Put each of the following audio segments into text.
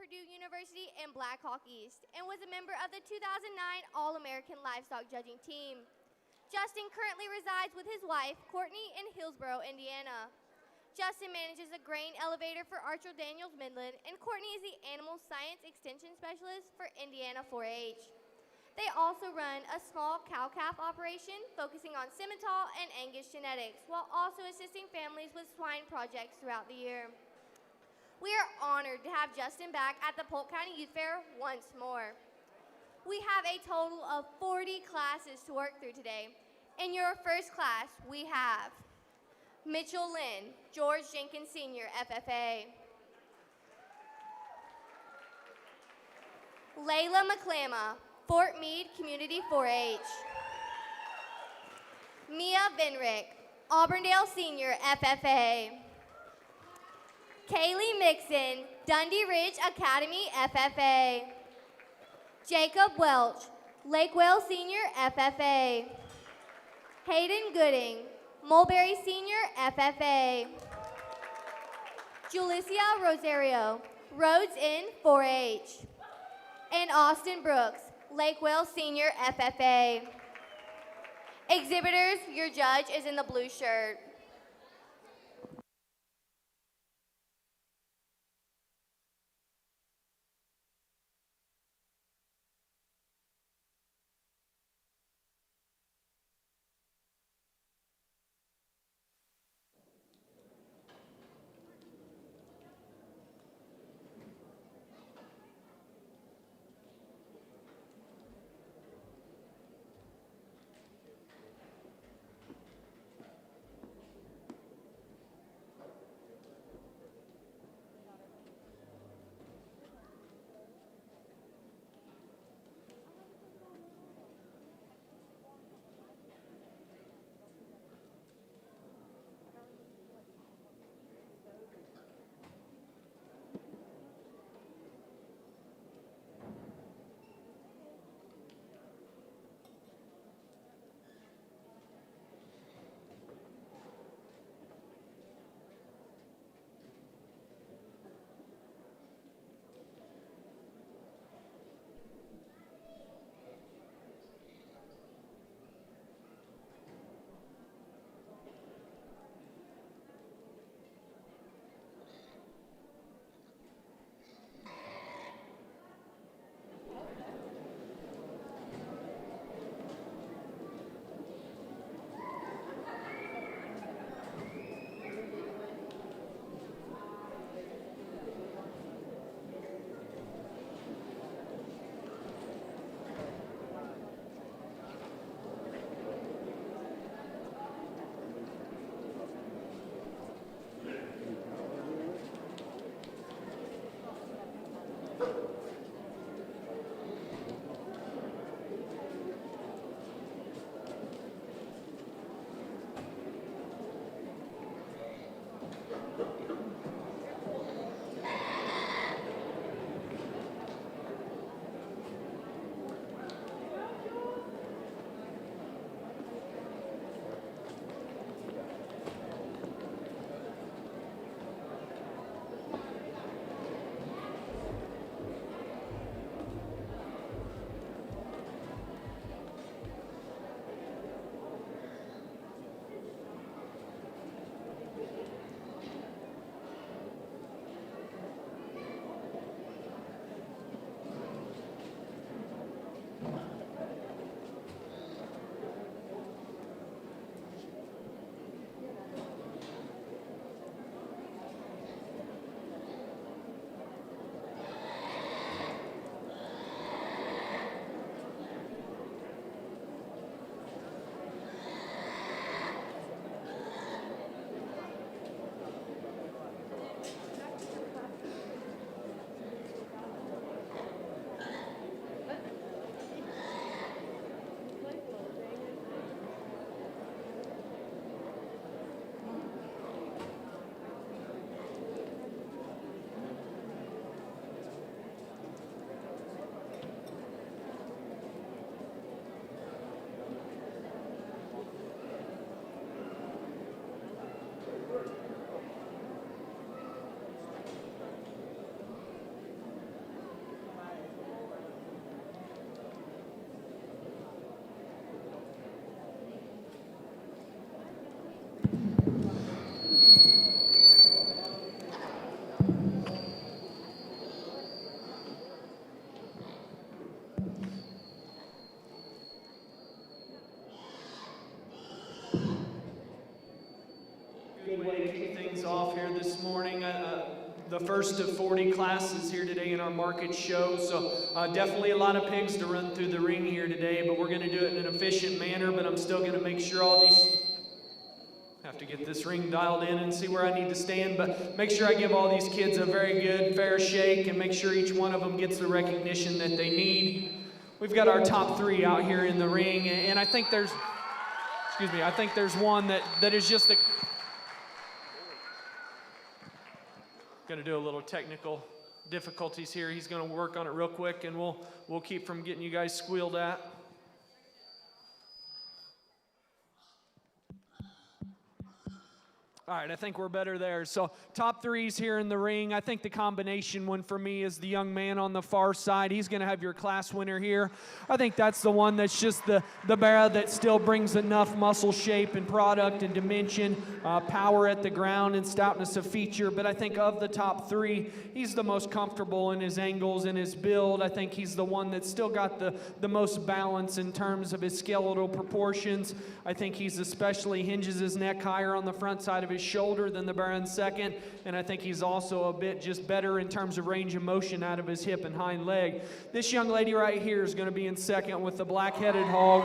Purdue University and Blackhawk East and was a member of the 2009 All-American Livestock Judging Team. Justin currently resides with his wife, Courtney, in Hillsboro, Indiana. Justin manages a grain elevator for Archer Daniels Midland, and Courtney is the Animal Science Extension Specialist for Indiana 4-H. They also run a small cow-calf operation focusing on Simmental and Angus genetics, while also assisting families with swine projects throughout the year. We are honored to have Justin back at the Polk County Youth Fair once more. We have a total of 40 classes to work through today. In your first class, we have Mitchell Lynn, George Jenkins Sr., FFA. Layla McClama, Fort Meade Community 4-H. Mia Vinrick, Auburndale Senior, FFA. Kaylee Mixon, Dundee Ridge Academy, FFA. Jacob Welch, Lakewell Senior, FFA. Hayden Gooding, Mulberry Senior, FFA. Julicia Rosario, Rhodes Inn 4-H. And Austin Brooks, Lakewell Senior, FFA. Exhibitors, your judge is in the blue shirt. way to kick things off here this morning. The first of 40 classes here today in our market show, so definitely a lot of pigs to run through the ring here today, but we're going to do it in an efficient manner, but I'm still going to make sure all these... Have to get this ring dialed in and see where I need to stand, but make sure I give all these kids a very good, fair shake and make sure each one of them gets the recognition that they need. We've got our top 3 out here in the ring, and I think there's... Excuse me, I think there's one that is just the... Going to do a little technical difficulties here. He's going to work on it real quick, and we'll keep from getting you guys squealed at. All right, I think we're better there. So top 3s here in the ring. I think the combination one for me is the young man on the far side. He's going to have your class winner here. I think that's the one that's just the barrow that still brings enough muscle shape and product and dimension, power at the ground and stoutness of feature. But I think of the top 3, he's the most comfortable in his angles and his build. I think he's the one that's still got the most balance in terms of his skeletal proportions. I think he's especially hinges his neck higher on the front side of his shoulder than the Baron second, and I think he's also a bit just better in terms of range of motion out of his hip and hind leg. This young lady right here is going to be in second with the black-headed hog.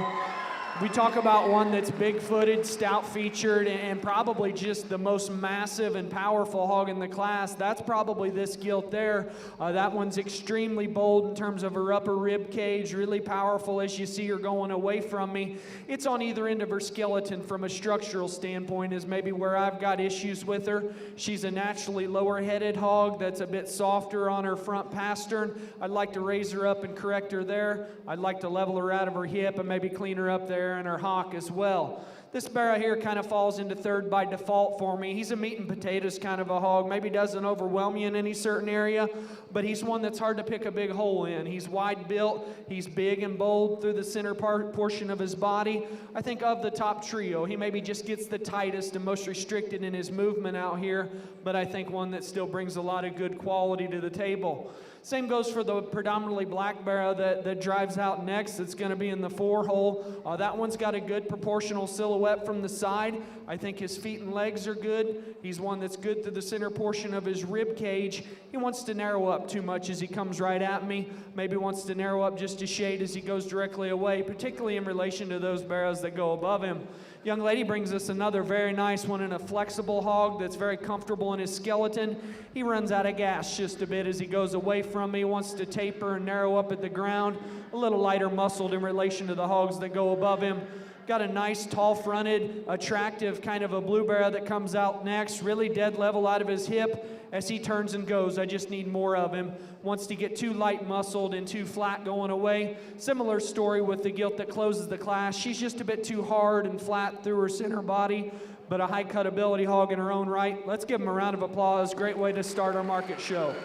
We talk about one that's big-footed, stout-featured, and probably just the most massive and powerful hog in the class. That's probably this gilt there. That one's extremely bold in terms of her upper rib cage, really powerful as you see her going away from me. It's on either end of her skeleton from a structural standpoint is maybe where I've got issues with her. She's a naturally lower-headed hog that's a bit softer on her front pastern. I'd like to raise her up and correct her there. I'd like to level her out of her hip and maybe clean her up there and her hock as well. This barrow here kind of falls into third by default for me. He's a meat and potatoes kind of a hog. Maybe doesn't overwhelm you in any certain area, but he's one that's hard to pick a big hole in. He's wide built. He's big and bold through the center portion of his body. I think of the top trio, he maybe just gets the tightest and most restricted in his movement out here, but I think one that still brings a lot of good quality to the table. Same goes for the predominantly black barrow that drives out next. It's going to be in the 4-hole. That one's got a good proportional silhouette from the side. I think his feet and legs are good. He's one that's good through the center portion of his rib cage. He wants to narrow up too much as he comes right at me. Maybe wants to narrow up just a shade as he goes directly away, particularly in relation to those barrows that go above him. Young lady brings us another very nice one in a flexible hog that's very comfortable in his skeleton. He runs out of gas just a bit as he goes away from me, wants to taper and narrow up at the ground, a little lighter muscled in relation to the hogs that go above him. Got a nice tall fronted, attractive kind of a blue barrow that comes out next, really dead level out of his hip as he turns and goes. I just need more of him. Wants to get too light muscled and too flat going away. Similar story with the gilt that closes the class. She's just a bit too hard and flat through her center body, but a high cut ability hog in her own right. Let's give him a round of applause. Great way to start our market show.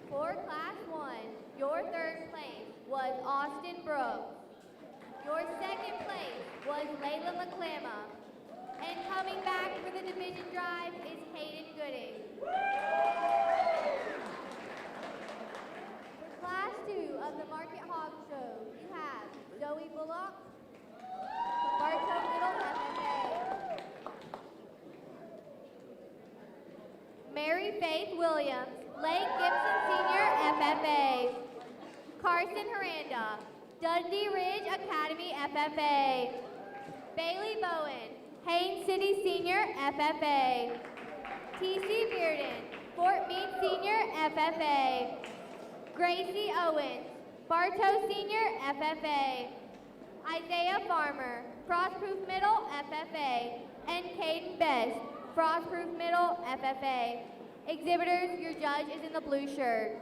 For Class 1, your third place was Austin Brooks. Your second place was Layla McClama. And coming back for the division drive is Hayden Gooding. For Class 2 of the Market Hog Show, you have Zoe Bullock from Bartow Middle FFA. Mary Faith Williams, Lake Gibson Senior FFA. Carson Haranda, Dundee Ridge Academy FFA. Bailey Bowen, Haines City Senior FFA. T.C. Bearden, Fort Meade Senior FFA. Gracie Owens, Bartow Senior FFA. Isaiah Farmer, Frostproof Middle FFA. And Caden Best, Frostproof Middle FFA. Exhibitors, your judge is in the blue shirt.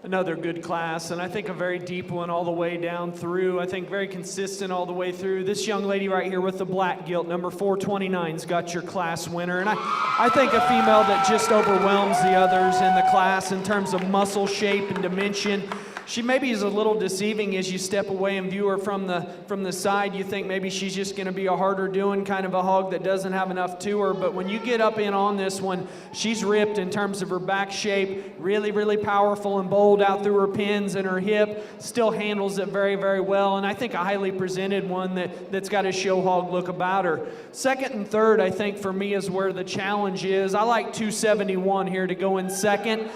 Another good class, and I think a very deep one all the way down through. I think very consistent all the way through. This young lady right here with the black gilt, number 429's got your class winner. And I think a female that just overwhelms the others in the class in terms of muscle shape and dimension. She maybe is a little deceiving as you step away and view her from the side. You think maybe she's just going to be a harder doing kind of a hog that doesn't have enough to her. But when you get up in on this one, she's ripped in terms of her back shape, really, really powerful and bold out through her pins and her hip, still handles it very, very well. And I think a highly presented one that's got a show hog look about her. Second and third, I think for me is where the challenge is. I like 271 here to go in second.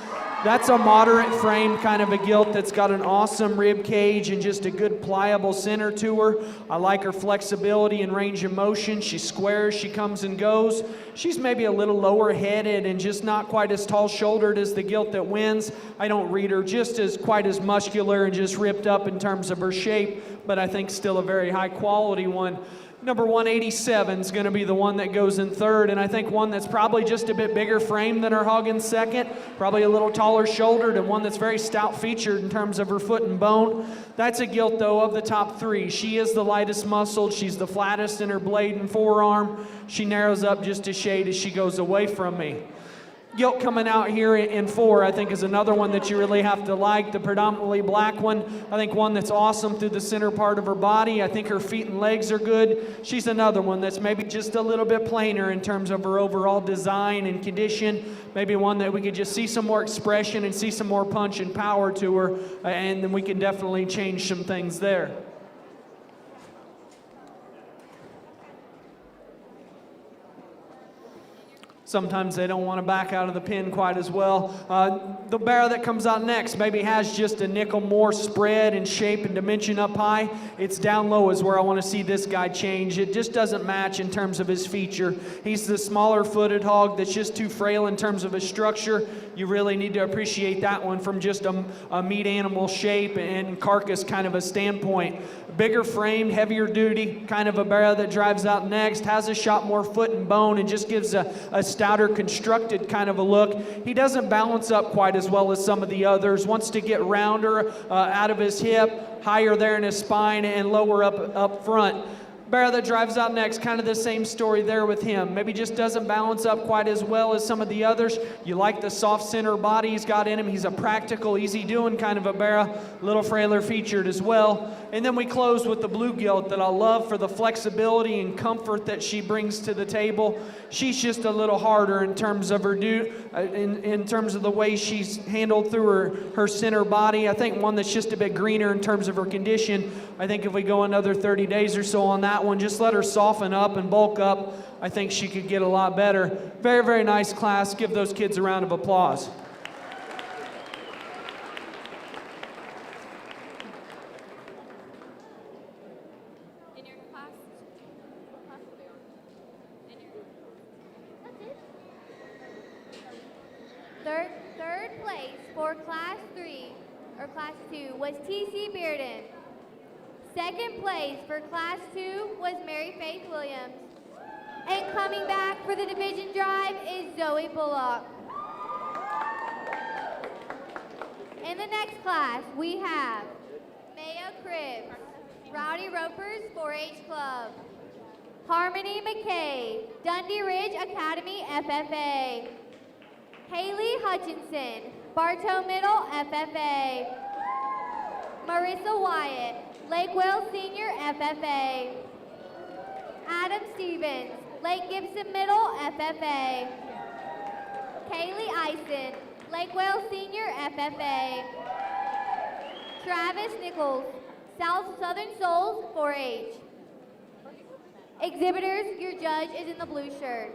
That's a moderate frame kind of a gilt that's got an awesome rib cage and just a good pliable center to her. I like her flexibility and range of motion. She squares, she comes and goes. She's maybe a little lower headed and just not quite as tall shouldered as the gilt that wins. I don't read her just as quite as muscular and just ripped up in terms of her shape, but I think still a very high quality one. Number 187 is going to be the one that goes in third, and I think one that's probably just a bit bigger frame than her hog in second, probably a little taller shouldered, and one that's very stout featured in terms of her foot and bone. That's a gilt, though, of the top three. She is the lightest muscled. She's the flattest in her blade and forearm. She narrows up just a shade as she goes away from me. Gilt coming out here in four, I think, is another one that you really have to like. The predominantly black one, I think one that's awesome through the center part of her body. I think her feet and legs are good. She's another one that's maybe just a little bit plainer in terms of her overall design and condition. Maybe one that we could just see some more expression and see some more punch and power to her, and then we can definitely change some things there. Sometimes they don't want to back out of the pin quite as well. The barrel that comes out next maybe has just a nickel more spread and shape and dimension up high. It's down low is where I want to see this guy change. It just doesn't match in terms of his feature. He's the smaller footed hog that's just too frail in terms of his structure. You really need to appreciate that one from just a meat animal shape and carcass kind of a standpoint. Bigger framed, heavier duty, kind of a barrel that drives out next, has a shot more foot and bone and just gives a stouter constructed kind of a look. He doesn't balance up quite as well as some of the others. Wants to get rounder out of his hip, higher there in his spine and lower up front. Barrel that drives out next, kind of the same story there with him. Maybe just doesn't balance up quite as well as some of the others. You like the soft center body he's got in him. He's a practical, easy doing kind of a barrel, a little frailer featured as well. And then we close with the blue gilt that I love for the flexibility and comfort that she brings to the table. She's just a little harder in terms of her in terms of the way she's handled through her center body. I think one that's just a bit greener in terms of her condition. I think if we go another 30 days or so on that one, just let her soften up and bulk up. I think she could get a lot better. Very, very nice class. Give those kids a round of applause. Third place for Class 3, or Class 2, was T.C. Bearden. Second place for Class 2 was Mary Faith Williams. And coming back for the division drive is Zoe Bullock. In the next class, we have Maya Cribbs, Rowdy Ropers 4-H Club, Harmony McKay, Dundee Ridge Academy FFA, Haley Hutchinson, Bartow Middle FFA, Marissa Wyatt, Lakewell Senior FFA, Adam Stevens, Lake Gibson Middle FFA, Kaylee Eisen, Lakewell Senior FFA, Travis Nichols, South Southern Souls 4-H. Exhibitors, your judge is in the blue shirt.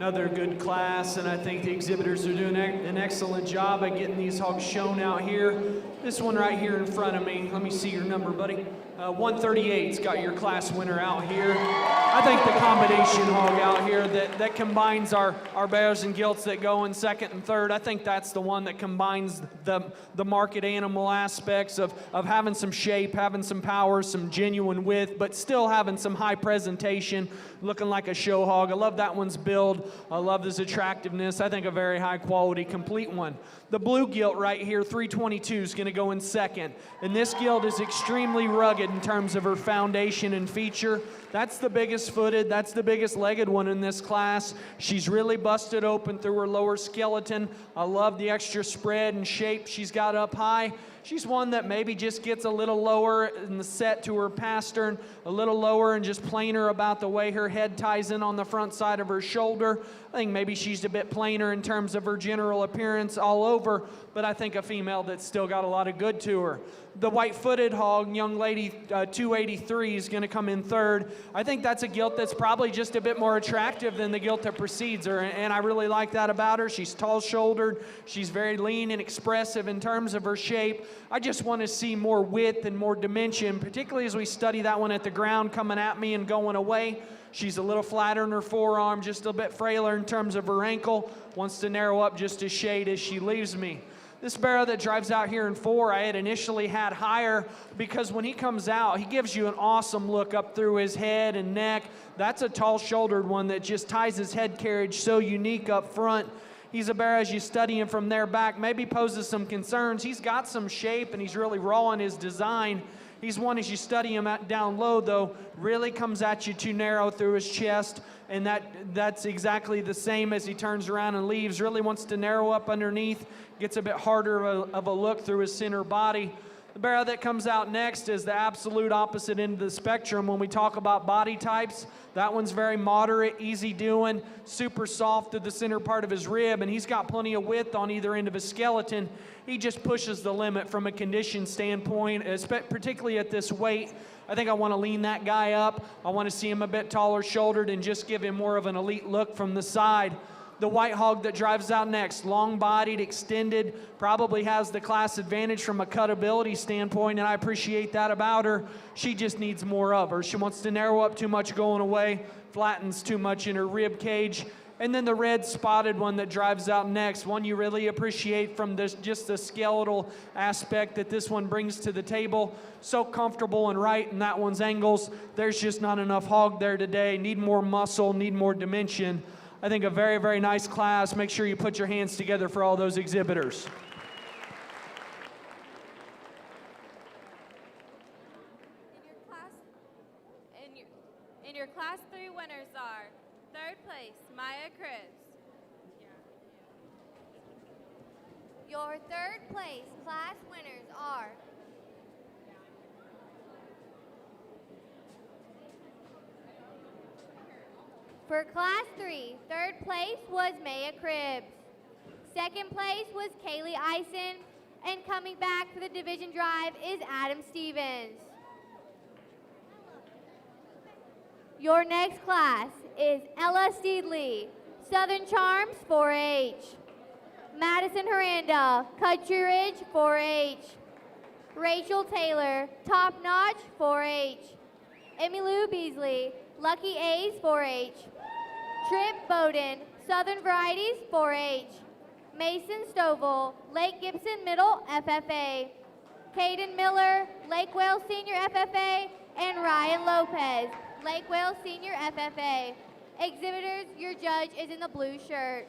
Another good class, and I think the exhibitors are doing an excellent job at getting these hogs shown out here. This one right here in front of me, let me see your number, buddy. 138's got your class winner out here. I think the combination hog out here that combines our bears and gilts that go in second and third, I think that's the one that combines the market animal aspects of having some shape, having some power, some genuine width, but still having some high presentation, looking like a show hog. I love that one's build. I love this attractiveness. I think a very high quality, complete one. The blue gilt right here, 322, is going to go in second. And this gilt is extremely rugged in terms of her foundation and feature. That's the biggest footed, that's the biggest legged one in this class. She's really busted open through her lower skeleton. I love the extra spread and shape she's got up high. She's one that maybe just gets a little lower in the set to her pastern, a little lower and just plainer about the way her head ties in on the front side of her shoulder. I think maybe she's a bit plainer in terms of her general appearance all over, but I think a female that's still got a lot of good to her. The white-footed hog, young lady 283, is going to come in third. I think that's a gilt that's probably just a bit more attractive than the gilt that precedes her, and I really like that about her. She's tall-shouldered. She's very lean and expressive in terms of her shape. I just want to see more width and more dimension, particularly as we study that one at the ground coming at me and going away. She's a little flatter in her forearm, just a bit frailer in terms of her ankle. Wants to narrow up just a shade as she leaves me. This barrow that drives out here in 4, I had initially had higher because when he comes out, he gives you an awesome look up through his head and neck. That's a tall-shouldered one that just ties his head carriage so unique up front. He's a bear, as you study him from there back, maybe poses some concerns. He's got some shape and he's really raw in his design. He's one, as you study him down low, though, really comes at you too narrow through his chest, and that's exactly the same as he turns around and leaves. Really wants to narrow up underneath, gets a bit harder of a look through his center body. The barrow that comes out next is the absolute opposite end of the spectrum when we talk about body types. That one's very moderate, easy doing, super soft to the center part of his rib, and he's got plenty of width on either end of his skeleton. He just pushes the limit from a condition standpoint, particularly at this weight. I think I want to lean that guy up. I want to see him a bit taller shouldered and just give him more of an elite look from the side. The white hog that drives out next, long-bodied, extended, probably has the class advantage from a cutability standpoint, and I appreciate that about her. She just needs more of her. She wants to narrow up too much going away, flattens too much in her rib cage. And then the red spotted one that drives out next, one you really appreciate from just the skeletal aspect that this one brings to the table. So comfortable and right in that one's angles. There's just not enough hog there today. Need more muscle, need more dimension. I think a very, very nice class. Make sure you put your hands together for all those exhibitors. In your Class 3 winners are, third place, Maya Cribs. Your third place class winners are for Class 3, third place was Maya Cribs. Second place was Kaylee Eisen, and coming back for the division drive is Adam Stevens. Your next class is Ella Steedley, Southern Charms 4-H. Madison Miranda, Country Ridge 4-H. Rachel Taylor, Top Notch 4-H. Emmylou Beasley, Lucky A's 4-H. Trip Bowden, Southern Varieties 4-H. Mason Stovall, Lake Gibson Middle FFA. Caden Miller, Lake Wales Senior FFA, and Ryan Lopez, Lake Wales Senior FFA. Exhibitors, your judge is in the blue shirt.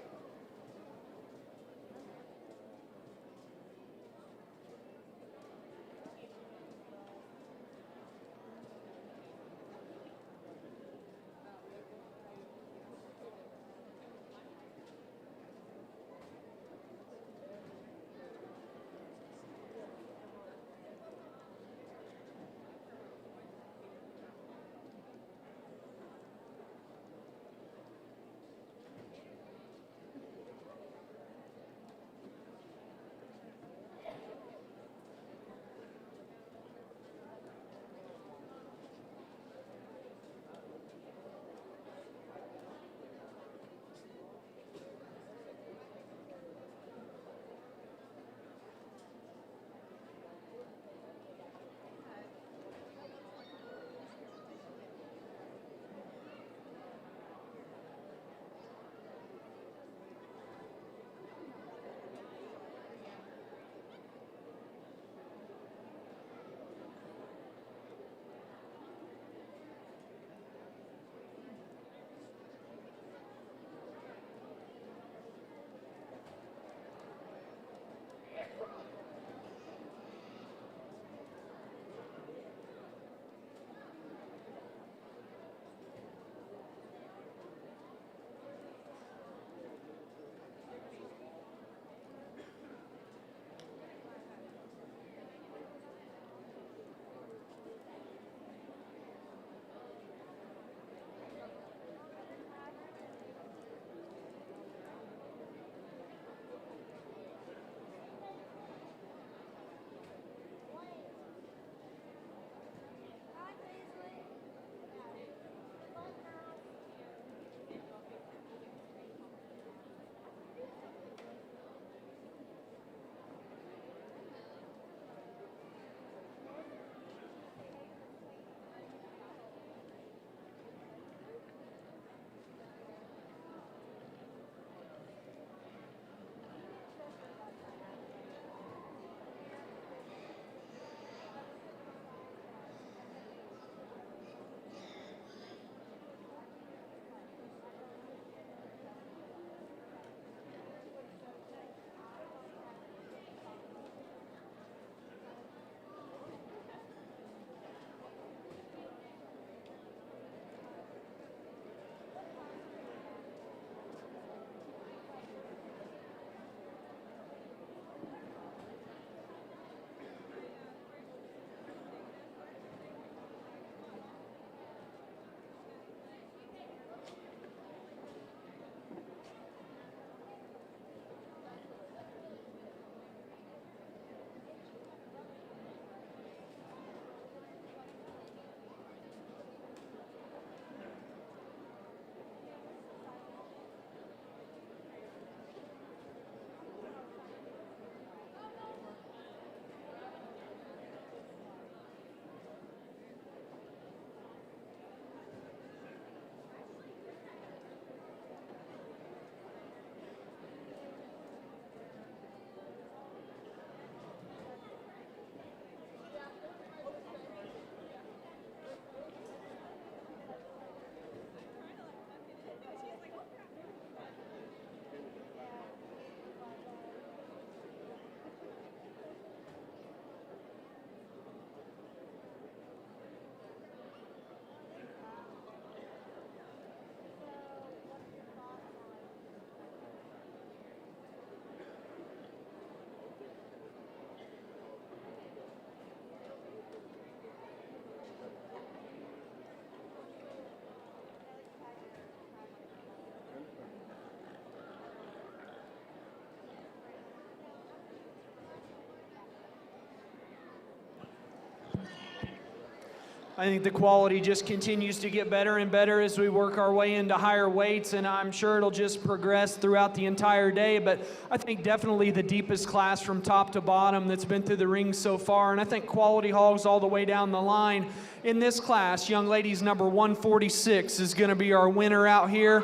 I think the quality just continues to get better and better as we work our way into higher weights, and I'm sure it'll just progress throughout the entire day. But I think definitely the deepest class from top to bottom that's been through the ring so far, and I think quality hogs all the way down the line. In this class, young ladies, number 146 is going to be our winner out here.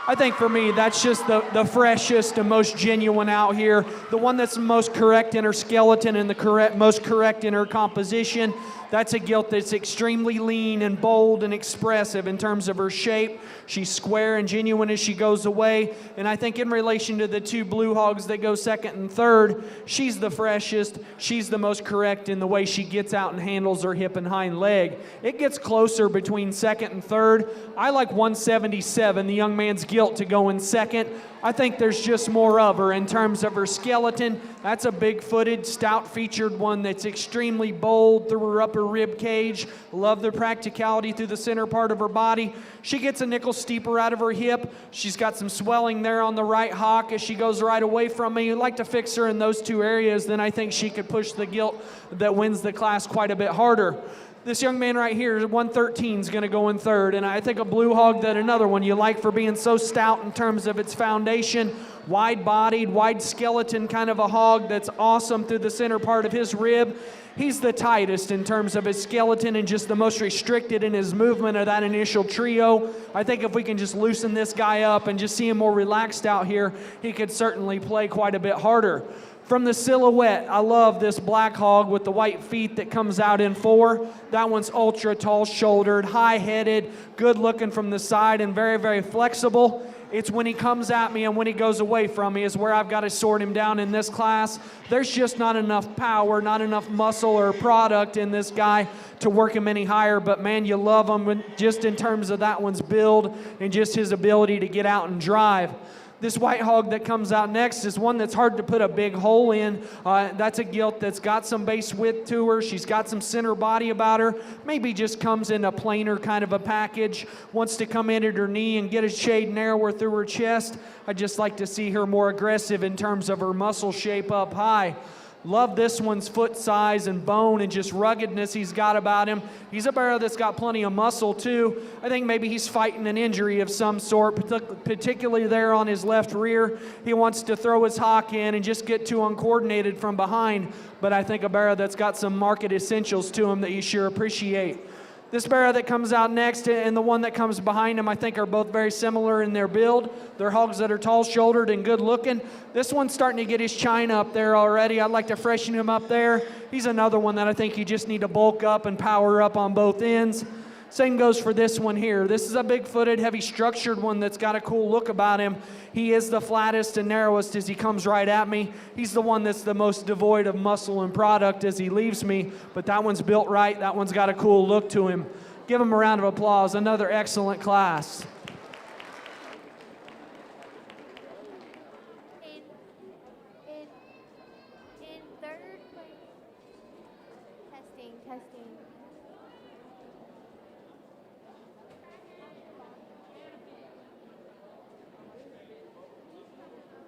I think for me, that's just the freshest and most genuine out here. The one that's most correct in her skeleton and the most correct in her composition. That's a gilt that's extremely lean and bold and expressive in terms of her shape. She's square and genuine as she goes away. And I think in relation to the two blue hogs that go second and third, she's the freshest. She's the most correct in the way she gets out and handles her hip and hind leg. It gets closer between second and third. I like 177, the young man's gilt, to go in second. I think there's just more of her in terms of her skeleton. That's a big-footed, stout-featured one that's extremely bold through her upper rib cage. Love the practicality through the center part of her body. She gets a nickel steeper out of her hip. She's got some swelling there on the right hock as she goes right away from me. I'd like to fix her in those two areas. Then I think she could push the gilt that wins the class quite a bit harder. This young man right here, 113, is going to go in third. And I think a blue hog, that another one you like for being so stout in terms of its foundation. Wide-bodied, wide skeleton kind of a hog that's awesome through the center part of his rib. He's the tightest in terms of his skeleton and just the most restricted in his movement of that initial trio. I think if we can just loosen this guy up and just see him more relaxed out here, he could certainly play quite a bit harder. From the silhouette, I love this black hog with the white feet that comes out in 4. That one's ultra tall-shouldered, high-headed, good-looking from the side, and very, very flexible. It's when he comes at me and when he goes away from me is where I've got to sort him down in this class. There's just not enough power, not enough muscle or product in this guy to work him any higher, but man, you love him just in terms of that one's build and just his ability to get out and drive. This white hog that comes out next is one that's hard to put a big hole in. That's a gilt that's got some base width to her. She's got some center body about her. Maybe just comes in a plainer kind of a package. Wants to come in at her knee and get a shade narrower through her chest. I'd just like to see her more aggressive in terms of her muscle shape up high. Love this one's foot size and bone and just ruggedness he's got about him. He's a barrow that's got plenty of muscle too. I think maybe he's fighting an injury of some sort, particularly there on his left rear. He wants to throw his hock in and just get too uncoordinated from behind. But I think a barrow that's got some market essentials to him that you sure appreciate. This barrow that comes out next and the one that comes behind him, I think, are both very similar in their build. They're hogs that are tall-shouldered and good-looking. This one's starting to get his chine up there already. I'd like to freshen him up there. He's another one that I think you just need to bulk up and power up on both ends. Same goes for this one here. This is a big-footed, heavy-structured one that's got a cool look about him. He is the flattest and narrowest as he comes right at me. He's the one that's the most devoid of muscle and product as he leaves me, but that one's built right. That one's got a cool look to him. Give him a round of applause. Another excellent class. In third place.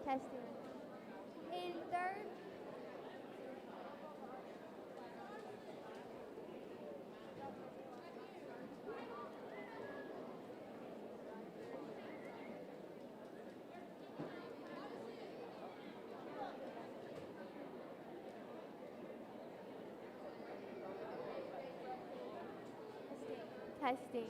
Testing. In third. Testing.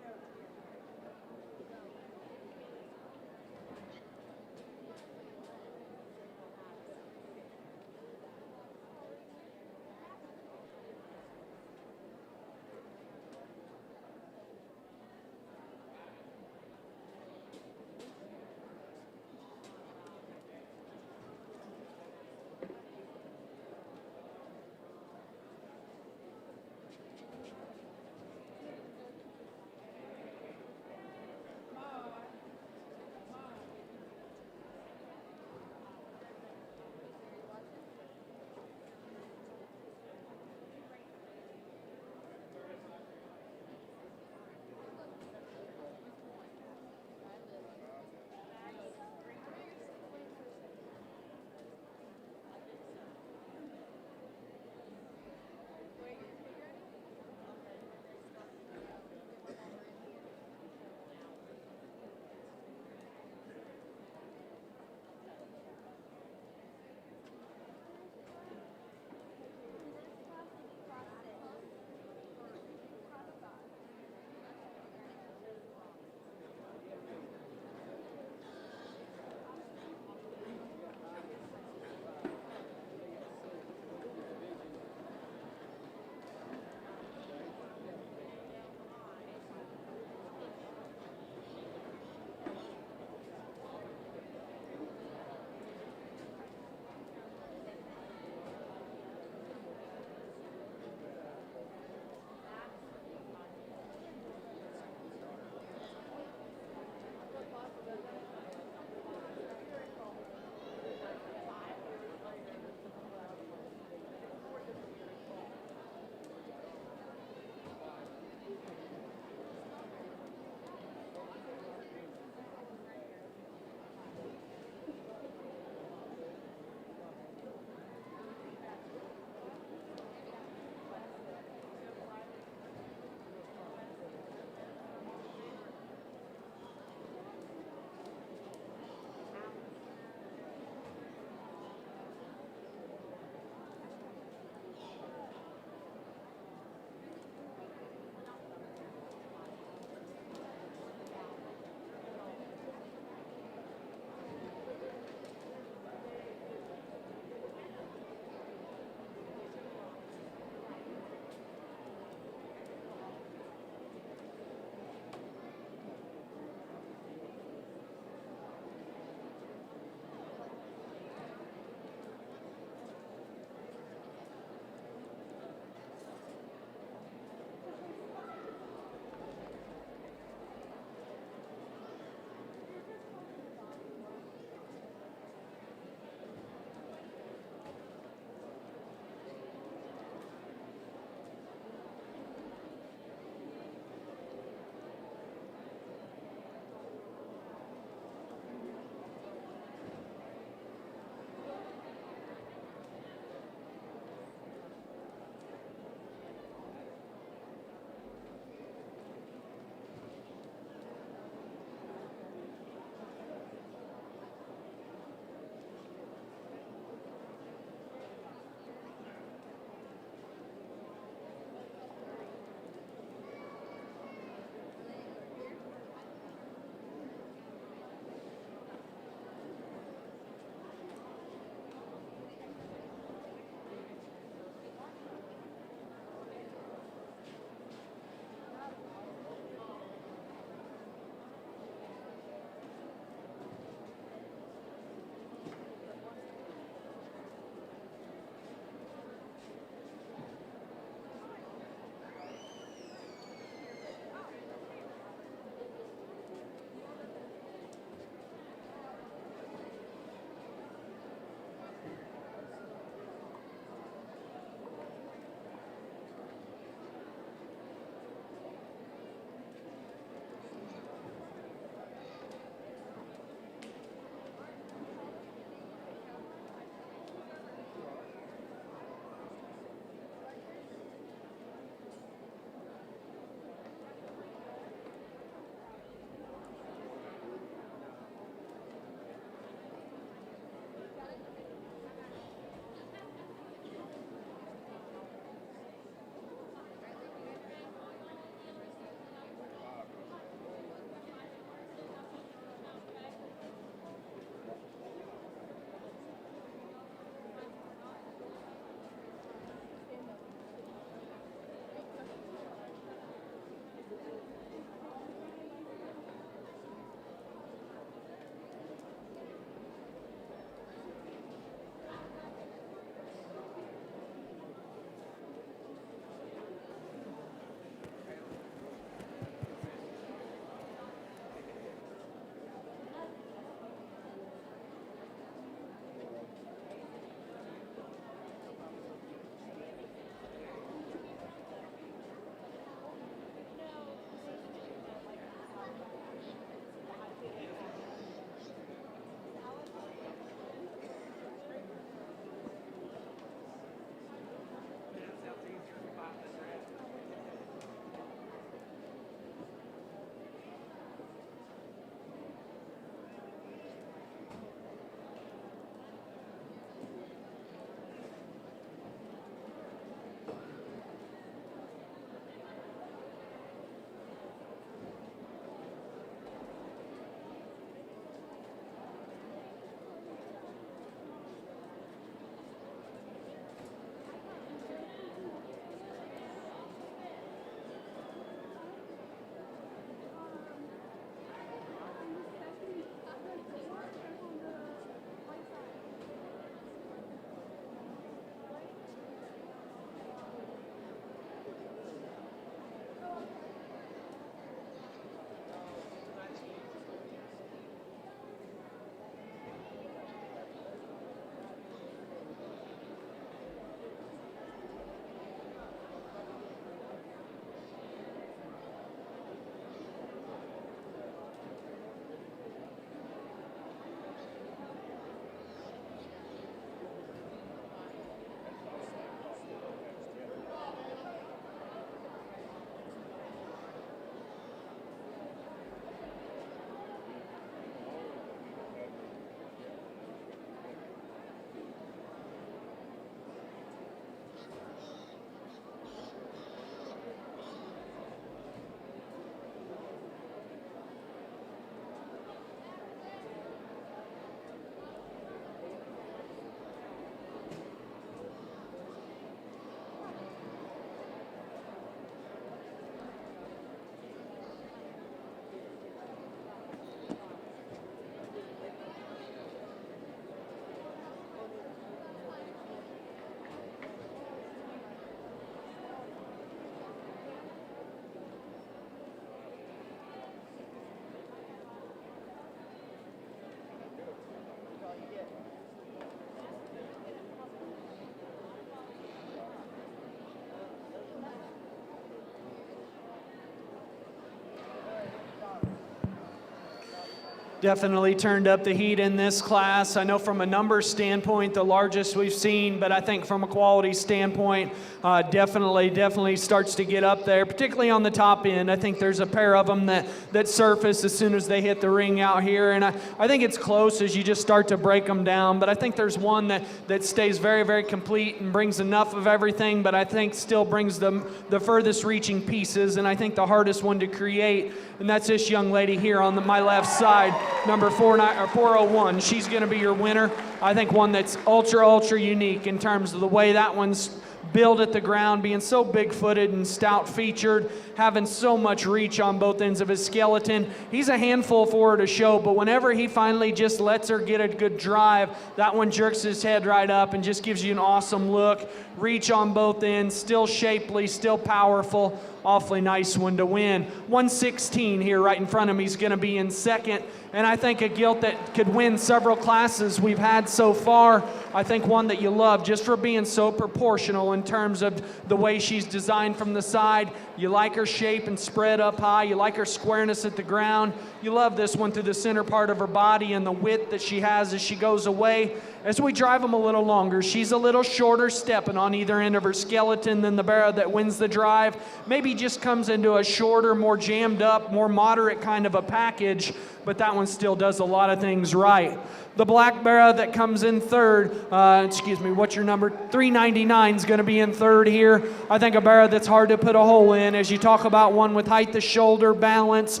Definitely turned up the heat in this class. I know from a number standpoint, the largest we've seen, but I think from a quality standpoint, definitely starts to get up there, particularly on the top end. I think there's a pair of them that surface as soon as they hit the ring out here, and I think it's close as you just start to break them down, but I think there's one that stays very, very complete and brings enough of everything, but I think still brings the furthest reaching pieces, and I think the hardest one to create, and that's this young lady here on my left side, number 401. She's going to be your winner. I think one that's ultra unique in terms of the way that one's built at the ground, being so big-footed and stout-featured, having so much reach on both ends of his skeleton. He's a handful for her to show, but whenever he finally just lets her get a good drive, that one jerks his head right up and just gives you an awesome look. Reach on both ends, still shapely, still powerful. Awfully nice one to win. 116 here right in front of me is going to be in second, and I think a gilt that could win several classes we've had so far. I think one that you love just for being so proportional in terms of the way she's designed from the side. You like her shape and spread up high. You like her squareness at the ground. You love this one through the center part of her body and the width that she has as she goes away. As we drive them a little longer, she's a little shorter stepping on either end of her skeleton than the barrow that wins the drive. Maybe just comes into a shorter, more jammed up, more moderate kind of a package, but that one still does a lot of things right. The black barrow that comes in third, what's your number? 399 is going to be in third here. I think a barrow that's hard to put a hole in as you talk about one with height of shoulder, balance,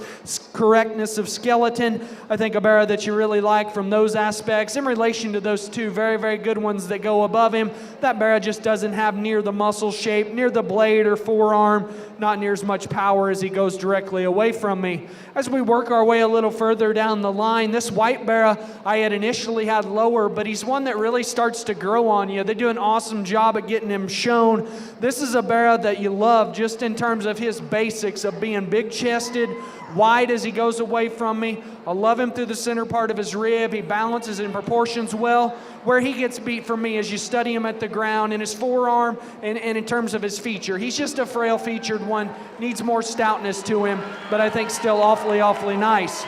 correctness of skeleton. I think a barrow that you really like from those aspects. In relation to those two very, very good ones that go above him, that barrow just doesn't have near the muscle shape, near the blade or forearm, not near as much power as he goes directly away from me. As we work our way a little further down the line, this white barrow I had initially had lower, but he's one that really starts to grow on you. They do an awesome job at getting him shown. This is a barrow that you love just in terms of his basics of being big-chested, wide as he goes away from me. I love him through the center part of his rib. He balances in proportions well. Where he gets beat for me as you study him at the ground in his forearm and in terms of his feature. He's just a frail-featured one, needs more stoutness to him, but I think still awfully nice.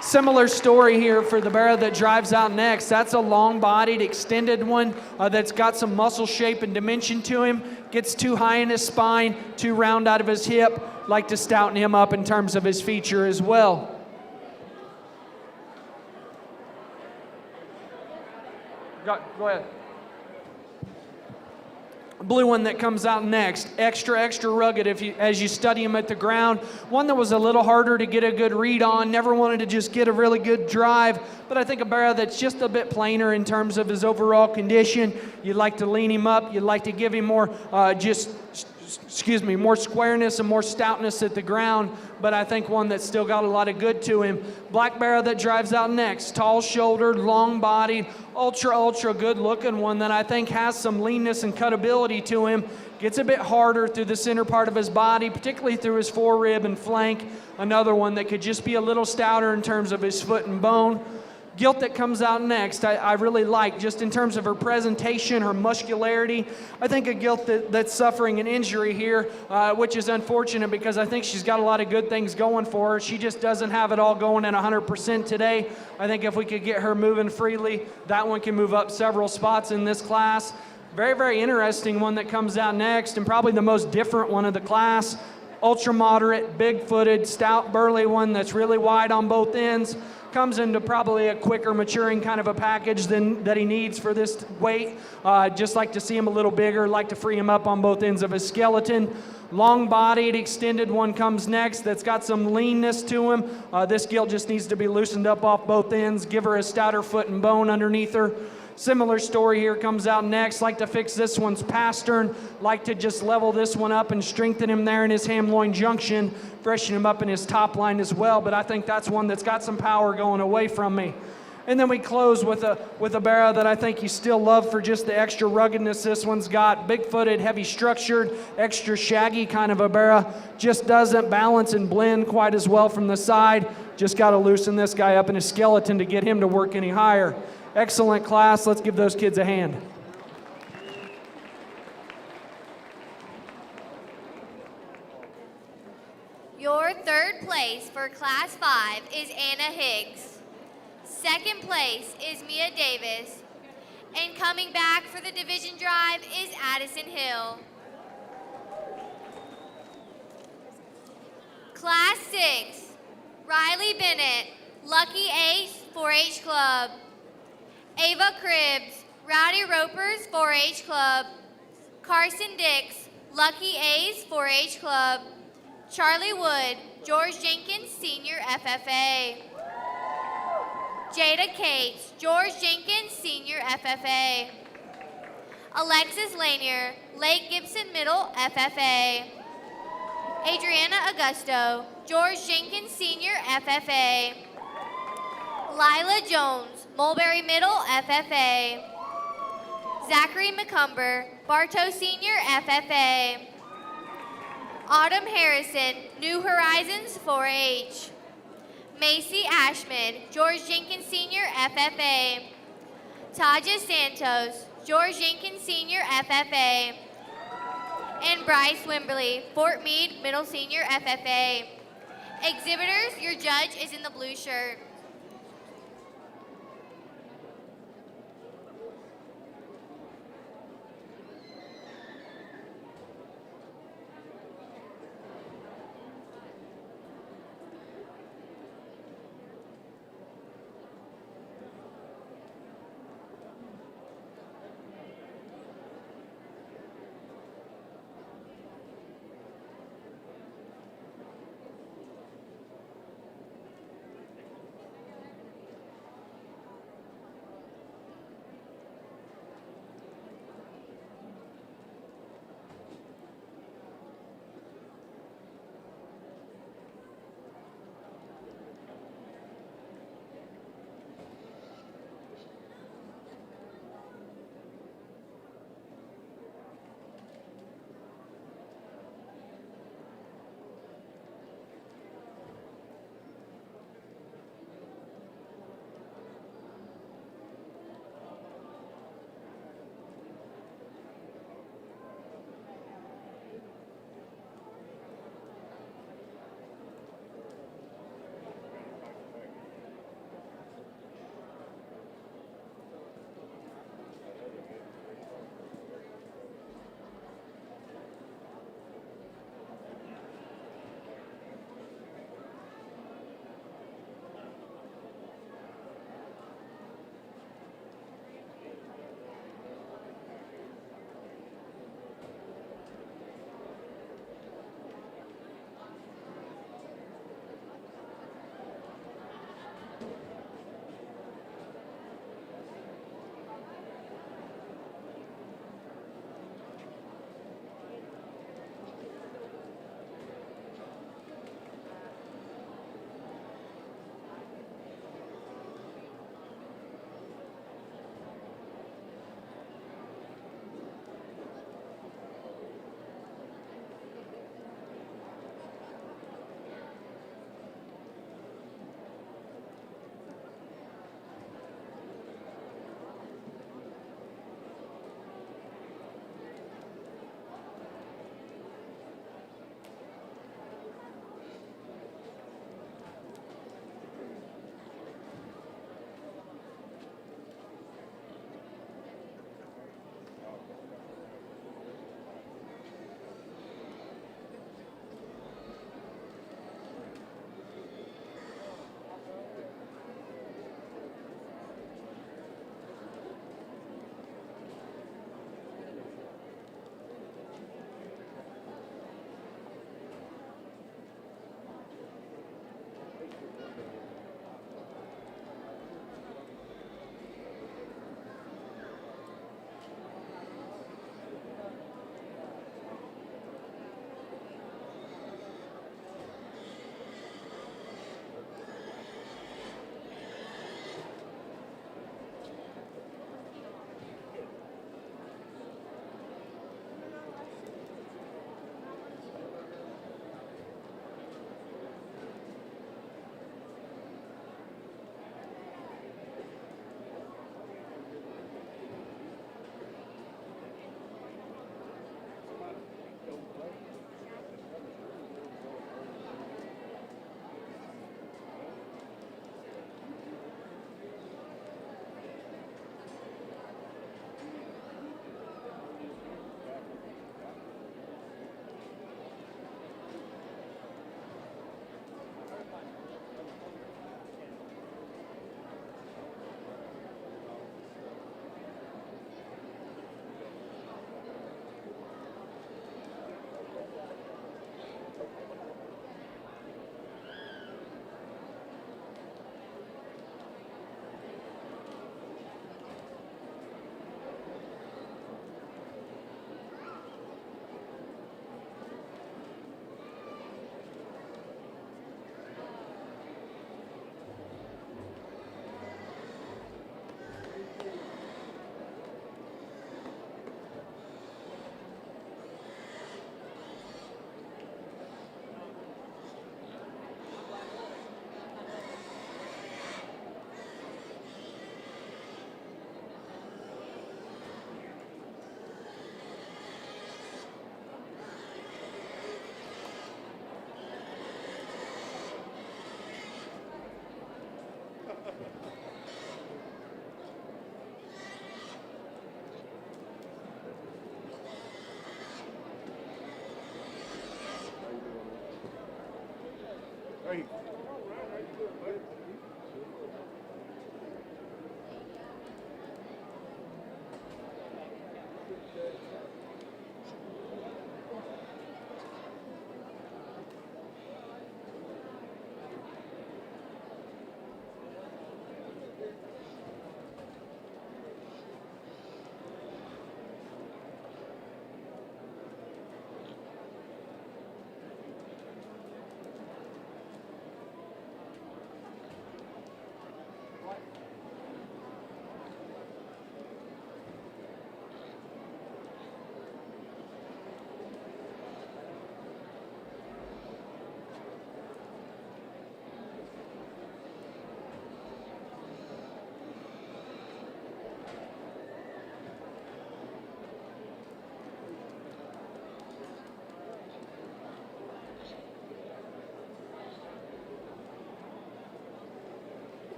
Similar story here for the barrow that drives out next. That's a long-bodied, extended one that's got some muscle shape and dimension to him. Gets too high in his spine, too round out of his hip. Like to stouten him up in terms of his feature as well. Go ahead. Blue one that comes out next, extra rugged as you study him at the ground. One that was a little harder to get a good read on, never wanted to just get a really good drive, but I think a barrow that's just a bit plainer in terms of his overall condition. You'd like to lean him up, you'd like to give him more more squareness and more stoutness at the ground, but I think one that's still got a lot of good to him. Black barrow that drives out next, tall-shouldered, long-bodied, ultra good-looking one that I think has some leanness and cutability to him. Gets a bit harder through the center part of his body, particularly through his forerib and flank. Another one that could just be a little stouter in terms of his foot and bone. Gilt that comes out next, I really like just in terms of her presentation, her muscularity. I think a gilt that's suffering an injury here, which is unfortunate because I think she's got a lot of good things going for her. She just doesn't have it all going at 100% today. I think if we could get her moving freely, that one can move up several spots in this class. Very interesting one that comes out next, and probably the most different one of the class. Ultra moderate, big-footed, stout, burly one that's really wide on both ends. Comes into probably a quicker maturing kind of a package that he needs for this weight. Just like to see him a little bigger, like to free him up on both ends of his skeleton. Long-bodied, extended one comes next that's got some leanness to him. This gilt just needs to be loosened up off both ends, give her a stouter foot and bone underneath her. Similar story here comes out next. Like to fix this one's pastern. Like to just level this one up and strengthen him there in his ham-loin junction. Freshen him up in his top line as well. But I think that's one that's got some power going away from me. And then we close with a barrow that I think you still love for just the extra ruggedness this one's got. Big-footed, heavy-structured, extra shaggy kind of a barrow. Just doesn't balance and blend quite as well from the side. Just got to loosen this guy up in his skeleton to get him to work any higher. Excellent class. Let's give those kids a hand. Your third place for for Class 5 is Anna Higgs. Second place is Mia Davis. And coming back for the division drive is Addison Hill. Class 6, Riley Bennett, Lucky Ace 4-H Club. Ava Cribbs, Rowdy Ropers 4-H Club. Carson Dix, Lucky A's 4-H Club. Charlie Wood, George Jenkins Senior FFA. Jada Cates, George Jenkins Senior FFA. Alexis Lanier, Lake Gibson Middle FFA. Adriana Augusto, George Jenkins Senior FFA. Lila Jones, Mulberry Middle FFA. Zachary McCumber, Bartow Senior FFA. Autumn Harrison, New Horizons 4-H. Macy Ashman, George Jenkins Senior FFA. Taja Santos, George Jenkins Senior FFA. And Bryce Wimberly, Fort Meade Middle Senior FFA. Exhibitors, your judge is in the blue shirt.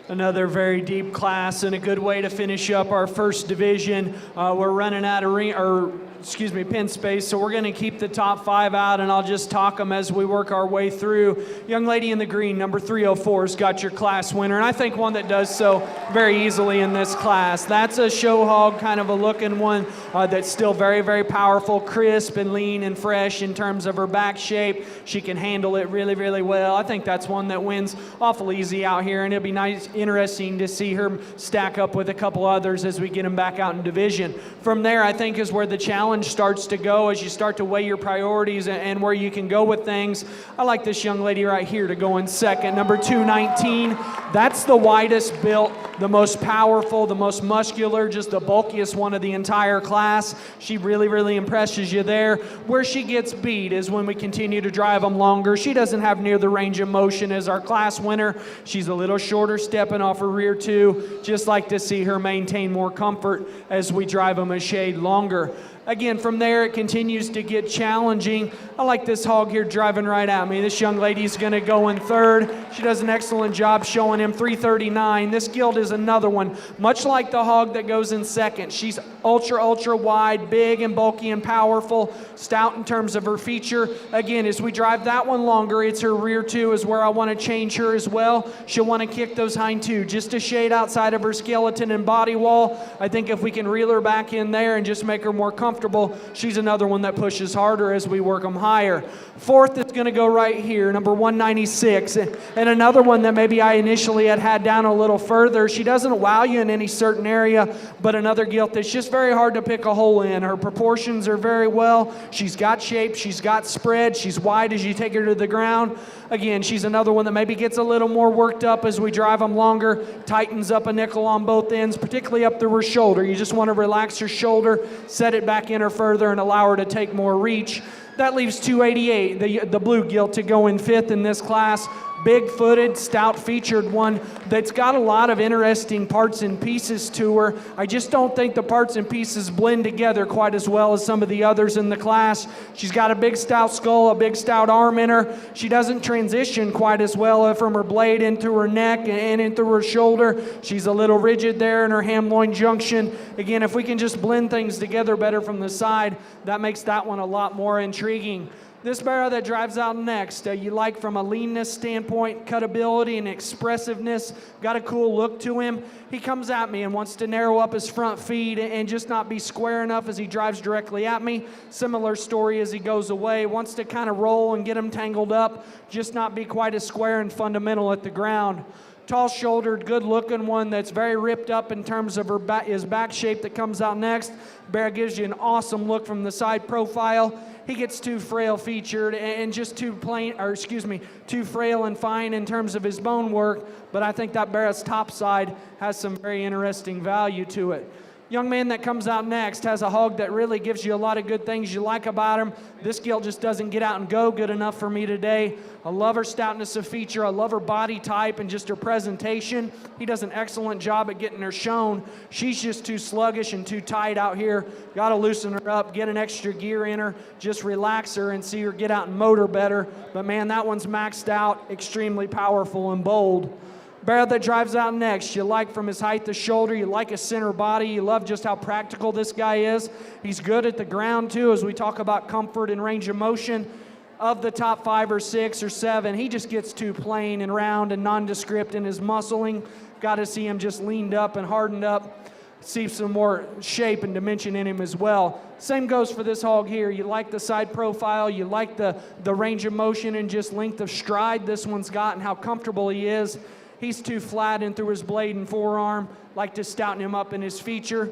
Another very deep class and a good way to finish up our first division. We're running out of pin space, so we're going to keep the top 5 out, and I'll just talk them as we work our way through. Young lady in the green, number 304, has got your class winner, and I think one that does so very easily in this class. That's a show hog, kind of a looking one that's still very, very powerful, crisp and lean and fresh in terms of her back shape. She can handle it really, really well. I think that's one that wins awful easy out here, and it'll be interesting to see her stack up with a couple others as we get them back out in division. From there, I think, is where the challenge starts to go as you start to weigh your priorities and where you can go with things. I like this young lady right here to go in second, number 219. That's the widest built, the most powerful, the most muscular, just the bulkiest one of the entire class. She really, really impresses you there. Where she gets beat is when we continue to drive them longer. She doesn't have near the range of motion as our class winner. She's a little shorter, stepping off her rear two. Just like to see her maintain more comfort as we drive them a shade longer. Again, from there, it continues to get challenging. I like this hog here driving right at me. This young lady's going to go in third. She does an excellent job showing him 339. This gilt is another one, much like the hog that goes in second. She's ultra, ultra wide, big and bulky and powerful, stout in terms of her feature. Again, as we drive that one longer, it's her rear two is where I want to change her as well. She'll want to kick those hind two just a shade outside of her skeleton and body wall. I think if we can reel her back in there and just make her more comfortable, she's another one that pushes harder as we work them higher. Fourth is going to go right here, number 196, and another one that maybe I initially had down a little further. She doesn't wow you in any certain area, but another gilt that's just very hard to pick a hole in. Her proportions are very well. She's got shape, she's got spread, she's wide as you take her to the ground. Again, she's another one that maybe gets a little more worked up as we drive them longer, tightens up a nickel on both ends, particularly up through her shoulder. You just want to relax her shoulder, set it back in her further, and allow her to take more reach. That leaves 288, the blue gilt, to go in fifth in this class. Big-footed, stout-featured one that's got a lot of interesting parts and pieces to her. I just don't think the parts and pieces blend together quite as well as some of the others in the class. She's got a big, stout skull, a big, stout arm in her. She doesn't transition quite as well from her blade into her neck and into her shoulder. She's a little rigid there in her ham-loin junction. Again, if we can just blend things together better from the side, that makes that one a lot more intriguing. This barrow that drives out next, you like from a leanness standpoint, cutability and expressiveness, got a cool look to him. He comes at me and wants to narrow up his front feet and just not be square enough as he drives directly at me. Similar story as he goes away, wants to kind of roll and get him tangled up, just not be quite as square and fundamental at the ground. Tall-shouldered, good-looking one that's very ripped up in terms of his back shape that comes out next. Bear gives you an awesome look from the side profile. He gets too frail featured and just too frail and fine in terms of his bone work, but I think that Barrett's top side has some very interesting value to it. Young man that comes out next has a hog that really gives you a lot of good things you like about him. This gilt just doesn't get out and go good enough for me today. I love her stoutness of feature. I love her body type and just her presentation. He does an excellent job at getting her shown. She's just too sluggish and too tight out here. Got to loosen her up, get an extra gear in her, just relax her and see her get out and motor better. But man, that one's maxed out, extremely powerful and bold. Barrow that drives out next, you like from his height to shoulder, you like his center body, you love just how practical this guy is. He's good at the ground too, as we talk about comfort and range of motion. Of the top 5 or 6 or 7, he just gets too plain and round and nondescript in his muscling. Got to see him just leaned up and hardened up. See some more shape and dimension in him as well. Same goes for this hog here. You like the side profile, you like the range of motion and just length of stride this one's got and how comfortable he is. He's too flat in through his blade and forearm. Like to stouten him up in his feature.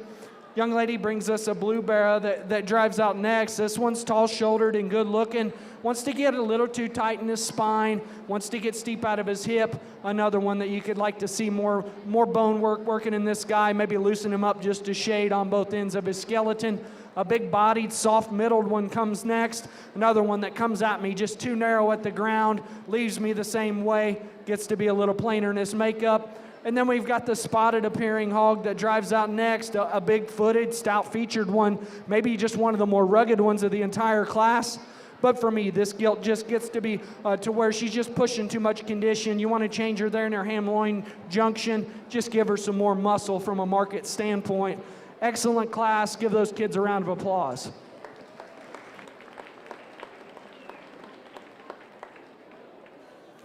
Young lady brings us a blue barrow that drives out next. This one's tall-shouldered and good-looking. Wants to get a little too tight in his spine. Wants to get steep out of his hip. Another one that you could like to see more bone work working in this guy. Maybe loosen him up just a shade on both ends of his skeleton. A big-bodied, soft-middled one comes next. Another one that comes at me just too narrow at the ground. Leaves me the same way. Gets to be a little plainer in his makeup. And then we've got the spotted appearing hog that drives out next, a big-footed, stout-featured one, maybe just one of the more rugged ones of the entire class. But for me, this gilt just gets to be to where she's just pushing too much condition. You want to change her there in her ham-loin junction, just give her some more muscle from a market standpoint. Excellent class. Give those kids a round of applause.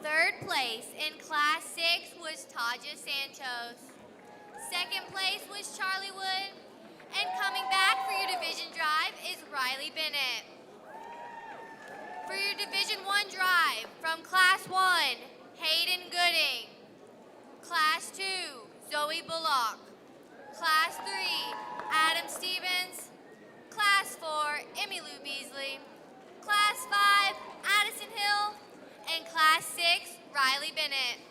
Third place in Class 6 was Taja Santos. Second place was Charlie Wood. And coming back for your Division drive is Riley Bennett. For your Division 1 drive from Class 1, Hayden Gooding. Class 2, Zoe Bullock. Class 3, Adam Stevens. Class 4, Emmy Lou Beasley. Class 5, Addison Hill. And Class 6, Riley Bennett.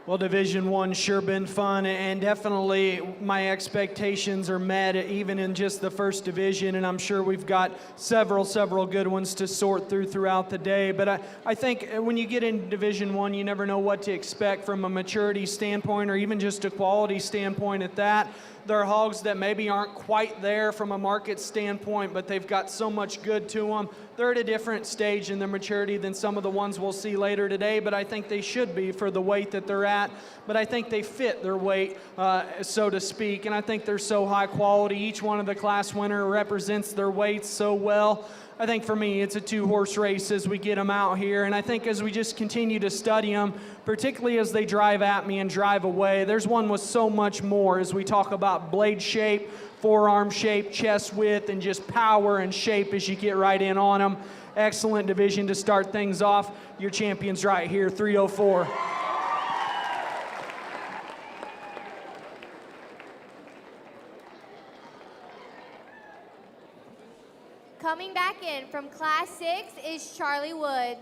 Well, Division One sure been fun, and definitely my expectations are met even in just the first division, and I'm sure we've got several good ones to sort through throughout the day. But I think when you get into Division One, you never know what to expect from a maturity standpoint or even just a quality standpoint at that. There are hogs that maybe aren't quite there from a market standpoint, but they've got so much good to them. They're at a different stage in their maturity than some of the ones we'll see later today, but I think they should be for the weight that they're at. But I think they fit their weight, so to speak, and I think they're so high quality. Each one of the class winner represents their weights so well. I think for me, it's a two-horse race as we get them out here, and I think as we just continue to study them, particularly as they drive at me and drive away, there's one with so much more as we talk about blade shape, forearm shape, chest width, and just power and shape as you get right in on them. Excellent division to start things off. Your champions right here, 304. Coming back in from Class 6 is Charlie Wood.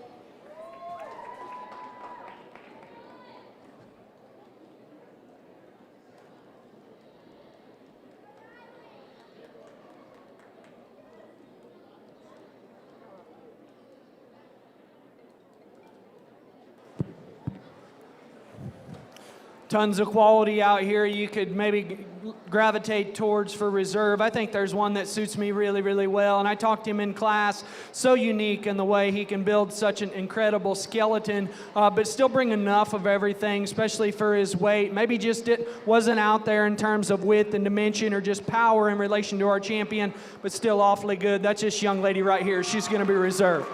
Tons of quality out here you could maybe gravitate towards for reserve. I think there's one that suits me really, really well, and I talked to him in class. So unique in the way he can build such an incredible skeleton, but still bring enough of everything, especially for his weight. Maybe just it wasn't out there in terms of width and dimension or just power in relation to our champion, but still awfully good. That's this young lady right here. She's going to be reserve.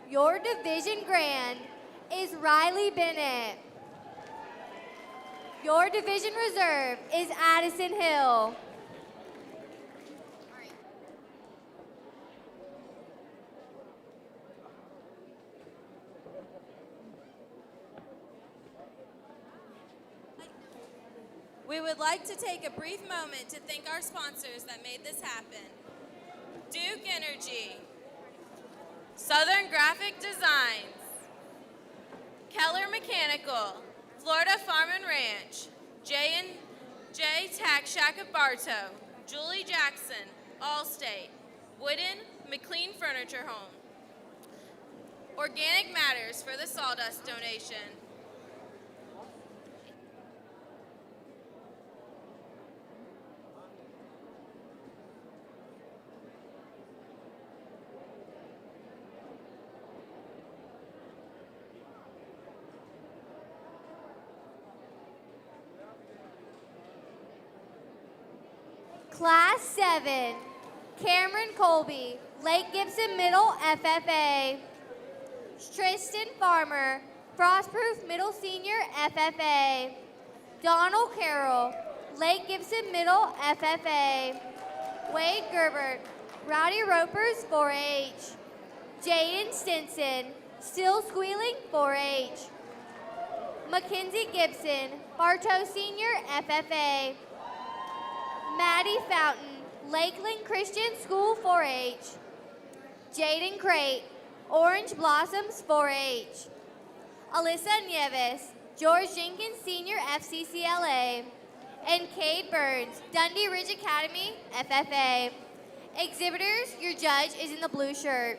Your division grand is Riley Bennett. Your division reserve is Addison Hill. We would like to take a brief moment to thank our sponsors that made this happen. Duke Energy, Southern Graphic Designs, Keller Mechanical, Florida Farm and Ranch, J&J Tax Shack of Bartow, Julie Jackson, Allstate, Wooden, McLean Furniture Home, Organic Matters for the sawdust donation. Class 7, Cameron Colby, Lake Gibson Middle FFA. Tristan Farmer, Frostproof Middle Senior FFA. Donald Carroll, Lake Gibson Middle FFA. Wade Gerbert, Rowdy Ropers 4-H. Jaden Stinson, Still Squealing 4-H. Mackenzie Gibson, Bartow Senior FFA. Maddie Fountain, Lakeland Christian School 4-H. Jaden Crate, Orange Blossoms 4-H. Alyssa Nieves, George Jenkins Senior FCCLA. And Cade Burns, Dundee Ridge Academy FFA. Exhibitors, your judge is in the blue shirt.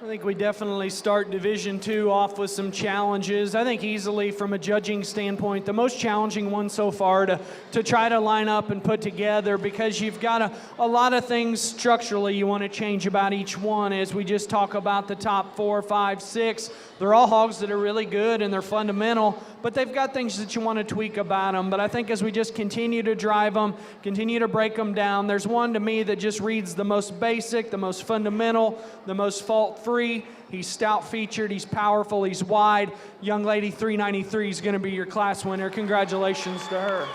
I think we definitely start Division II off with some challenges. I think easily from a judging standpoint, the most challenging one so far to try to line up and put together, because you've got a lot of things structurally you want to change about each one. As we just talk about the top 4, 5, 6, they're all hogs that are really good and they're fundamental, but they've got things that you want to tweak about them. But I think as we just continue to drive them, continue to break them down, there's one to me that just reads the most basic, the most fundamental, the most fault-free. He's stout-featured, he's powerful, he's wide. Young lady 393 is going to be your class winner. Congratulations to her.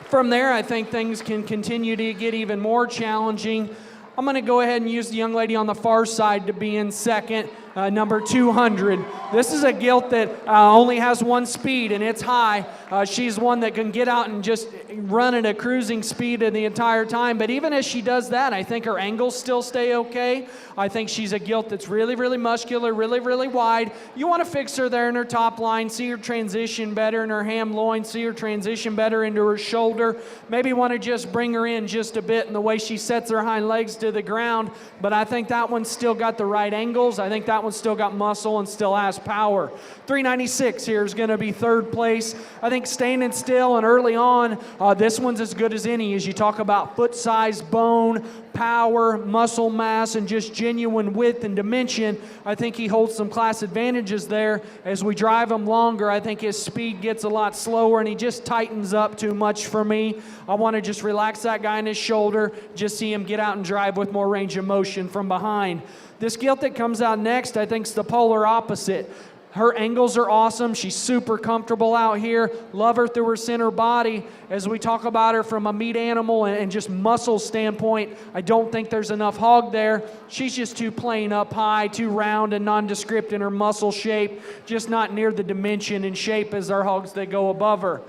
From there, I think things can continue to get even more challenging. I'm going to go ahead and use the young lady on the far side to be in second, number 200. This is a gilt that only has one speed, and it's high. She's one that can get out and just run at a cruising speed the entire time. But even as she does that, I think her angles still stay okay. I think she's a gilt that's really, really muscular, really, really wide. You want to fix her there in her top line, see her transition better in her ham loin, see her transition better into her shoulder. Maybe want to just bring her in just a bit in the way she sets her hind legs to the ground. But I think that one's still got the right angles. I think that one's still got muscle and still has power. 396 here is going to be third place. I think standing still and early on, this one's as good as any as you talk about foot size, bone, power, muscle mass, and just genuine width and dimension. I think he holds some class advantages there. As we drive him longer, I think his speed gets a lot slower and he just tightens up too much for me. I want to just relax that guy in his shoulder, just see him get out and drive with more range of motion from behind. This gilt that comes out next, I think, is the polar opposite. Her angles are awesome. She's super comfortable out here. Love her through her center body. As we talk about her from a meat animal and just muscle standpoint, I don't think there's enough hog there. She's just too plain up high, too round and nondescript in her muscle shape, just not near the dimension and shape as our hogs that go above her.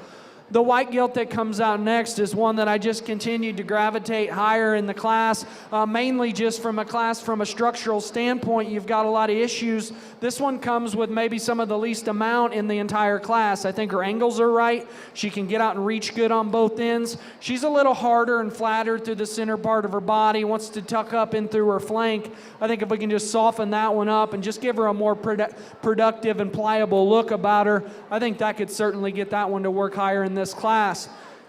The white gilt that comes out next is one that I just continued to gravitate higher in the class, mainly just from a structural standpoint. You've got a lot of issues. This one comes with maybe some of the least amount in the entire class. I think her angles are right. She can get out and reach good on both ends. She's a little harder and flatter through the center part of her body, wants to tuck up in through her flank. I think if we can just soften that one up and just give her a more productive and pliable look about her, I think that could certainly get that one to work higher in this class.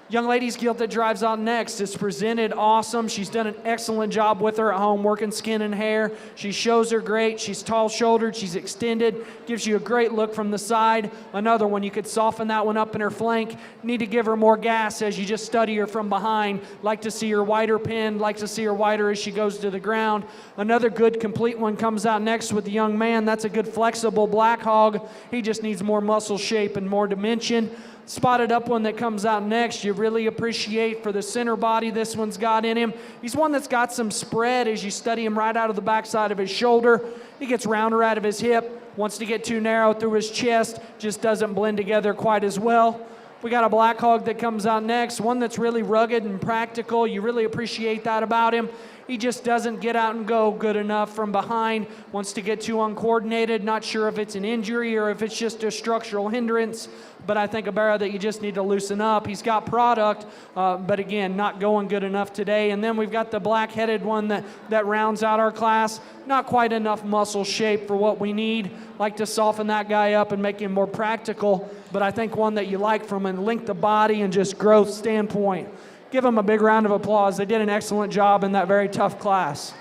Young lady's gilt that drives out next is presented awesome. She's done an excellent job with her at home, working skin and hair. She shows her great. She's tall-shouldered. She's extended. Gives you a great look from the side. Another one, you could soften that one up in her flank. Need to give her more gas as you just study her from behind. Like to see her wider pinned. Like to see her wider as she goes to the ground. Another good complete one comes out next with the young man. That's a good flexible black hog. He just needs more muscle shape and more dimension. Spotted up one that comes out next, you really appreciate for the center body this one's got in him. He's one that's got some spread as you study him right out of the backside of his shoulder. He gets rounder out of his hip, wants to get too narrow through his chest, just doesn't blend together quite as well. We got a black hog that comes out next, one that's really rugged and practical. You really appreciate that about him. He just doesn't get out and go good enough from behind, wants to get too uncoordinated, not sure if it's an injury or if it's just a structural hindrance, but I think a barrow that you just need to loosen up. He's got product, but again, not going good enough today. And then we've got the black-headed one that rounds out our class. Not quite enough muscle shape for what we need. Like to soften that guy up and make him more practical, but I think one that you like from a length of body and just growth standpoint. Give them a big round of applause. They did an excellent job in that very tough class.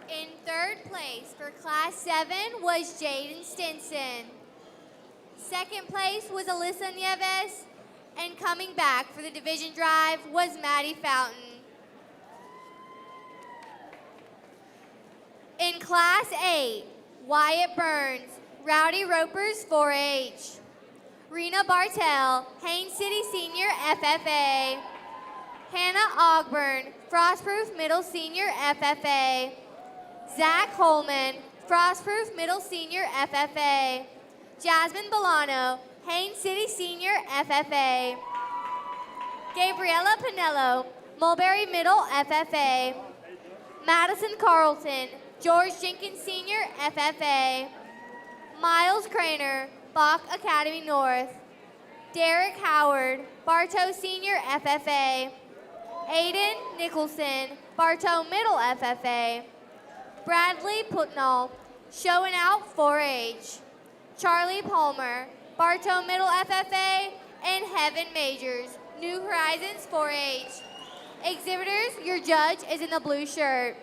In third place for Class 7 was Jaden Stinson. Second place was Alyssa Nieves. And coming back for the division drive was Maddie Fountain. In Class 8, Wyatt Burns, Rowdy Ropers 4-H. Rena Bartell, Haines City Senior FFA. Hannah Ogburn, Frostproof Middle Senior FFA. Zach Holman, Frostproof Middle Senior FFA. Jasmine Bolano, Haines City Senior FFA. Gabriella Pinello, Mulberry Middle FFA. Madison Carlton, George Jenkins Senior FFA. Miles Craner, Bach Academy North. Derek Howard, Bartow Senior FFA. Aiden Nicholson, Bartow Middle FFA. Bradley Putnall, Showing Out 4-H. Charlie Palmer, Bartow Middle FFA, and Heaven Majors, New Horizons 4-H. Exhibitors, your judge is in the blue shirt.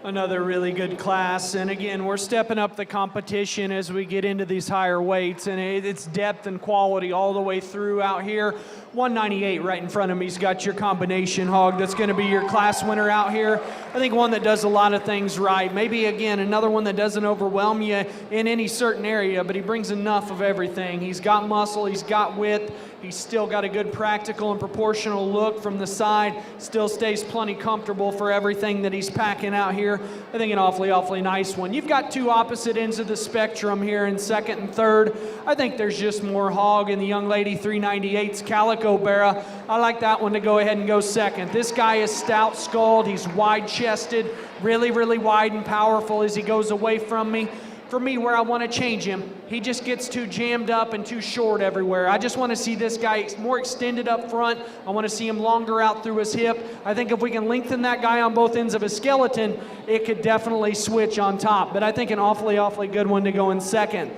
Another really good class, and again, we're stepping up the competition as we get into these higher weights, and it's depth and quality all the way through out here. 198 right in front of me's got your combination hog that's going to be your class winner out here. I think one that does a lot of things right. Maybe, again, another one that doesn't overwhelm you in any certain area, but he brings enough of everything. He's got muscle, he's got width, he's still got a good practical and proportional look from the side, still stays plenty comfortable for everything that he's packing out here. I think an awfully nice one. You've got two opposite ends of the spectrum here in second and third. I think there's just more hog in the young lady 398's Calico Barra. I like that one to go ahead and go second. This guy is stout skulled, he's wide chested, really wide and powerful as he goes away from me. For me, where I want to change him, he just gets too jammed up and too short everywhere. I just want to see this guy more extended up front. I want to see him longer out through his hip. I think if we can lengthen that guy on both ends of his skeleton, it could definitely switch on top. But I think an awfully good one to go in second.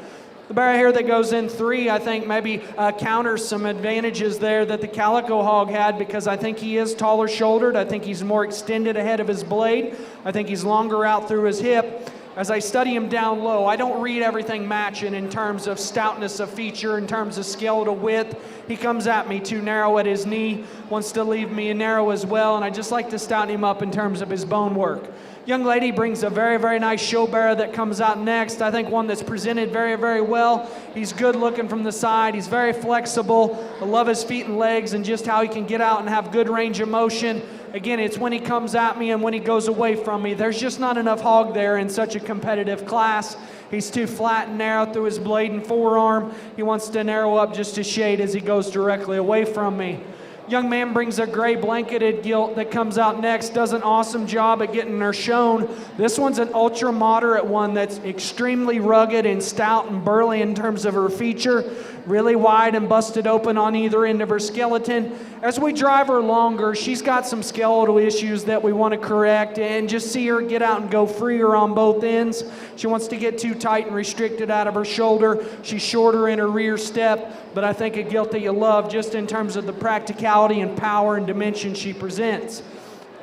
The barra here that goes in three, I think maybe counters some advantages there that the Calico Hog had, because I think he is taller shouldered. I think he's more extended ahead of his blade. I think he's longer out through his hip. As I study him down low, I don't read everything matching in terms of stoutness of feature, in terms of skeletal width. He comes at me too narrow at his knee, wants to leave me narrow as well, and I just like to stouten him up in terms of his bone work. Young lady brings a very nice show barra that comes out next. I think one that's presented very well. He's good looking from the side. He's very flexible. I love his feet and legs and just how he can get out and have good range of motion. Again, it's when he comes at me and when he goes away from me. There's just not enough hog there in such a competitive class. He's too flat and narrow through his blade and forearm. He wants to narrow up just a shade as he goes directly away from me. Young man brings a gray blanketed gilt that comes out next, does an awesome job at getting her shown. This one's an ultra moderate one that's extremely rugged and stout and burly in terms of her feature, really wide and busted open on either end of her skeleton. As we drive her longer, she's got some skeletal issues that we want to correct and just see her get out and go freer on both ends. She wants to get too tight and restricted out of her shoulder. She's shorter in her rear step, but I think a gilt that you love just in terms of the practicality and power and dimension she presents.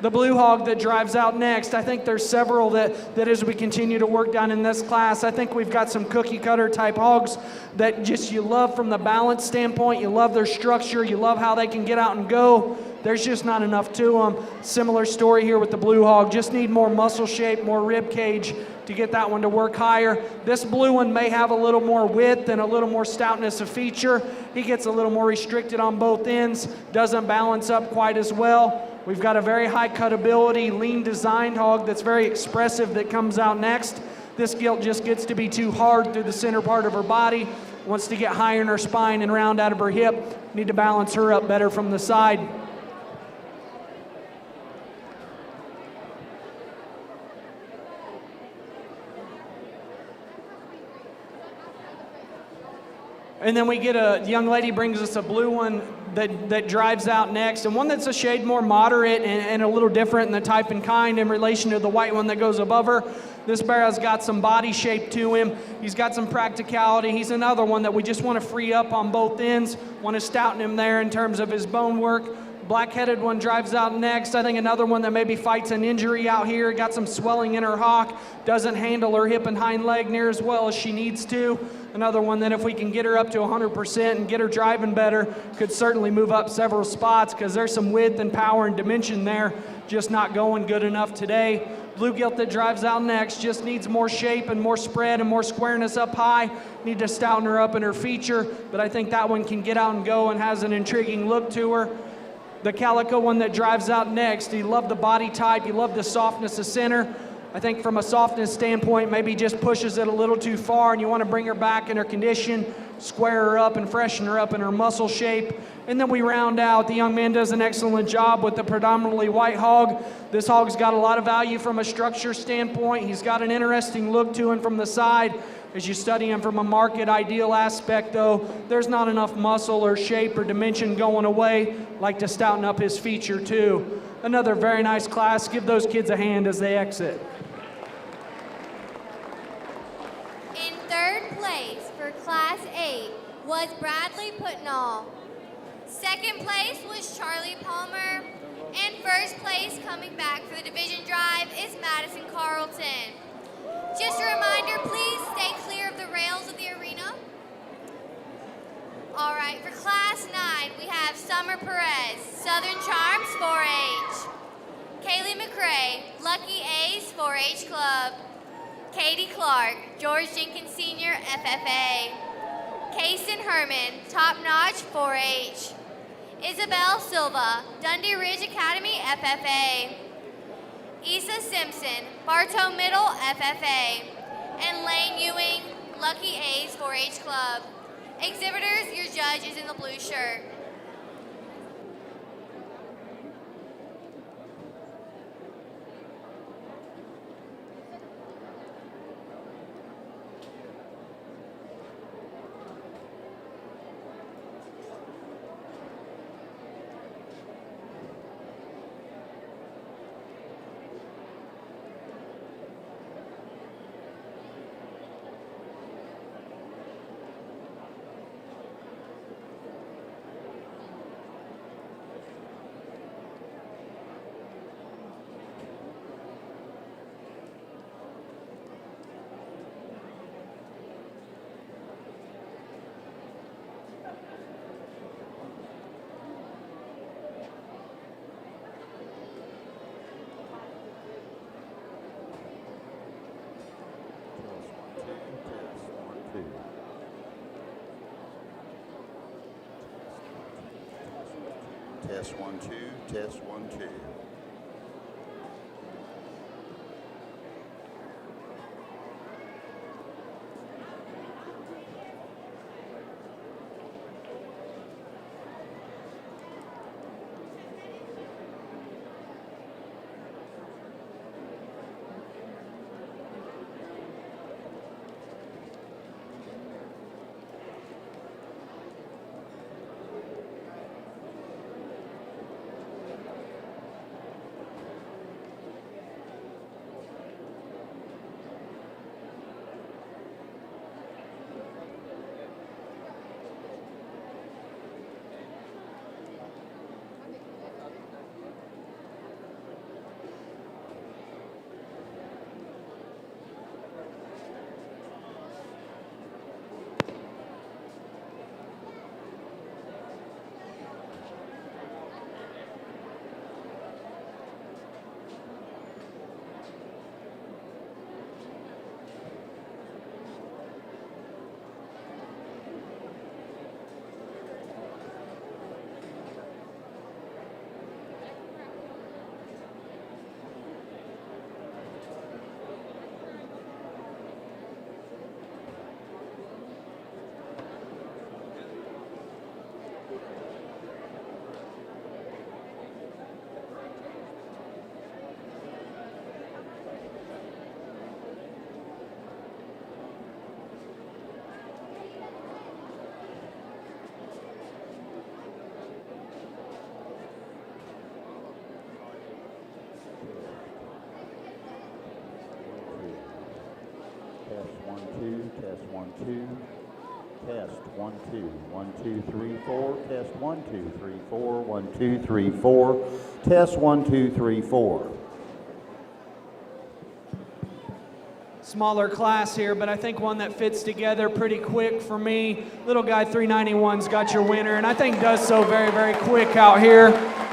The blue hog that drives out next, I think there's several that as we continue to work down in this class, I think we've got some cookie cutter type hogs that just you love from the balance standpoint, you love their structure, you love how they can get out and go. There's just not enough to them. Similar story here with the blue hog, just need more muscle shape, more rib cage to get that one to work higher. This blue one may have a little more width and a little more stoutness of feature. He gets a little more restricted on both ends, doesn't balance up quite as well. We've got a very high cutability, lean designed hog that's very expressive that comes out next. This gilt just gets to be too hard through the center part of her body, wants to get higher in her spine and round out of her hip. Need to balance her up better from the side. And then we get a young lady brings us a blue one that drives out next, and one that's a shade more moderate and a little different in the type and kind in relation to the white one that goes above her. This barra's got some body shape to him. He's got some practicality. He's another one that we just want to free up on both ends, want to stouten him there in terms of his bone work. Black-headed one drives out next. I think another one that maybe fights an injury out here, got some swelling in her hock, doesn't handle her hip and hind leg near as well as she needs to. Another one that if we can get her up to 100% and get her driving better, could certainly move up several spots because there's some width and power and dimension there, just not going good enough today. Blue gilt that drives out next just needs more shape and more spread and more squareness up high. Need to stouten her up in her feature, but I think that one can get out and go and has an intriguing look to her. The Calico one that drives out next, you love the body type, you love the softness of center. I think from a softness standpoint, maybe just pushes it a little too far and you want to bring her back in her condition, square her up and freshen her up in her muscle shape. And then we round out. The young man does an excellent job with the predominantly white hog. This hog's got a lot of value from a structure standpoint. He's got an interesting look to him from the side. As you study him from a market ideal aspect though, there's not enough muscle or shape or dimension going away. Like to stouten up his feature too. Another very nice class. Give those kids a hand as they exit. In third place for Class 8 was Bradley Putnall. Second place was Charlie Palmer. And first place coming back for the division drive is Madison Carlton. Just a reminder, please stay clear of the rails of the arena. All right, for Class 9, we have Summer Perez, Southern Charms 4-H. Kaylee McRae, Lucky A's 4-H Club. Katie Clark, George Jenkins Sr. FFA. Kaysen Herman, Top Notch 4-H. Isabel Silva, Dundee Ridge Academy FFA. Issa Simpson, Bartow Middle FFA. And Lane Ewing, Lucky A's 4-H Club. Exhibitors, your judge is in the blue shirt. Test 1 2, test 1 2. Test 1 2, test 1 2, 1 2 3 4, test 1 2 3 4, 1 2 3 4, test 1 2 3 4. Smaller class here, but I think one that fits together pretty quick for me. Little guy 391's got your winner, and I think does so very, very quick out here.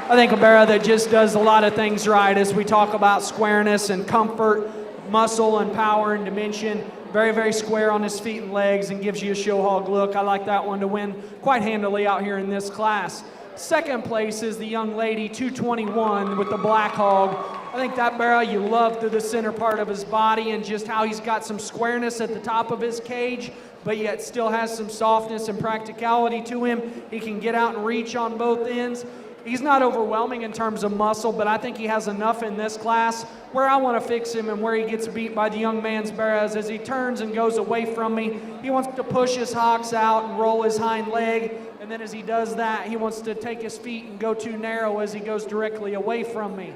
I think a barra that just does a lot of things right as we talk about squareness and comfort, muscle and power and dimension. Very, very square on his feet and legs and gives you a show hog look. I like that one to win quite handily out here in this class. Second place is the young lady, 221 with the black hog. I think that barrel you love through the center part of his body and just how he's got some squareness at the top of his cage, but yet still has some softness and practicality to him. He can get out and reach on both ends. He's not overwhelming in terms of muscle, but I think he has enough in this class. Where I want to fix him and where he gets beat by the young man's barras as he turns and goes away from me. He wants to push his hocks out and roll his hind leg, and then as he does that, he wants to take his feet and go too narrow as he goes directly away from me.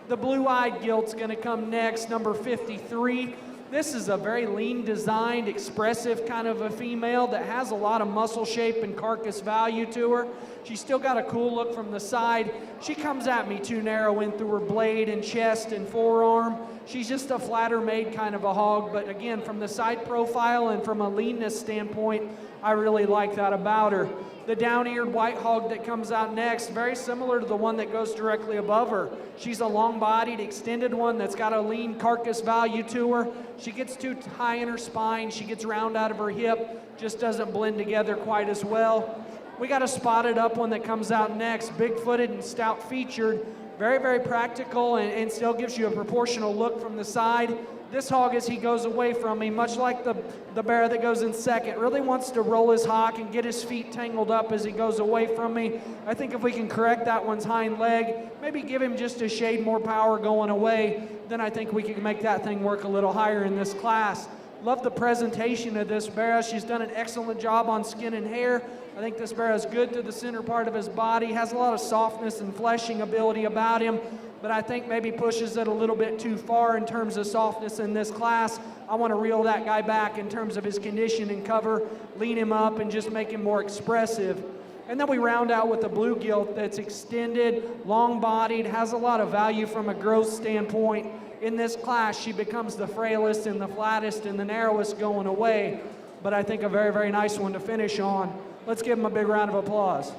The blue-eyed gilt's going to come next, number 53. This is a very lean designed, expressive kind of a female that has a lot of muscle shape and carcass value to her. She's still got a cool look from the side. She comes at me too narrow in through her blade and chest and forearm. She's just a flatter made kind of a hog, but again, from the side profile and from a leanness standpoint, I really like that about her. The down-eared white hog that comes out next, very similar to the one that goes directly above her. She's a long-bodied, extended one that's got a lean carcass value to her. She gets too high in her spine. She gets round out of her hip, just doesn't blend together quite as well. We got a spotted up one that comes out next, big-footed and stout-featured. Very, very practical and still gives you a proportional look from the side. This hog, as he goes away from me, much like the bear that goes in second, really wants to roll his hock and get his feet tangled up as he goes away from me. I think if we can correct that one's hind leg, maybe give him just a shade more power going away, then I think we can make that thing work a little higher in this class. Love the presentation of this bear. She's done an excellent job on skin and hair. I think this bear is good to the center part of his body, has a lot of softness and fleshing ability about him, but I think maybe pushes it a little bit too far in terms of softness in this class. I want to reel that guy back in terms of his condition and cover, lean him up, and just make him more expressive. And then we round out with a blue gilt that's extended, long-bodied, has a lot of value from a growth standpoint. In this class, she becomes the frailest and the flattest and the narrowest going away, but I think a very, very nice one to finish on. Let's give him a big round of applause.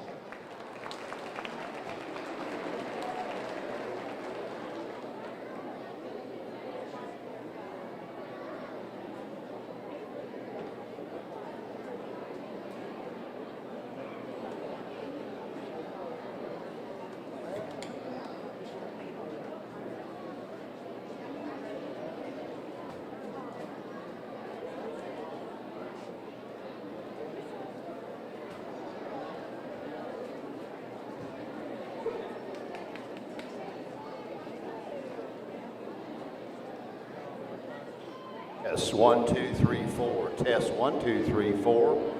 Test 1, 2, 3, 4. Test 1, 2, 3, 4.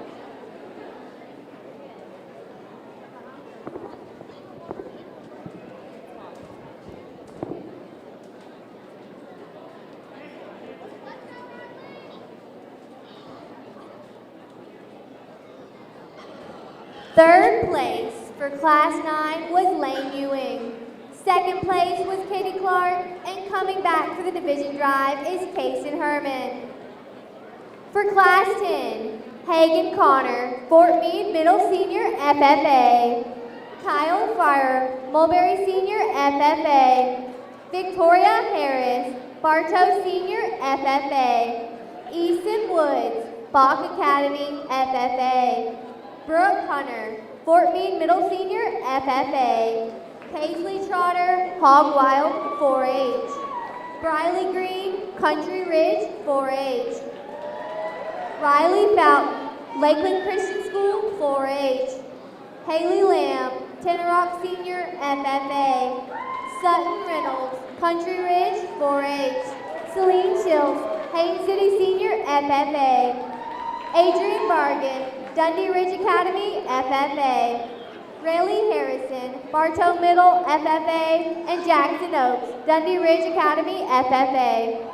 Third place for Class 9 was Lane Ewing. Second place was Katie Clark, and coming back for the division drive is Kason Herman. For Class 10, Hagen Connor, Fort Meade Middle Senior FFA. Kyle Fryer, Mulberry Senior FFA. Victoria Harris, Bartow Senior FFA. Easton Woods, Bach Academy FFA. Brooke Hunter, Fort Meade Middle Senior FFA. Paisley Trotter, Hog Wild 4-H. Briley Green, Country Ridge 4-H. Riley Fountain, Lakeland Christian School 4-H. Haley Lamb, Tenor Rock Senior FFA. Sutton Reynolds, Country Ridge 4-H. Celine Schiltz, Haines City Senior FFA. Adrian Bargan, Dundee Ridge Academy FFA. Rayleigh Harrison, Bartow Middle FFA, and Jackson Oaks, Dundee Ridge Academy FFA.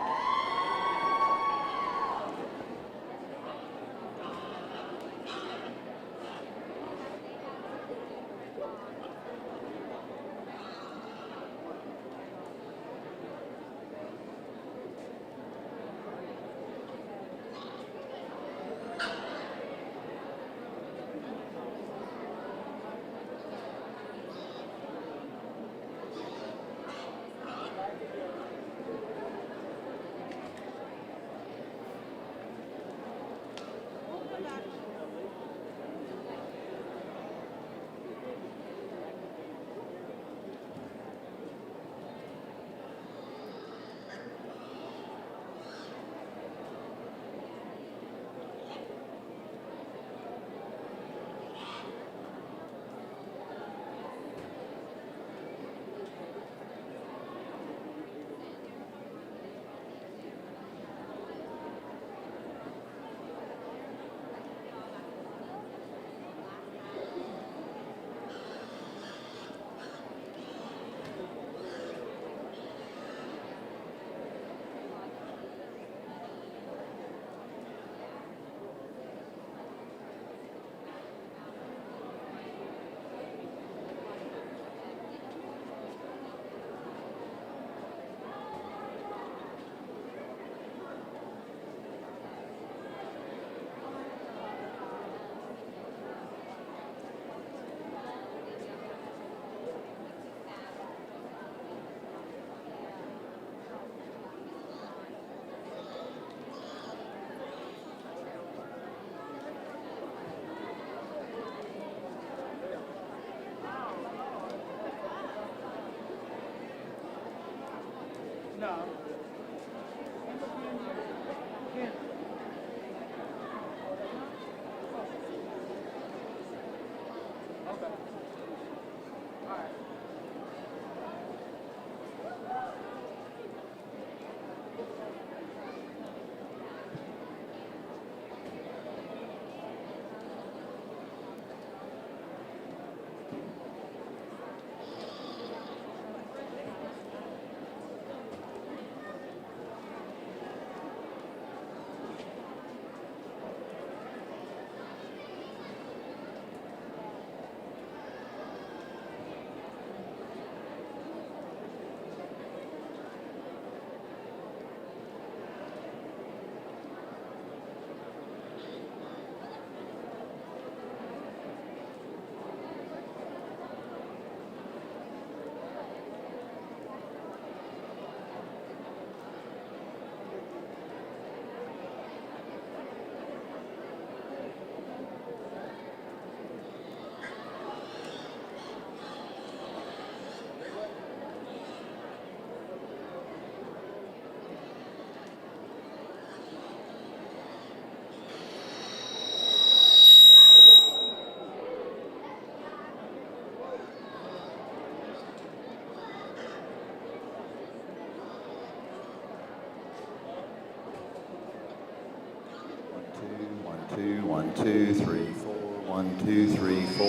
1, 2, 3, 4. 1, 2, 3, 4.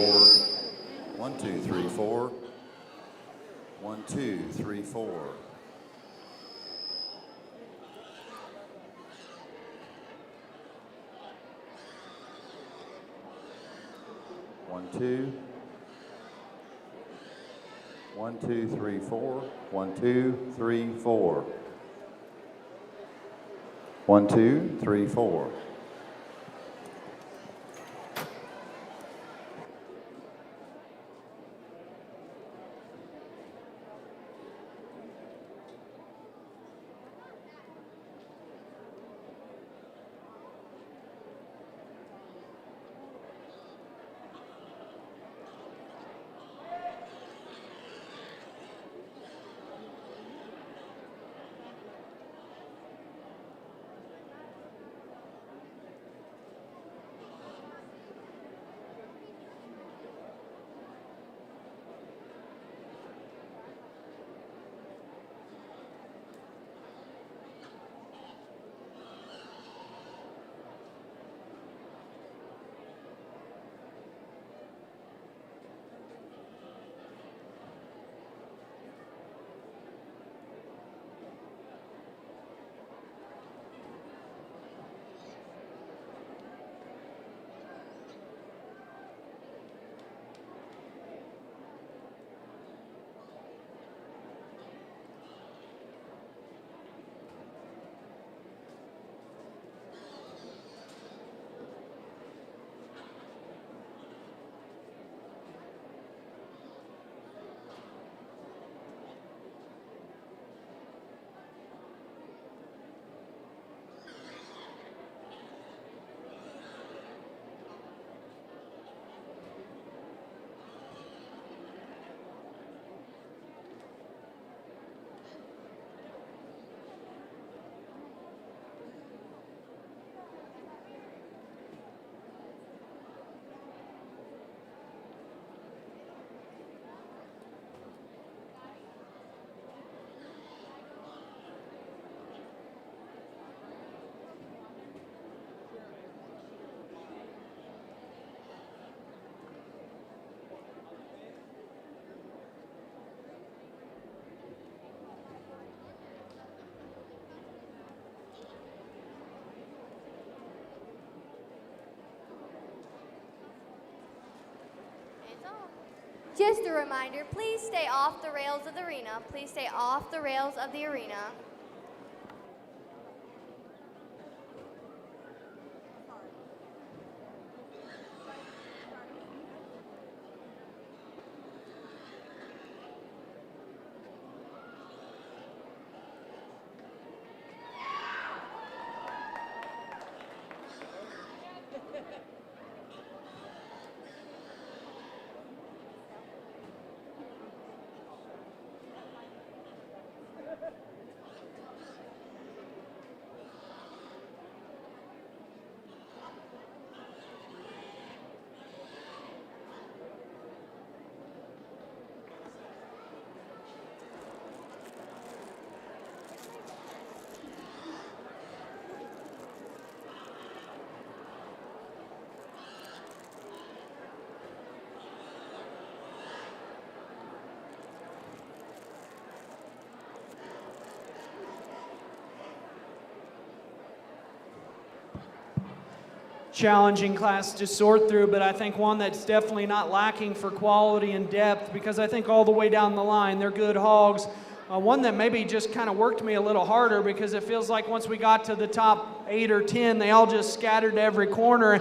1, 2, 3, 4. 1, 2, 3, 4. 1, 2. 1, 2, 3, 4. 1, 2, 3, 4. 1, 2, 3, 4. Just a reminder, please stay off the rails of the arena. Please stay off the rails of the arena. challenging class to sort through, but I think one that's definitely not lacking for quality and depth, because I think all the way down the line, they're good hogs. One that maybe just kind of worked me a little harder, because it feels like once we got to the top 8 or 10, they all just scattered to every corner,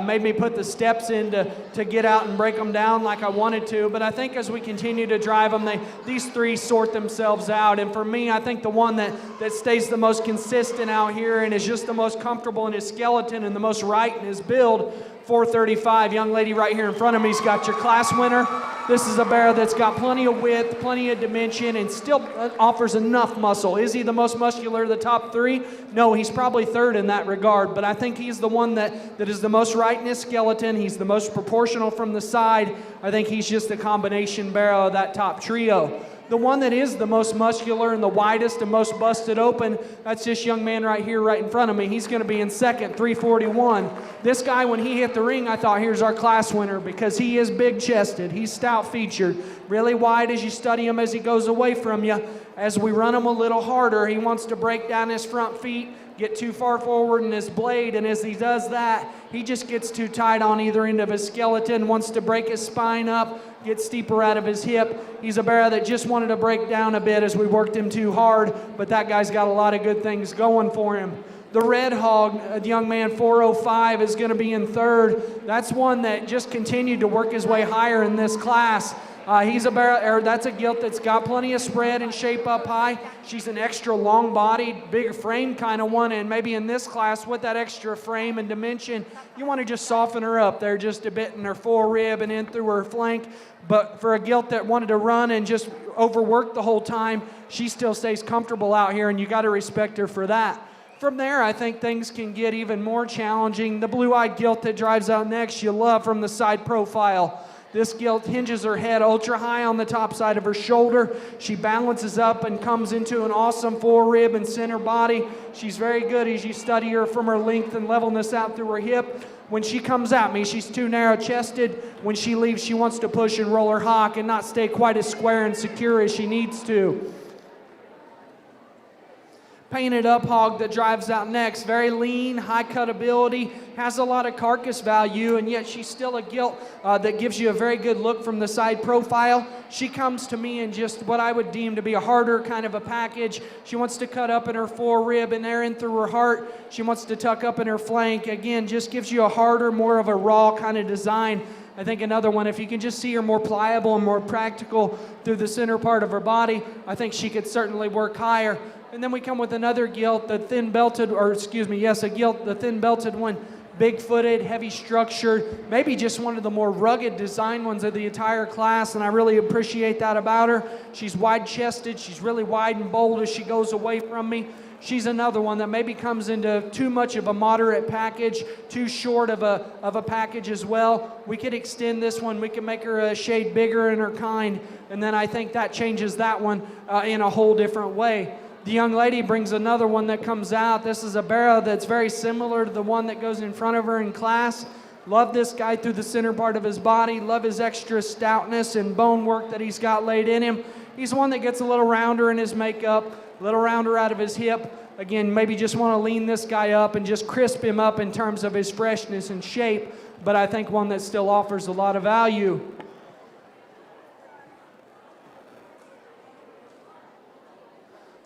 made me put the steps in to get out and break them down like I wanted to. But I think as we continue to drive them, these three sort themselves out. And for me, I think the one that stays the most consistent out here and is just the most comfortable in his skeleton and the most right in his build, 435, young lady right here in front of me's got your class winner. This is a bear that's got plenty of width, plenty of dimension, and still offers enough muscle. Is he the most muscular of the top three? No, he's probably third in that regard, but I think he's the one that is the most right in his skeleton. He's the most proportional from the side. I think he's just a combination bear of that top trio. The one that is the most muscular and the widest and most busted open, that's this young man right here, right in front of me. He's going to be in second, 341. This guy, when he hit the ring, I thought, here's our class winner, because he is big-chested. He's stout-featured, really wide as you study him as he goes away from you. As we run him a little harder, he wants to break down his front feet, get too far forward in his blade, and as he does that, he just gets too tight on either end of his skeleton, wants to break his spine up, get steeper out of his hip. He's a bear that just wanted to break down a bit as we worked him too hard, but that guy's got a lot of good things going for him. The red hog, the young man 405, is going to be in third. That's one that just continued to work his way higher in this class. He's a bear, that's a gilt that's got plenty of spread and shape up high. She's an extra long-bodied, big frame kind of one, and maybe in this class with that extra frame and dimension, you want to just soften her up there just a bit in her forerib and in through her flank. But for a gilt that wanted to run and just overwork the whole time, she still stays comfortable out here, and you got to respect her for that. From there, I think things can get even more challenging. The blue-eyed gilt that drives out next, you love from the side profile. This gilt hinges her head ultra high on the top side of her shoulder. She balances up and comes into an awesome forerib and center body. She's very good as you study her from her length and levelness out through her hip. When she comes at me, she's too narrow-chested. When she leaves, she wants to push and roll her hock and not stay quite as square and secure as she needs to. Painted up hog that drives out next, very lean, high cut ability, has a lot of carcass value, and yet she's still a gilt that gives you a very good look from the side profile. She comes to me in just what I would deem to be a harder kind of a package. She wants to cut up in her forerib and there in through her heart. She wants to tuck up in her flank. Again, just gives you a harder, more of a raw kind of design. I think another one, if you can just see her more pliable and more practical through the center part of her body, I think she could certainly work higher. And then we come with another gilt, the thin-belted, a gilt, the thin-belted one, big-footed, heavy-structured, maybe just one of the more rugged design ones of the entire class, and I really appreciate that about her. She's wide-chested, she's really wide and bold as she goes away from me. She's another one that maybe comes into too much of a moderate package, too short of a package as well. We could extend this one, we could make her a shade bigger in her kind, and then I think that changes that one in a whole different way. The young lady brings another one that comes out. This is a barrow that's very similar to the one that goes in front of her in class. Love this guy through the center part of his body. Love his extra stoutness and bone work that he's got laid in him. He's one that gets a little rounder in his makeup, a little rounder out of his hip. Again, maybe just want to lean this guy up and just crisp him up in terms of his freshness and shape, but I think one that still offers a lot of value.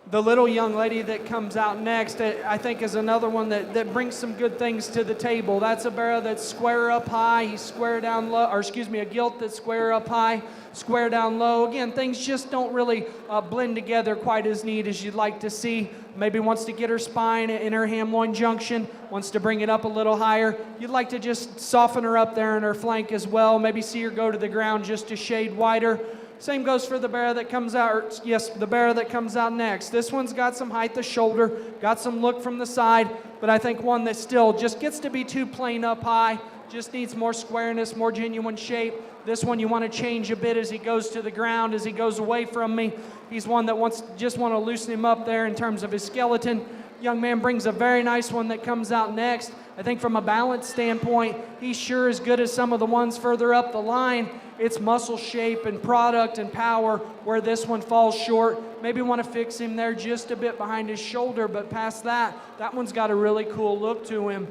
The little young lady that comes out next, I think, is another one that brings some good things to the table. That's a barrow that's square up high, he's square down low, a gilt that's square up high, square down low. Again, things just don't really blend together quite as neat as you'd like to see. Maybe wants to get her spine in her ham-loin junction, wants to bring it up a little higher. You'd like to just soften her up there in her flank as well. Maybe see her go to the ground just a shade wider. Same goes for the barrow that comes out, the barrow that comes out next. This one's got some height to shoulder, got some look from the side, but I think one that still just gets to be too plain up high, just needs more squareness, more genuine shape. This one you want to change a bit as he goes to the ground, as he goes away from me. He's one that just want to loosen him up there in terms of his skeleton. Young man brings a very nice one that comes out next. I think from a balance standpoint, he's sure as good as some of the ones further up the line. It's muscle shape and product and power where this one falls short. Maybe want to fix him there just a bit behind his shoulder, but past that, that one's got a really cool look to him.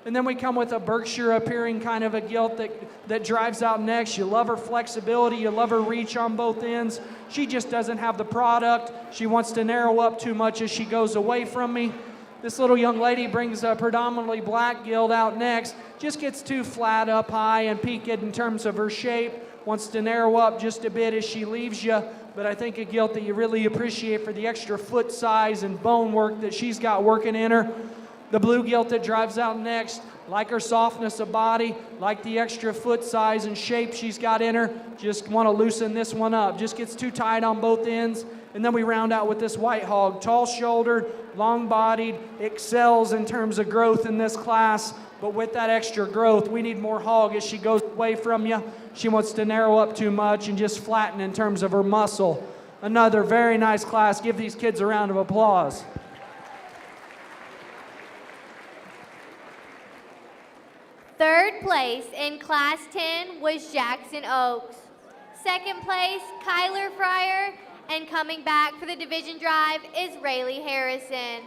And then we come with a Berkshire appearing kind of a gilt that drives out next. You love her flexibility. You love her reach on both ends. She just doesn't have the product. She wants to narrow up too much as she goes away from me. This little young lady brings a predominantly black gilt out next. Just gets too flat up high and peaked in terms of her shape. Wants to narrow up just a bit as she leaves you. But I think a gilt that you really appreciate for the extra foot size and bone work that she's got working in her. The blue gilt that drives out next, like her softness of body, like the extra foot size and shape she's got in her, just want to loosen this one up. Just gets too tight on both ends. And then we round out with this white hog, tall-shouldered, long-bodied, excels in terms of growth in this class. But with that extra growth, we need more hog as she goes away from you. She wants to narrow up too much and just flatten in terms of her muscle. Another very nice class. Give these kids a round of applause. Third place in Class 10 was Jackson Oaks. Second place, Kyler Fryer. And coming back for the division drive is Rayleigh Harrison.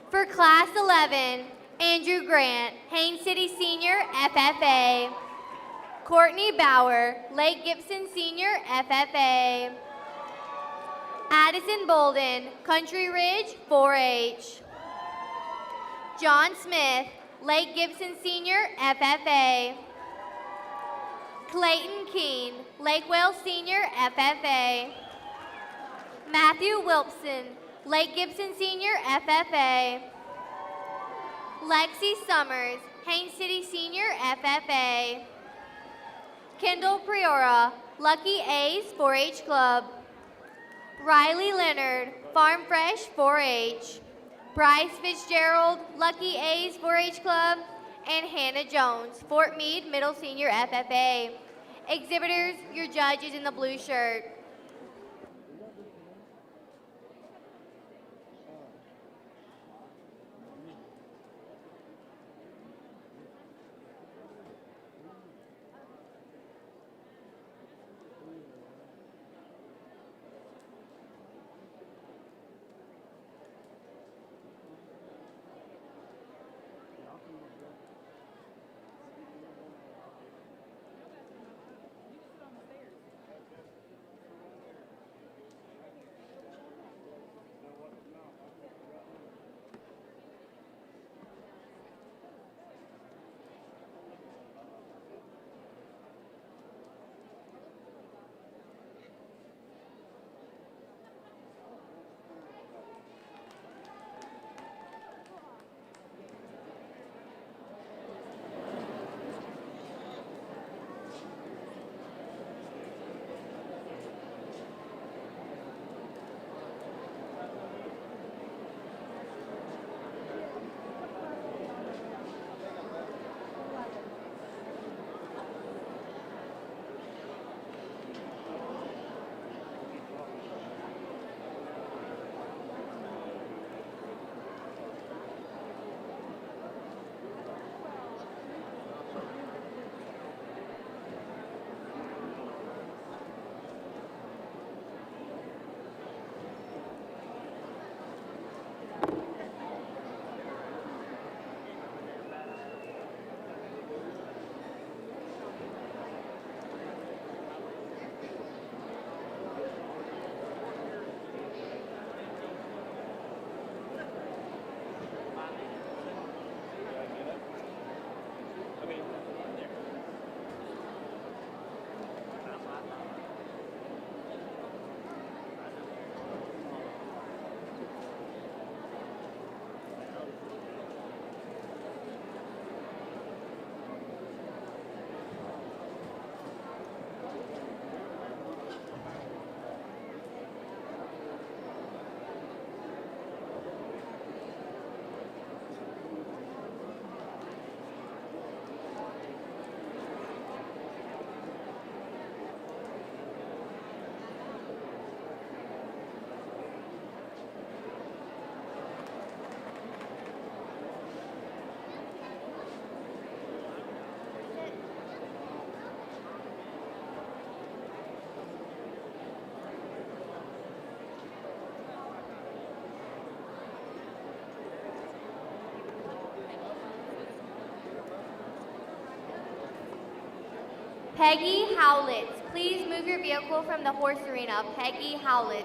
For Class 11, Andrew Grant, Haines City Senior, FFA. Courtney Bauer, Lake Gibson Senior, FFA. Addison Bolden, Country Ridge, 4-H. John Smith, Lake Gibson Senior, FFA. Clayton Keene, Lake Wales Senior, FFA. Matthew Wilpson, Lake Gibson Senior, FFA. Lexi Summers, Haines City Senior, FFA. Kendall Priora, Lucky A's 4-H Club. Riley Leonard, Farm Fresh 4-H. Bryce Fitzgerald, Lucky A's 4-H Club, and Hannah Jones, Fort Meade Middle Senior FFA. Exhibitors, your judges in the blue shirt. Peggy Howlitz. Please move your vehicle from the horse arena. Peggy Howlitz.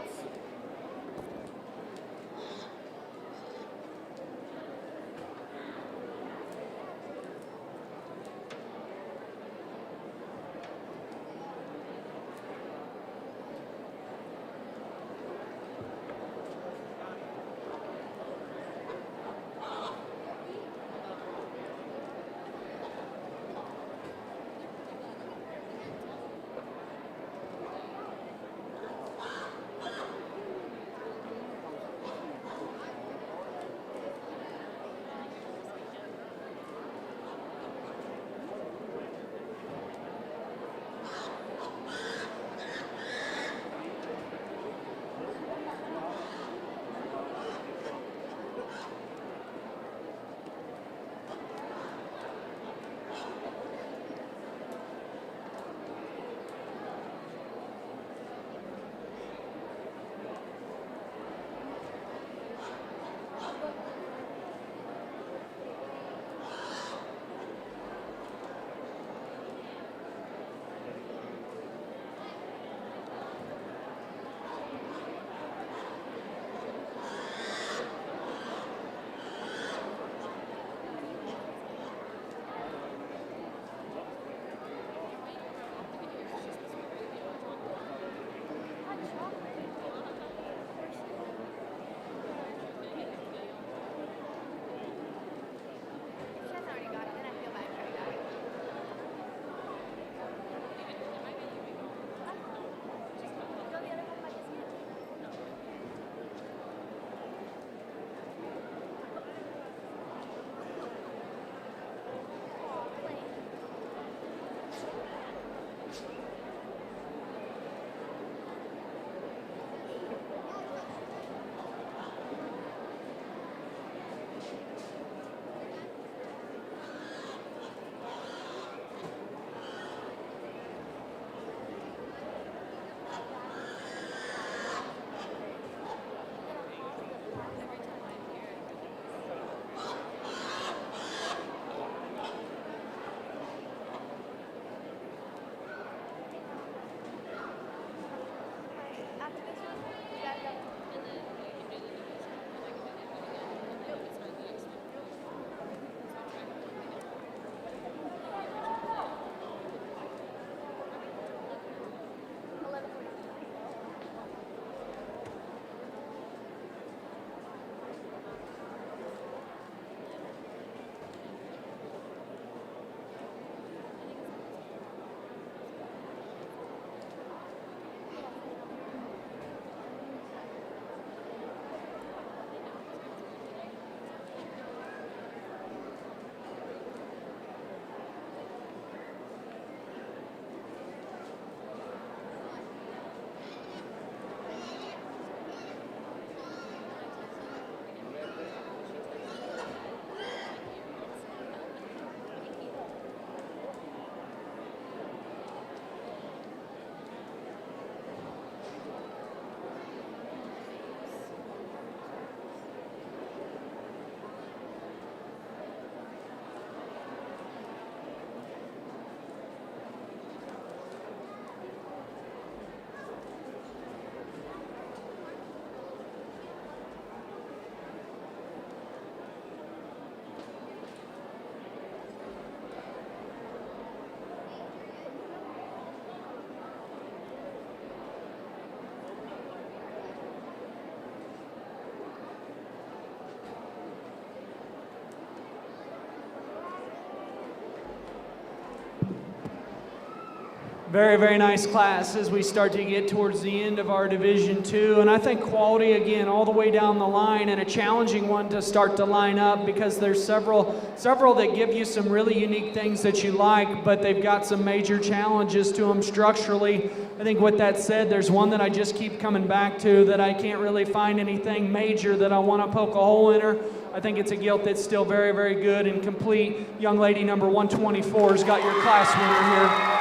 Very, very nice class as we start to get towards the end of our Division II. And I think quality, again, all the way down the line, and a challenging one to start to line up because there's several that give you some really unique things that you like, but they've got some major challenges to them structurally. I think with that said, there's one that I just keep coming back to that I can't really find anything major that I want to poke a hole in her. I think it's a gilt that's still very, very good and complete. Young lady number 124 has got your class winner here.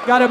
Got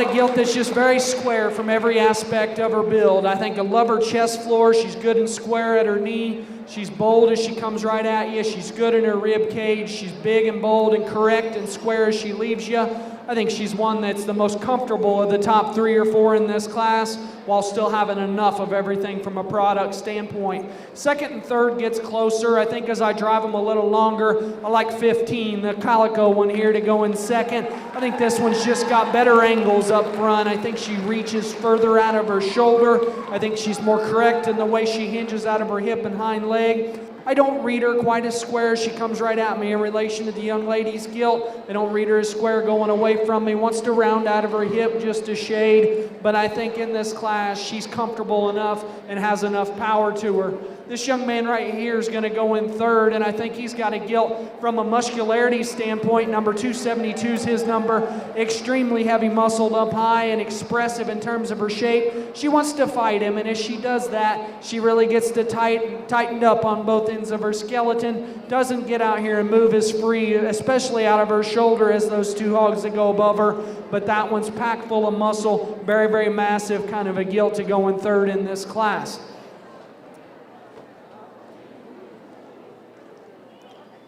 a gilt that's just very square from every aspect of her build. I think I love her chest floor. She's good and square at her knee. She's bold as she comes right at you. She's good in her rib cage. She's big and bold and correct and square as she leaves you. I think she's one that's the most comfortable of the top 3 or 4 in this class, while still having enough of everything from a product standpoint. Second and third gets closer. I think as I drive them a little longer, I like 15, the Calico one here, to go in second. I think this one's just got better angles up front. I think she reaches further out of her shoulder. I think she's more correct in the way she hinges out of her hip and hind leg. I don't read her quite as square. She comes right at me in relation to the young lady's gilt. I don't read her as square going away from me. Wants to round out of her hip just a shade. But I think in this class, she's comfortable enough and has enough power to her. This young man right here is going to go in third, and I think he's got a gilt from a muscularity standpoint. Number 272 is his number. Extremely heavy muscled up high and expressive in terms of her shape. She wants to fight him, and as she does that, she really gets to tightened up on both ends of her skeleton. Doesn't get out here and move as free, especially out of her shoulder, as those 2 hogs that go above her. But that one's packed full of muscle. Very, very massive, kind of a gilt to go in third in this class.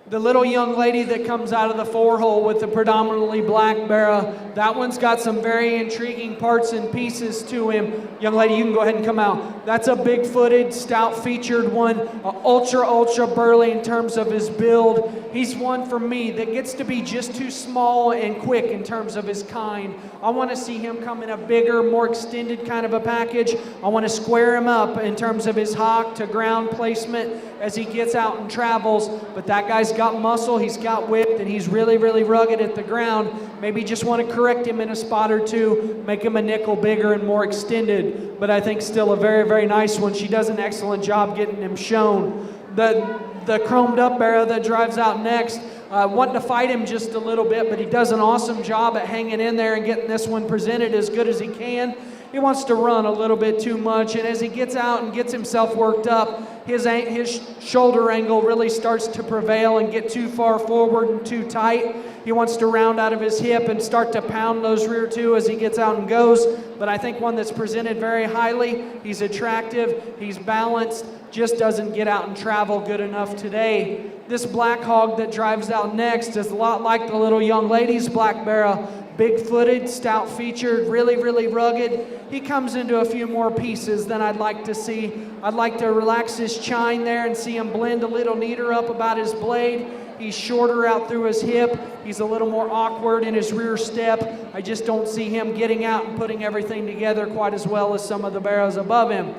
The little young lady that comes out of the 4-hole with the predominantly black barrel, that one's got some very intriguing parts and pieces to him. Young lady, you can go ahead and come out. That's a big-footed, stout-featured one, ultra burly in terms of his build. He's one for me that gets to be just too small and quick in terms of his kind. I want to see him come in a bigger, more extended kind of a package. I want to square him up in terms of his hock to ground placement as he gets out and travels. But that guy's got muscle, he's got width, and he's really, really rugged at the ground. Maybe just want to correct him in a spot or two, make him a nickel bigger and more extended. But I think still a very, very nice one. She does an excellent job getting him shown. The chromed up barrow that drives out next, wanting to fight him just a little bit, but he does an awesome job at hanging in there and getting this one presented as good as he can. He wants to run a little bit too much, and as he gets out and gets himself worked up, his shoulder angle really starts to prevail and get too far forward and too tight. He wants to round out of his hip and start to pound those rear 2 as he gets out and goes. But I think one that's presented very highly. He's attractive, he's balanced, just doesn't get out and travel good enough today. This black hog that drives out next is a lot like the little young lady's black barrel. Big-footed, stout-featured, really, really rugged. He comes into a few more pieces than I'd like to see. I'd like to relax his chine there and see him blend a little neater up about his blade. He's shorter out through his hip. He's a little more awkward in his rear step. I just don't see him getting out and putting everything together quite as well as some of the barrows above him.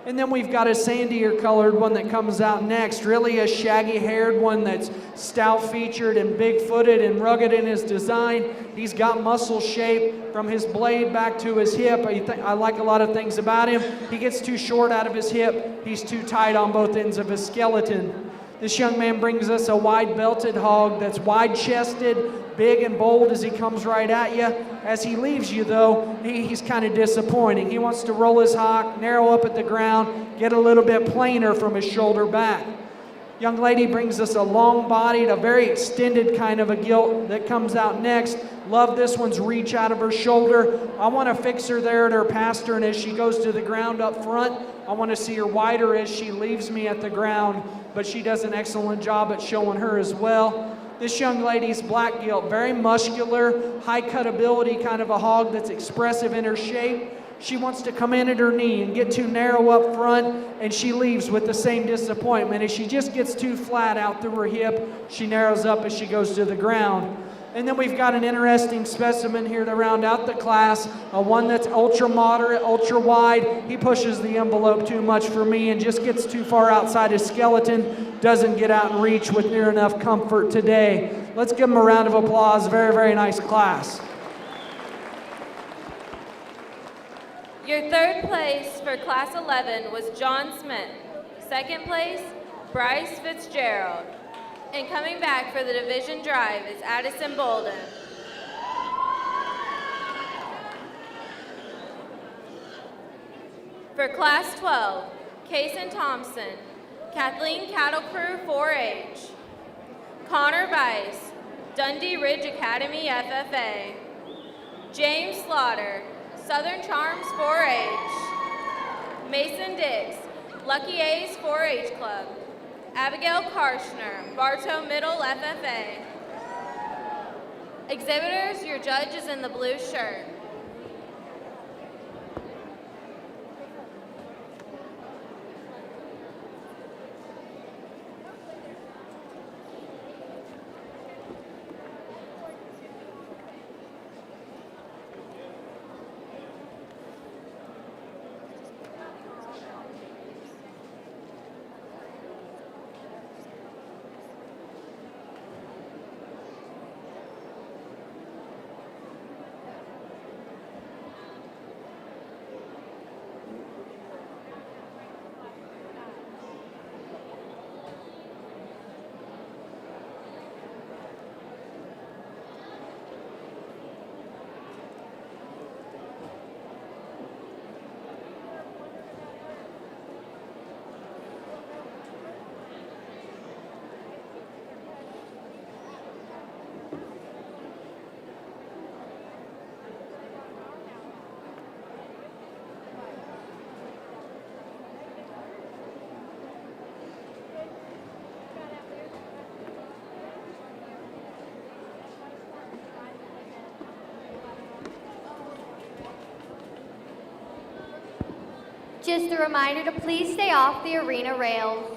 And then we've got a sandier colored one that comes out next, really a shaggy haired one that's stout featured and big footed and rugged in his design. He's got muscle shape from his blade back to his hip. I like a lot of things about him. He gets too short out of his hip. He's too tight on both ends of his skeleton. This young man brings us a wide belted hog that's wide chested, big and bold as he comes right at you. As he leaves you though, he's kind of disappointing. He wants to roll his hock, narrow up at the ground, get a little bit plainer from his shoulder back. Young lady brings us a long bodied, a very extended kind of a gilt that comes out next. Love this one's reach out of her shoulder. I want to fix her there at her pastern as she goes to the ground up front. I want to see her wider as she leaves me at the ground, but she does an excellent job at showing her as well. This young lady's black gilt, very muscular, high cutability kind of a hog that's expressive in her shape. She wants to come in at her knee and get too narrow up front, and she leaves with the same disappointment. As she just gets too flat out through her hip, she narrows up as she goes to the ground. And then we've got an interesting specimen here to round out the class, one that's ultra moderate, ultra wide. He pushes the envelope too much for me and just gets too far outside his skeleton, doesn't get out and reach with near enough comfort today. Let's give him a round of applause. Very, very nice class. Your third place for Class 11 was John Smith. Second place, Bryce Fitzgerald. And coming back for the division drive is Addison Bolden. For Class 12, Kason Thompson, Kathleen Cattle Crew 4-H. Connor Bice, Dundee Ridge Academy FFA. James Slaughter, Southern Charms 4-H. Mason Dix, Lucky A's 4-H Club. Abigail Karshner, Bartow Middle FFA. Exhibitors, your judge is in the blue shirt. Just a reminder to please stay off the arena rails.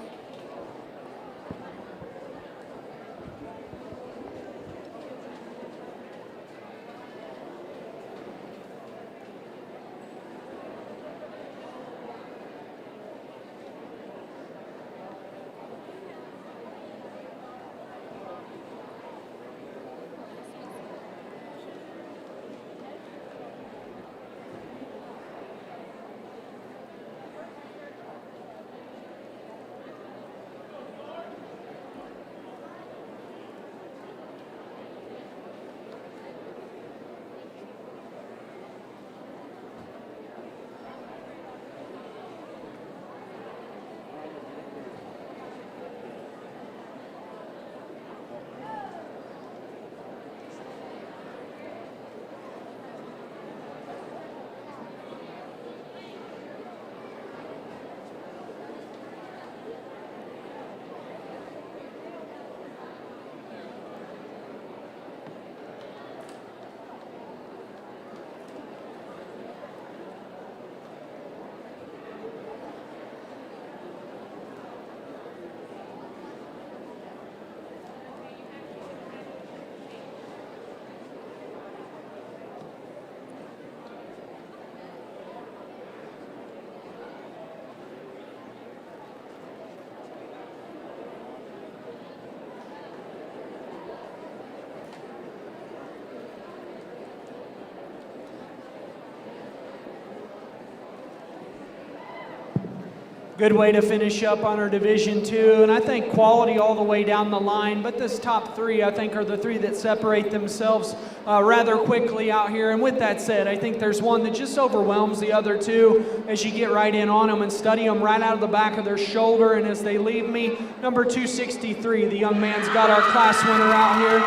Good way to finish up on our Division II, and I think quality all the way down the line, but this top three, I think, are the three that separate themselves rather quickly out here. And with that said, I think there's one that just overwhelms the other two as you get right in on them and study them right out of the back of their shoulder. And as they leave me, number 263, the young man's got our class winner out here.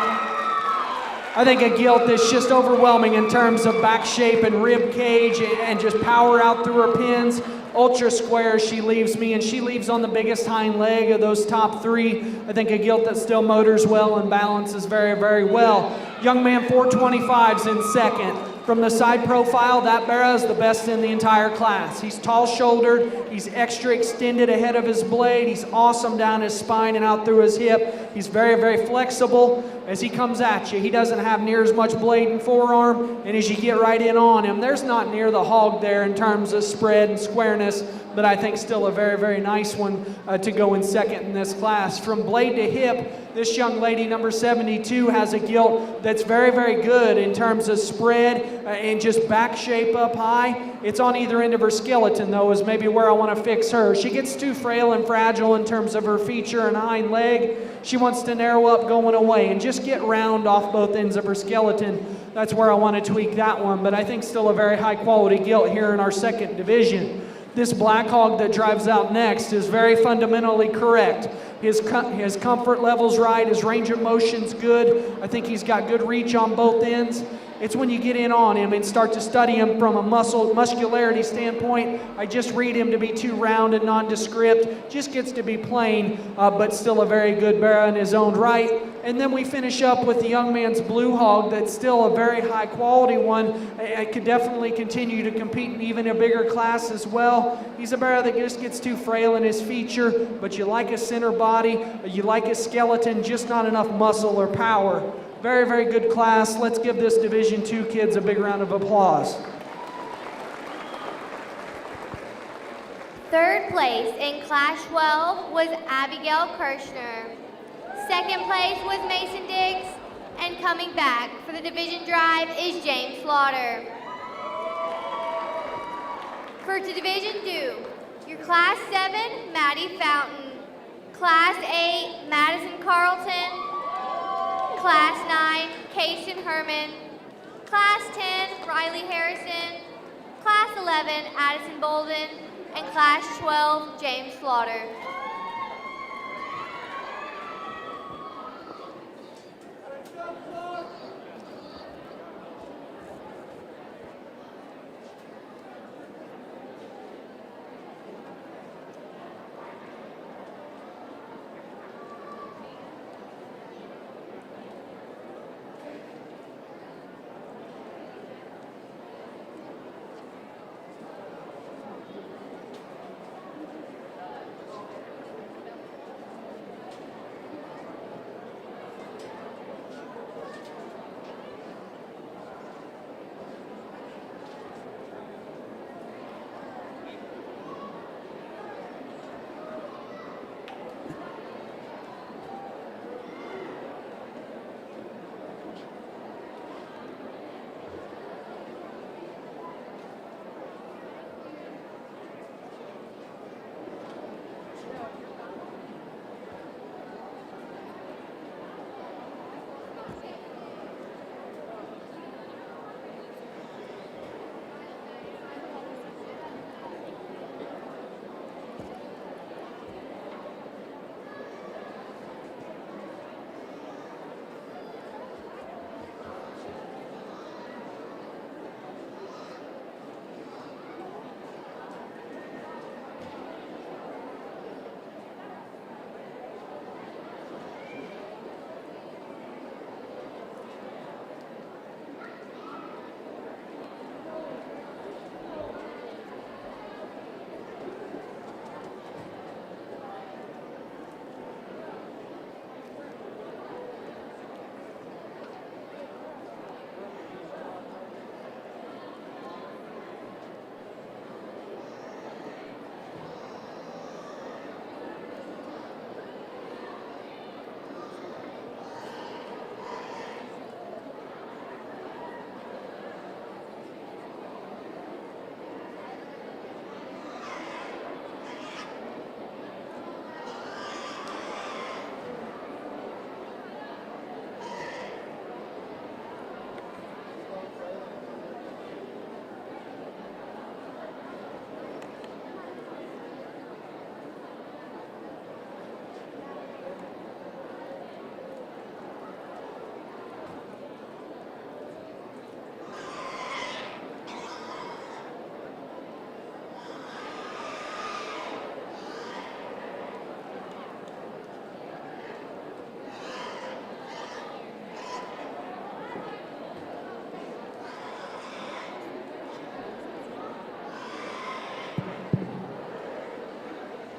I think a gilt that's just overwhelming in terms of back shape and rib cage and just power out through her pins. Ultra square she leaves me, and she leaves on the biggest hind leg of those top three. I think a gilt that still motors well and balances very, very well. Young man 425's in second. From the side profile, that barra is the best in the entire class. He's tall-shouldered, he's extra extended ahead of his blade, he's awesome down his spine and out through his hip. He's very, very flexible as he comes at you. He doesn't have near as much blade and forearm, and as you get right in on him, there's not near the hog there in terms of spread and squareness, but I think still a very, very nice one to go in second in this class. From blade to hip, this young lady, number 72, has a gilt that's very, very good in terms of spread and just back shape up high. It's on either end of her skeleton, though, is maybe where I want to fix her. She gets too frail and fragile in terms of her feature and hind leg. She wants to narrow up going away and just get round off both ends of her skeleton. That's where I want to tweak that one, but I think still a very high quality gilt here in our second division. This black hog that drives out next is very fundamentally correct. His comfort level's right, his range of motion's good. I think he's got good reach on both ends. It's when you get in on him and start to study him from a muscularity standpoint, I just read him to be too round and nondescript. Just gets to be plain, but still a very good barra in his own right. And then we finish up with the young man's Blue Hog that's still a very high quality one. It could definitely continue to compete in even a bigger class as well. He's a barrow that just gets too frail in his feature, but you like his center body, you like his skeleton, just not enough muscle or power. Very, very good class. Let's give this Division II kids a big round of applause. Third place in Class 12 was Abigail Kirshner. Second place was Mason Diggs. And coming back for the division drive is James Slaughter. For Division 2, your Class 7, Maddie Fountain. Class 8, Madison Carlton. Class 9, Kaysen Herman. Class 10, Riley Harrison. Class 11, Addison Bolden. And Class 12, James Slaughter.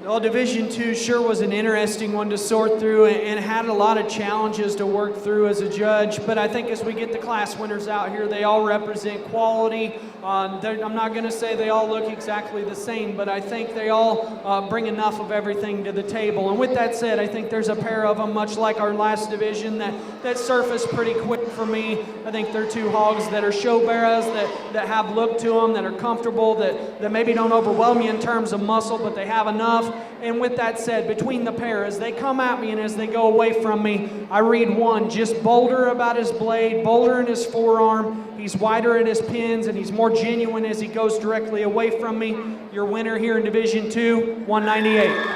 Well, Division II sure was an interesting one to sort through and had a lot of challenges to work through as a judge. But I think as we get the class winners out here, they all represent quality. I'm not going to say they all look exactly the same, but I think they all bring enough of everything to the table. And with that said, I think there's a pair of them, much like our last division, that surfaced pretty quick for me. I think they're two hogs that are show barrows, that have look to them, that are comfortable, that maybe don't overwhelm you in terms of muscle, but they have enough. And with that said, between the pair, as they come at me and as they go away from me, I read one just bolder about his blade, bolder in his forearm. He's wider at his pins, and he's more genuine as he goes directly away from me. Your winner here in Division II, 198.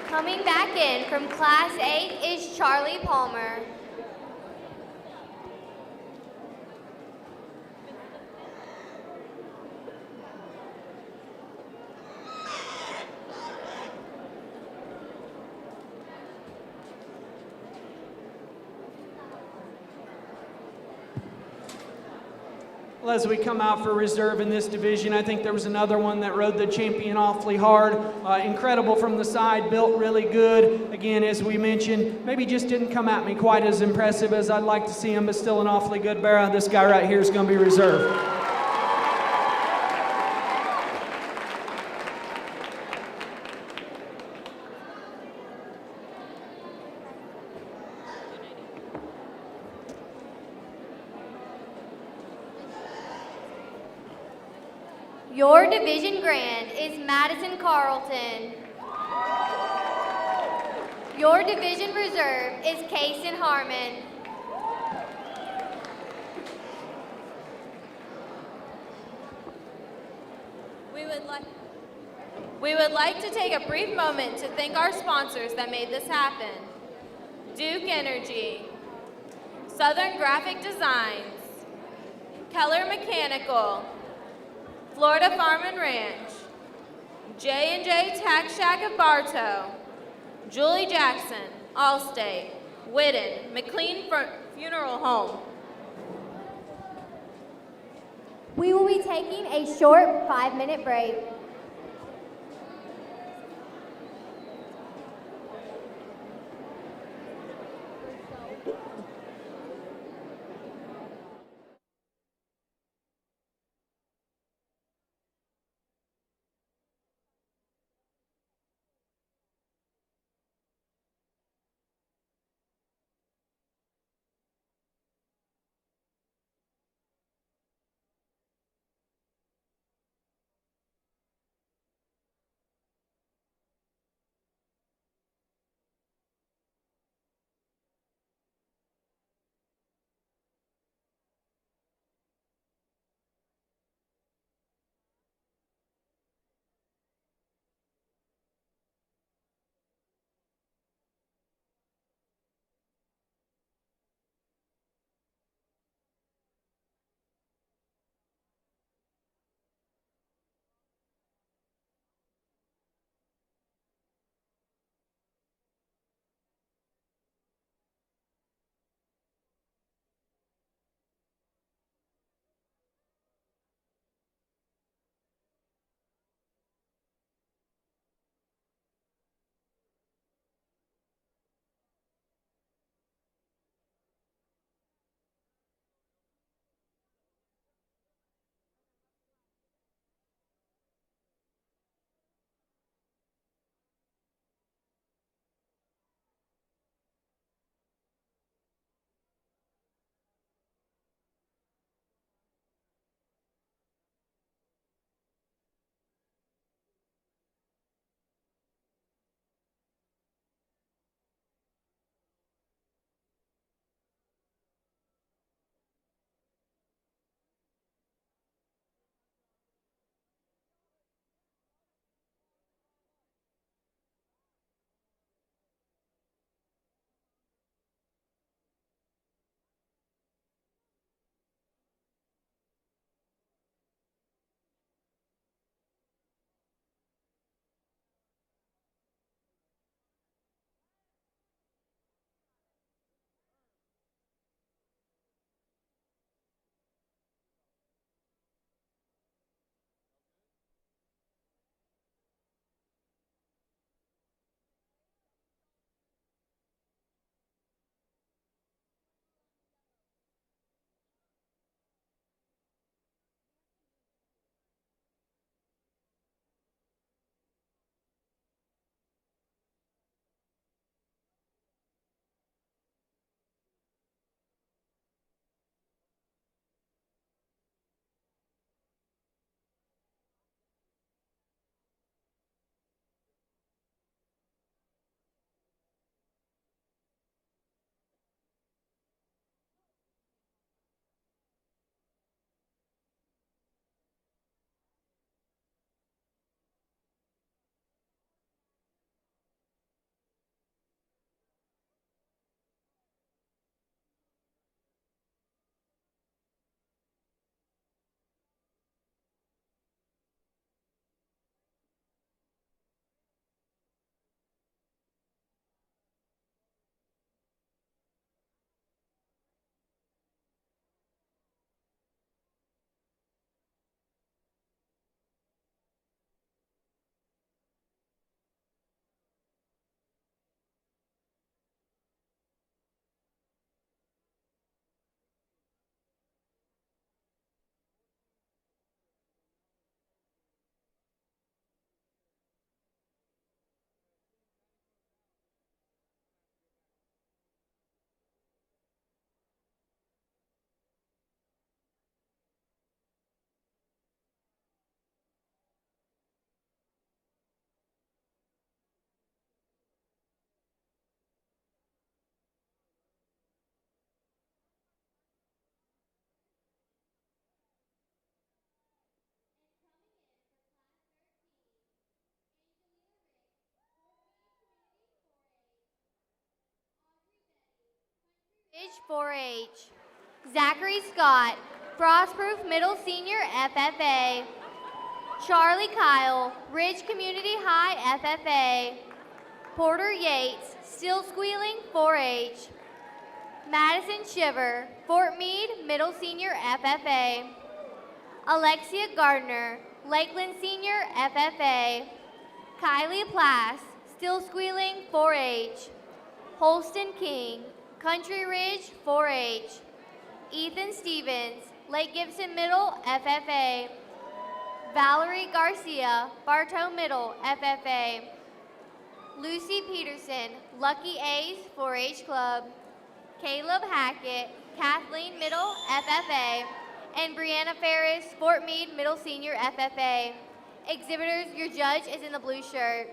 Coming back in from Class 8 is Charlie Palmer. Well, as we come out for reserve in this division, I think there was another one that rode the champion awfully hard. Incredible from the side, built really good. Again, as we mentioned, maybe just didn't come at me quite as impressive as I'd like to see him, but still an awfully good barrow. This guy right here is going to be reserved. Your division grand is Madison Carlton. Your division reserve is Kaysen Harmon. We would like to take a brief moment to thank our sponsors that made this happen. Duke Energy, Southern Graphic Designs, Keller Mechanical, Florida Farm and Ranch, J&J Tax Shack of Bartow, Julie Jackson, Allstate, Whitten, McLean Funeral Home. We will be taking a short 5-minute break. Ridge 4-H. Zachary Scott, Frostproof Middle Senior FFA. Charlie Kyle, Ridge Community High FFA. Porter Yates, Still Squealing 4-H. Madison Shiver, Fort Meade Middle Senior FFA. Alexia Gardner, Lakeland Senior FFA. Kylie Plass, Still Squealing 4-H. Holston King, Country Ridge 4-H. Ethan Stevens, Lake Gibson Middle FFA. Valerie Garcia, Bartow Middle FFA. Lucy Peterson, Lucky A's 4-H Club. Caleb Hackett, Kathleen Middle FFA. And Brianna Ferris, Fort Meade Middle Senior FFA. Exhibitors, your judge is in the blue shirt.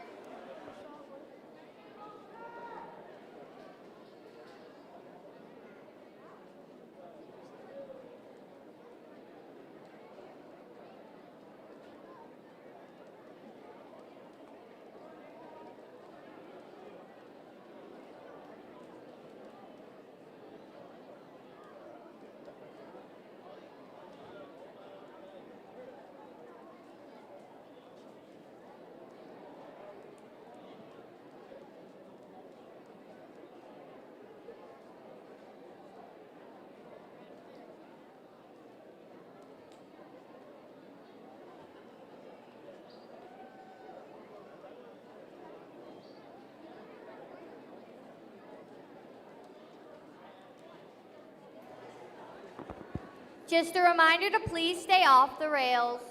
Just a reminder to please stay off the rails.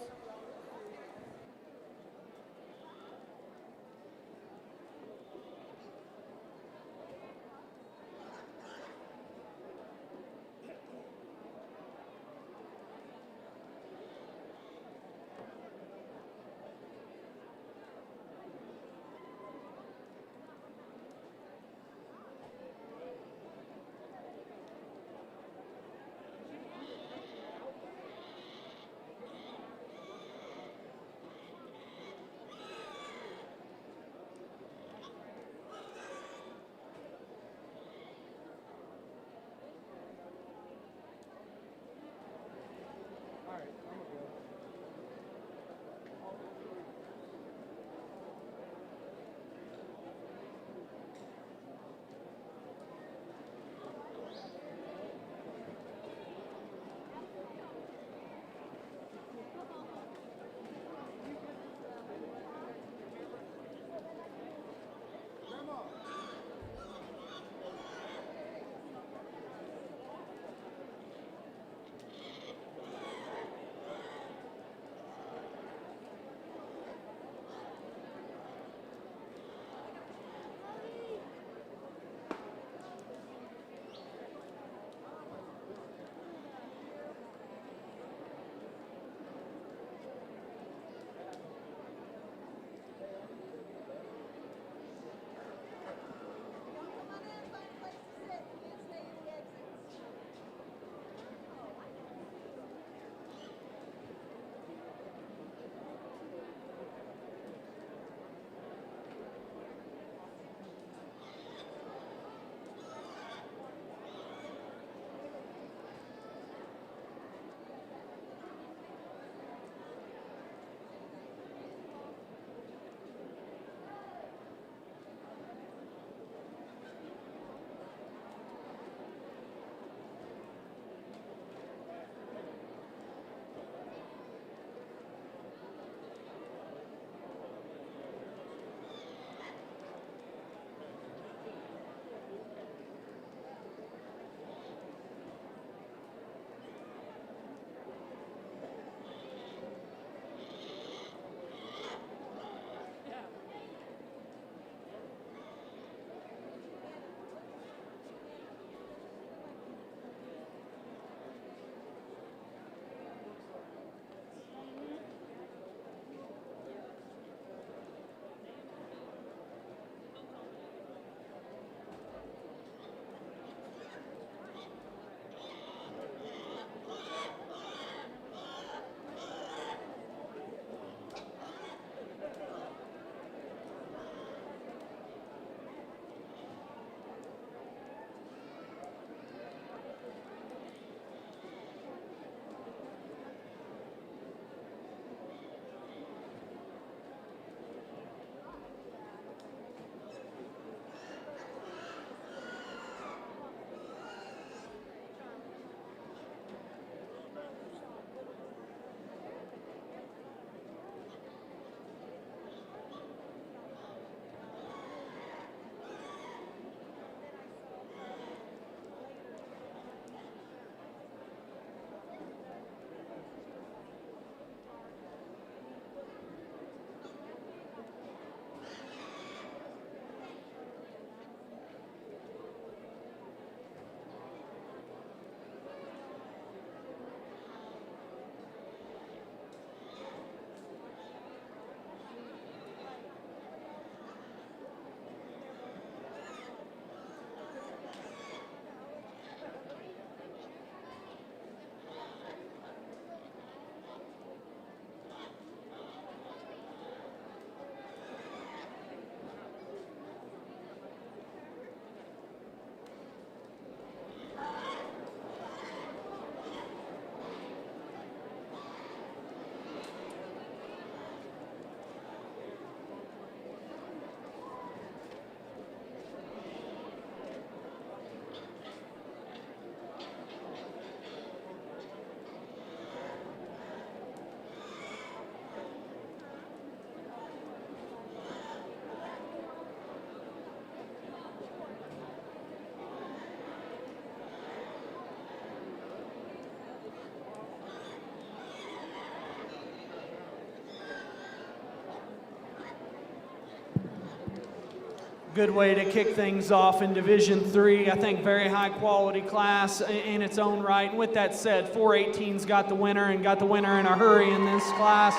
Good way to kick things off in Division III. I think very high quality class in its own right. And with that said, 418's got the winner and got the winner in a hurry in this class.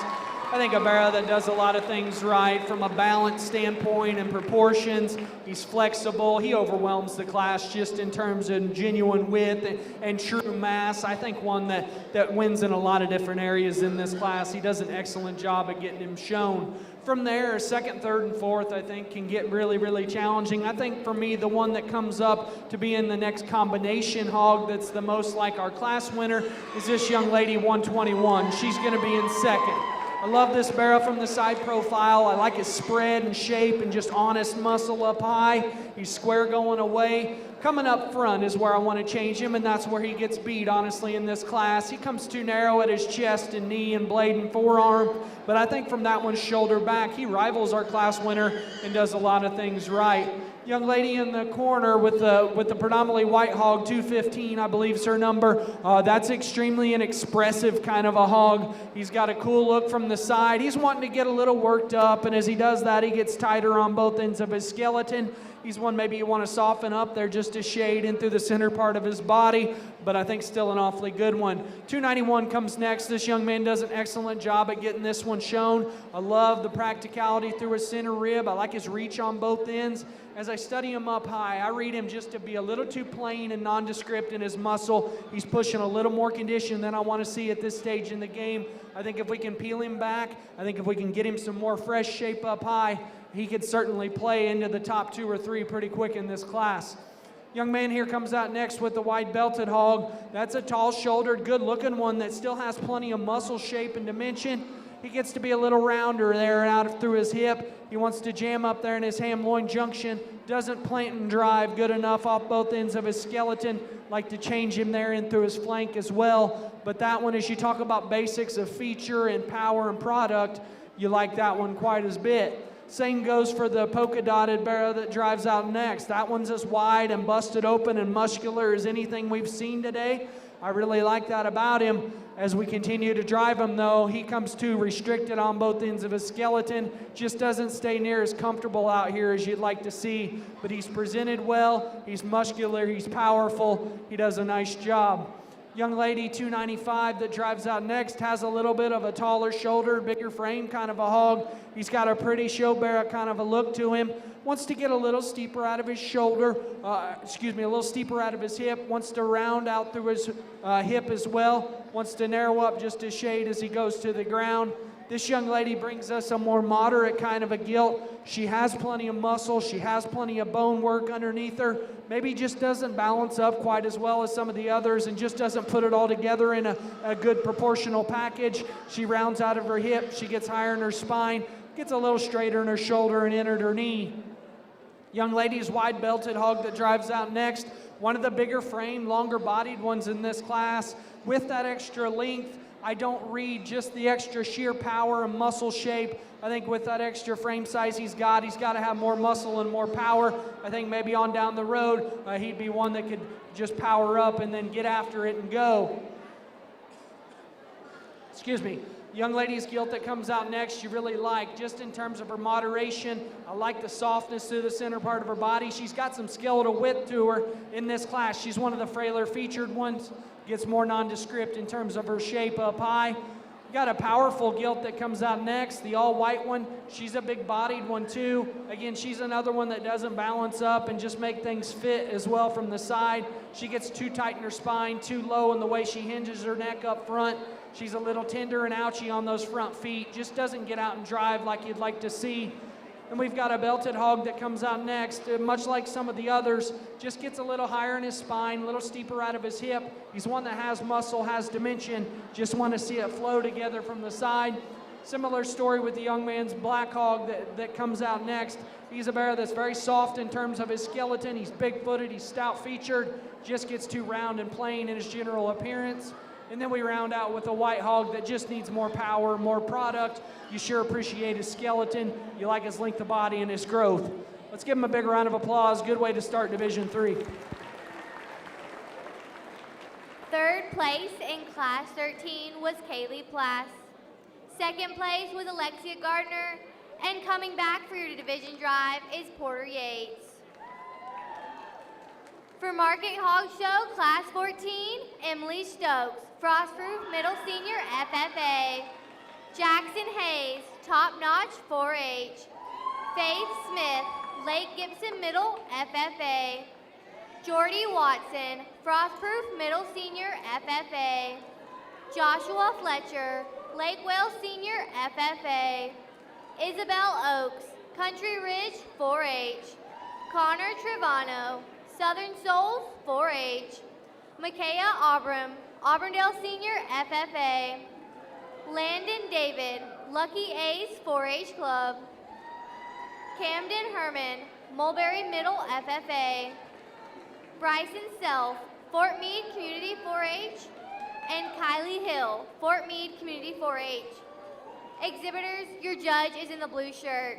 I think a barrel that does a lot of things right from a balance standpoint and proportions. He's flexible. He overwhelms the class just in terms of genuine width and true mass. I think one that wins in a lot of different areas in this class. He does an excellent job at getting him shown. From there, second, third, and fourth, I think, can get really, really challenging. I think for me, the one that comes up to be in the next combination hog that's the most like our class winner is this young lady, 121. She's going to be in second. I love this barrel from the side profile. I like his spread and shape and just honest muscle up high. He's square going away. Coming up front is where I want to change him, and that's where he gets beat, honestly, in this class. He comes too narrow at his chest and knee and blade and forearm, but I think from that one shoulder back, he rivals our class winner and does a lot of things right. Young lady in the corner with the predominantly white hog, 215, I believe is her number. That's extremely an expressive kind of a hog. He's got a cool look from the side. He's wanting to get a little worked up, and as he does that, he gets tighter on both ends of his skeleton. He's one maybe you want to soften up there just a shade in through the center part of his body, but I think still an awfully good one. 291 comes next. This young man does an excellent job at getting this one shown. I love the practicality through his center rib. I like his reach on both ends. As I study him up high, I read him just to be a little too plain and nondescript in his muscle. He's pushing a little more condition than I want to see at this stage in the game. I think if we can peel him back, I think if we can get him some more fresh shape up high, he could certainly play into the top 2 or 3 pretty quick in this class. Young man here comes out next with the wide belted hog. That's a tall-shouldered, good-looking one that still has plenty of muscle shape and dimension. He gets to be a little rounder there out through his hip. He wants to jam up there in his ham-loin junction. Doesn't plant and drive good enough off both ends of his skeleton. Like to change him there in through his flank as well. But that one, as you talk about basics of feature and power and product, you like that one quite as bit. Same goes for the polka-dotted barrel that drives out next. That one's as wide and busted open and muscular as anything we've seen today. I really like that about him. As we continue to drive him, though, he comes too restricted on both ends of his skeleton. Just doesn't stay near as comfortable out here as you'd like to see. But he's presented well, he's muscular, he's powerful, he does a nice job. Young lady, 295, that drives out next, has a little bit of a taller shoulder, bigger frame kind of a hog. He's got a pretty show barrel kind of a look to him. Wants to get a little steeper out of his shoulder, a little steeper out of his hip. Wants to round out through his hip as well. Wants to narrow up just a shade as he goes to the ground. This young lady brings us a more moderate kind of a gilt. She has plenty of muscle. She has plenty of bone work underneath her. Maybe just doesn't balance up quite as well as some of the others and just doesn't put it all together in a good proportional package. She rounds out of her hip. She gets higher in her spine, gets a little straighter in her shoulder and in her knee. Young lady's wide belted hog that drives out next. One of the bigger frame, longer bodied ones in this class. With that extra length, I don't read just the extra sheer power and muscle shape. I think with that extra frame size he's got to have more muscle and more power. I think maybe on down the road, he'd be one that could just power up and then get after it and go. Young lady's gilt that comes out next, you really like, just in terms of her moderation. I like the softness to the center part of her body. She's got some skeletal width to her in this class. She's one of the frailer featured ones. Gets more nondescript in terms of her shape up high. Got a powerful gilt that comes out next, the all-white one. She's a big-bodied one, too. Again, she's another one that doesn't balance up and just make things fit as well from the side. She gets too tight in her spine, too low in the way she hinges her neck up front. She's a little tender and ouchy on those front feet. Just doesn't get out and drive like you'd like to see. And we've got a belted hog that comes out next, much like some of the others, just gets a little higher in his spine, a little steeper out of his hip. He's one that has muscle, has dimension, just want to see it flow together from the side. Similar story with the young man's black hog that comes out next. He's a bear that's very soft in terms of his skeleton. He's big-footed, he's stout-featured, just gets too round and plain in his general appearance. And then we round out with a white hog that just needs more power, more product. You sure appreciate his skeleton. You like his length of body and his growth. Let's give him a big round of applause. Good way to start Division III. Third place in Class 13 was Kaylee Plass. Second place was Alexia Gardner. And coming back for your division drive is Porter Yates. For Market Hog Show, Class 14, Emily Stokes, Frostproof Middle Senior FFA. Jackson Hayes, Top Notch 4-H. Faith Smith, Lake Gibson Middle FFA. Jordy Watson, Frostproof Middle Senior FFA. Joshua Fletcher, Lake Wales Senior FFA. Isabel Oaks, Country Ridge 4-H. Connor Trevano, Southern Souls 4-H. Micaiah Abram, Auburndale Senior FFA. Landon David, Lucky A's 4-H Club. Camden Herman, Mulberry Middle FFA. Bryson Self, Fort Meade Community 4-H. And Kylie Hill, Fort Meade Community 4-H. Exhibitors, your judge is in the blue shirt.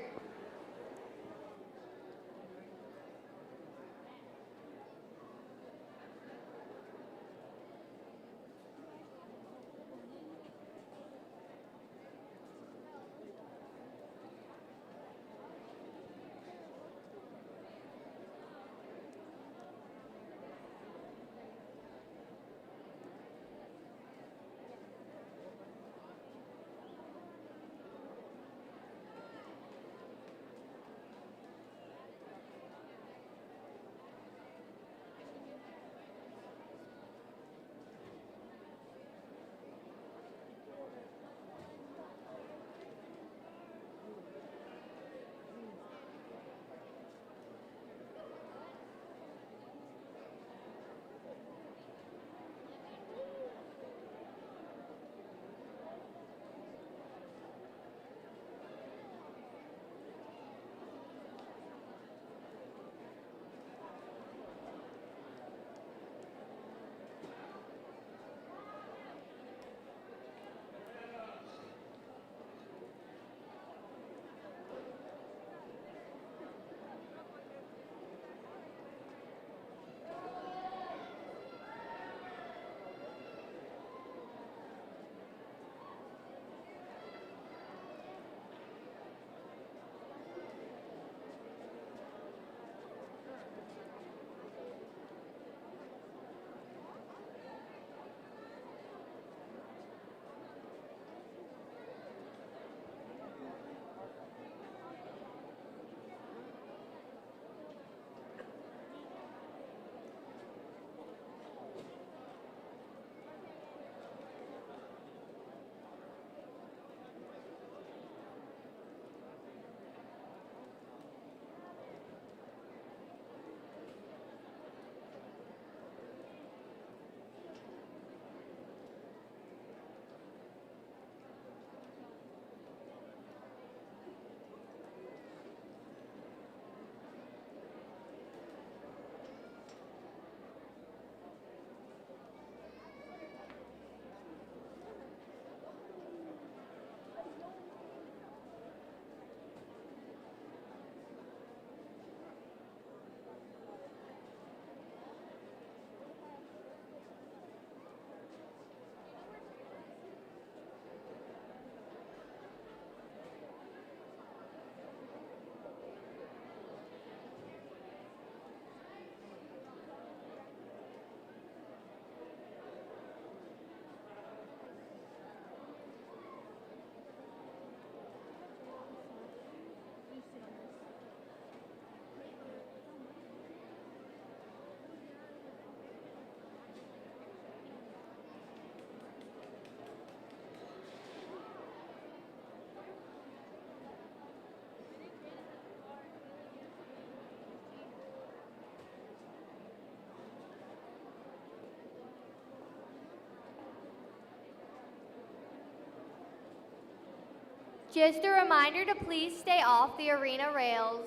Just a reminder to please stay off the arena rails.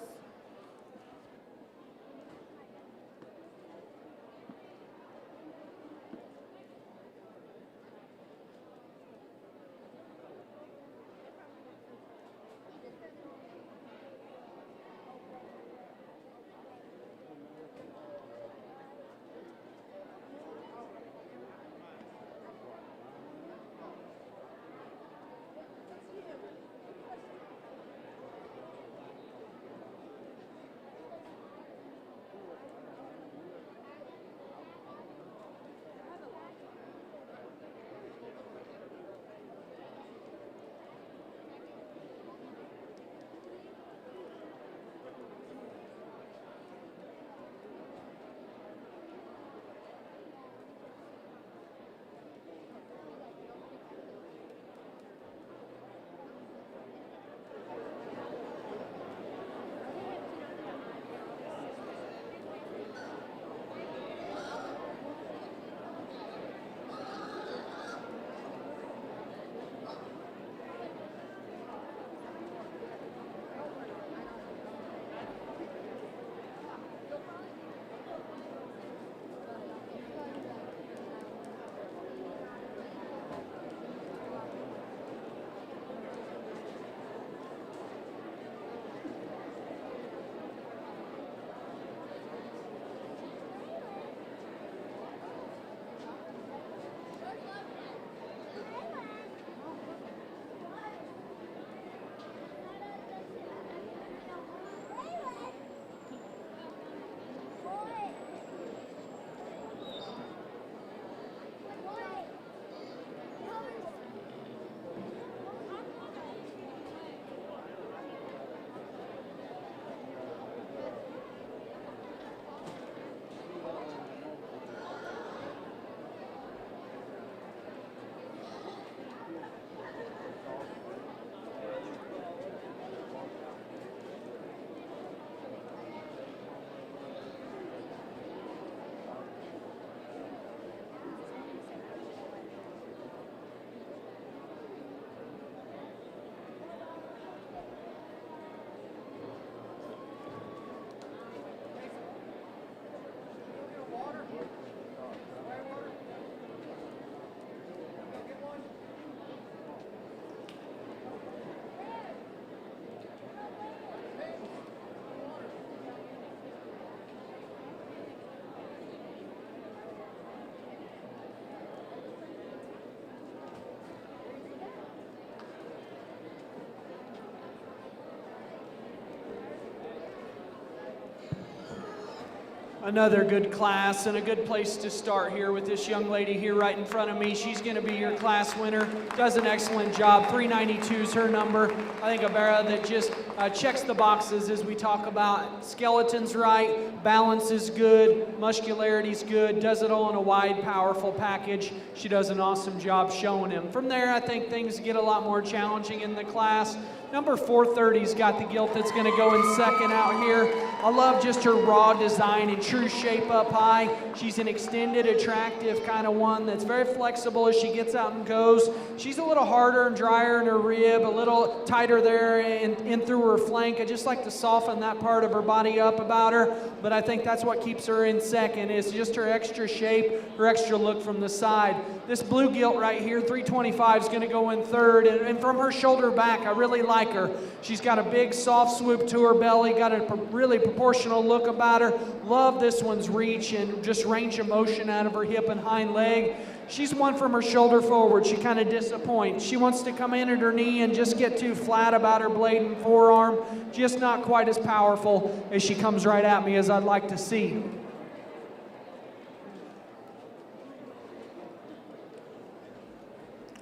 Another good class and a good place to start here with this young lady here right in front of me. She's going to be your class winner. Does an excellent job. 392 is her number. I think a barra that just checks the boxes as we talk about. Skeleton's right, balance is good, muscularity's good, does it all in a wide, powerful package. She does an awesome job showing him. From there, I think things get a lot more challenging in the class. Number 430's got the gilt that's going to go in second out here. I love just her raw design and true shape up high. She's an extended, attractive kind of one that's very flexible as she gets out and goes. She's a little harder and drier in her rib, a little tighter there in through her flank. I just like to soften that part of her body up about her, but I think that's what keeps her in second is just her extra shape, her extra look from the side. This blue gilt right here, 325, is going to go in third, and from her shoulder back, I really like her. She's got a big soft swoop to her belly, got a really proportional look about her. Love this one's reach and just range of motion out of her hip and hind leg. She's one from her shoulder forward. She kind of disappoints. She wants to come in at her knee and just get too flat about her blade and forearm. Just not quite as powerful as she comes right at me as I'd like to see.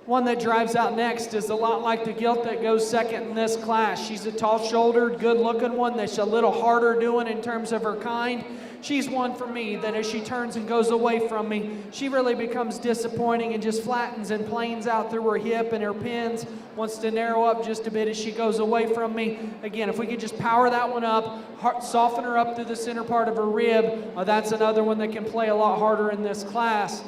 One that drives out next is a lot like the gilt that goes second in this class. She's a tall-shouldered, good-looking one that's a little harder doing in terms of her kind. She's one for me that as she turns and goes away from me, she really becomes disappointing and just flattens and planes out through her hip and her pins, wants to narrow up just a bit as she goes away from me. Again, if we could just power that one up, soften her up through the center part of her rib, that's another one that can play a lot harder in this class.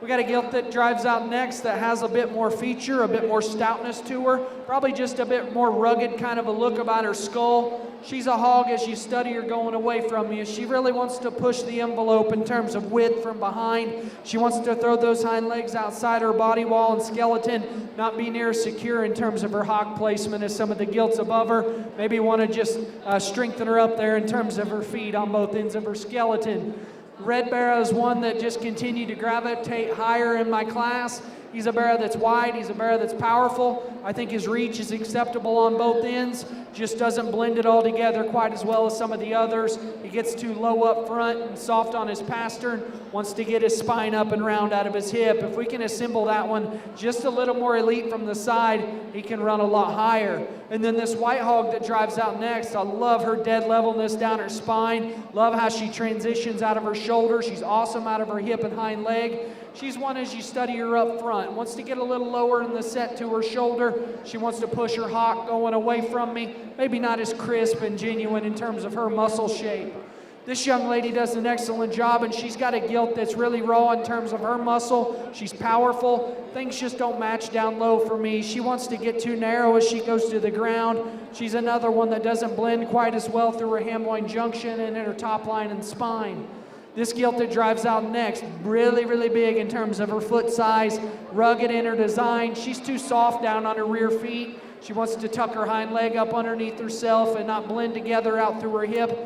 We got a gilt that drives out next that has a bit more feature, a bit more stoutness to her, probably just a bit more rugged kind of a look about her skull. She's a hog as you study her going away from you. She really wants to push the envelope in terms of width from behind. She wants to throw those hind legs outside her body wall and skeleton, not be near secure in terms of her hock placement as some of the gilts above her. Maybe want to just strengthen her up there in terms of her feet on both ends of her skeleton. Red Barra is one that just continued to gravitate higher in my class. He's a Barra that's wide, he's a Barra that's powerful. I think his reach is acceptable on both ends, just doesn't blend it all together quite as well as some of the others. He gets too low up front and soft on his pastern, wants to get his spine up and round out of his hip. If we can assemble that one just a little more elite from the side, he can run a lot higher. And then this white hog that drives out next, I love her dead levelness down her spine, love how she transitions out of her shoulder. She's awesome out of her hip and hind leg. She's one as you study her up front. Wants to get a little lower in the set to her shoulder. She wants to push her hock going away from me. Maybe not as crisp and genuine in terms of her muscle shape. This young lady does an excellent job, and she's got a gilt that's really raw in terms of her muscle. She's powerful. Things just don't match down low for me. She wants to get too narrow as she goes to the ground. She's another one that doesn't blend quite as well through her hamloin junction and in her top line and spine. This gilt that drives out next, really, really big in terms of her foot size, rugged in her design. She's too soft down on her rear feet. She wants to tuck her hind leg up underneath herself and not blend together out through her hip.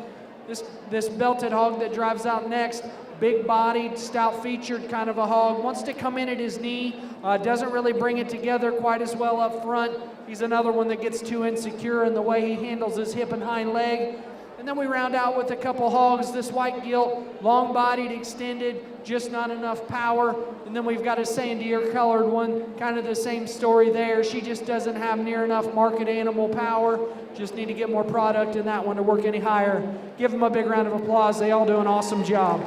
This belted hog that drives out next, big-bodied, stout-featured kind of a hog, wants to come in at his knee, doesn't really bring it together quite as well up front. He's another one that gets too insecure in the way he handles his hip and hind leg. And then we round out with a couple hogs, this white gilt, long-bodied, extended, just not enough power. And then we've got a sandier colored one, kind of the same story there. She just doesn't have near enough market animal power. Just need to get more product in that one to work any higher. Give them a big round of applause. They all do an awesome job.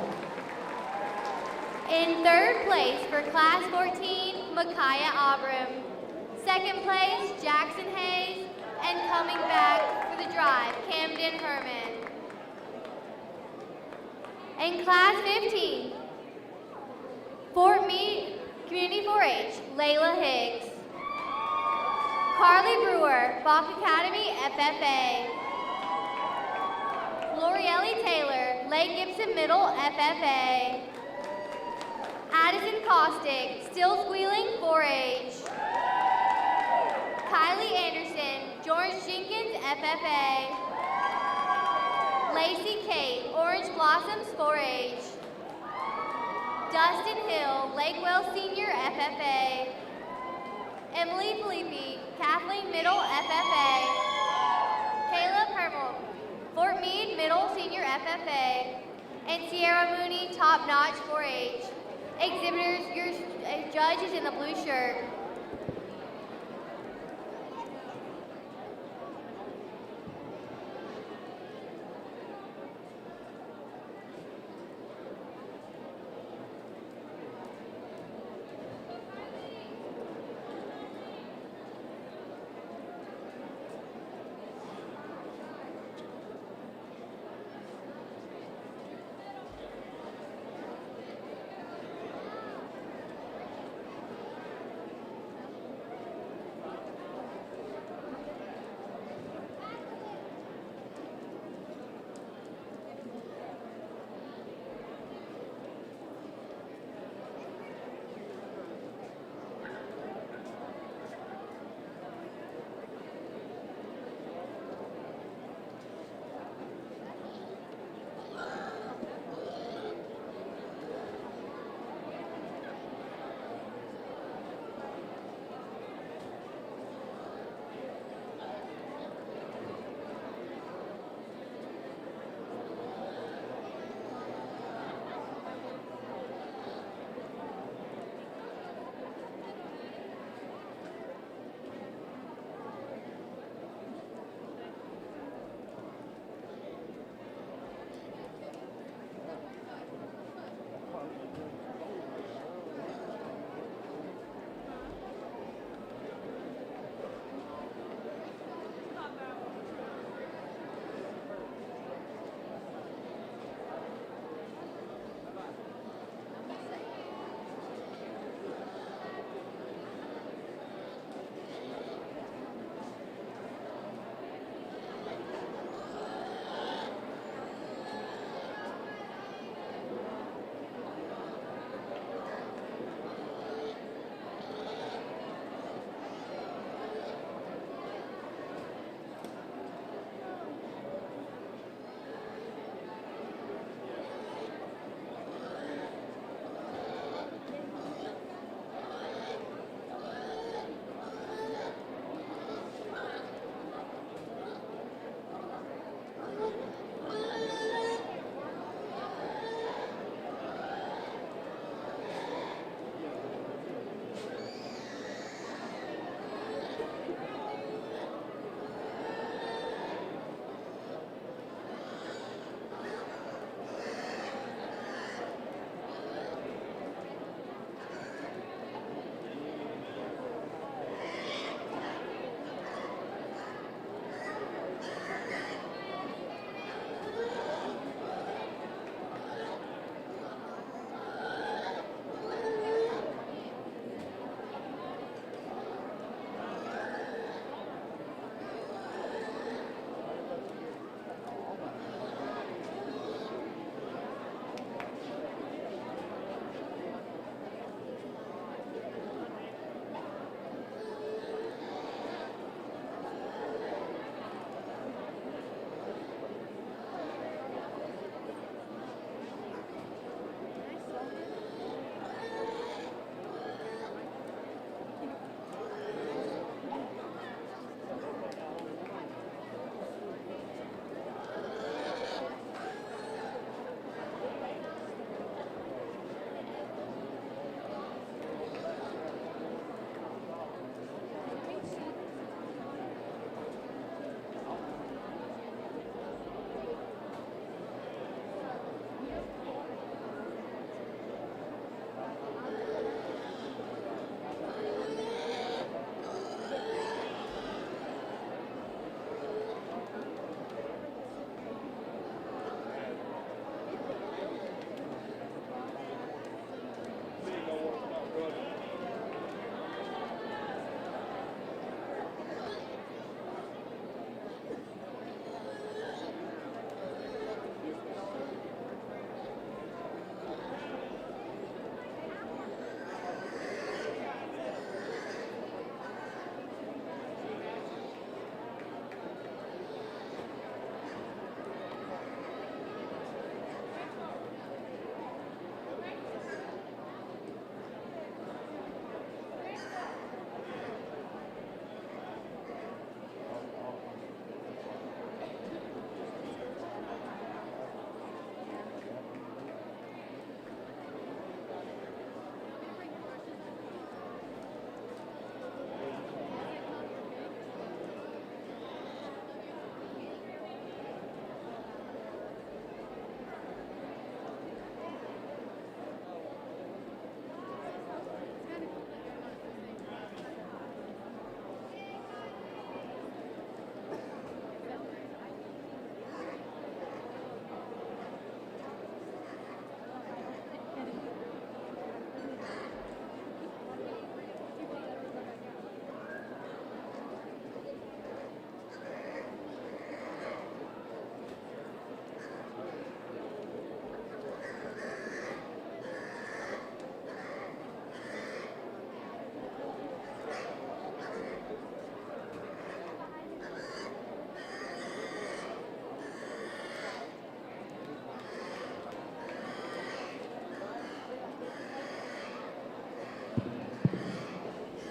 In third place for Class 14, Micaiah Abram. Second place, Jackson Hayes. And coming back for the drive, Camden Herman. In Class 15, Fort Meade Community 4-H, Layla Higgs. Carly Brewer, Bach Academy, FFA. Lorielli Taylor, Lake Gibson Middle, FFA. Addison Costick, Still Squealing, 4-H. Kylie Anderson, George Jenkins, FFA. Lacey Kate, Orange Blossoms, 4-H. Dustin Hill, Lakewell Senior, FFA. Emily Felipe, Kathleen Middle, FFA. Kayla Permel, Fort Meade Middle Senior, FFA. And Sierra Mooney, top notch 4-H. Exhibitors, your judge is in the blue shirt.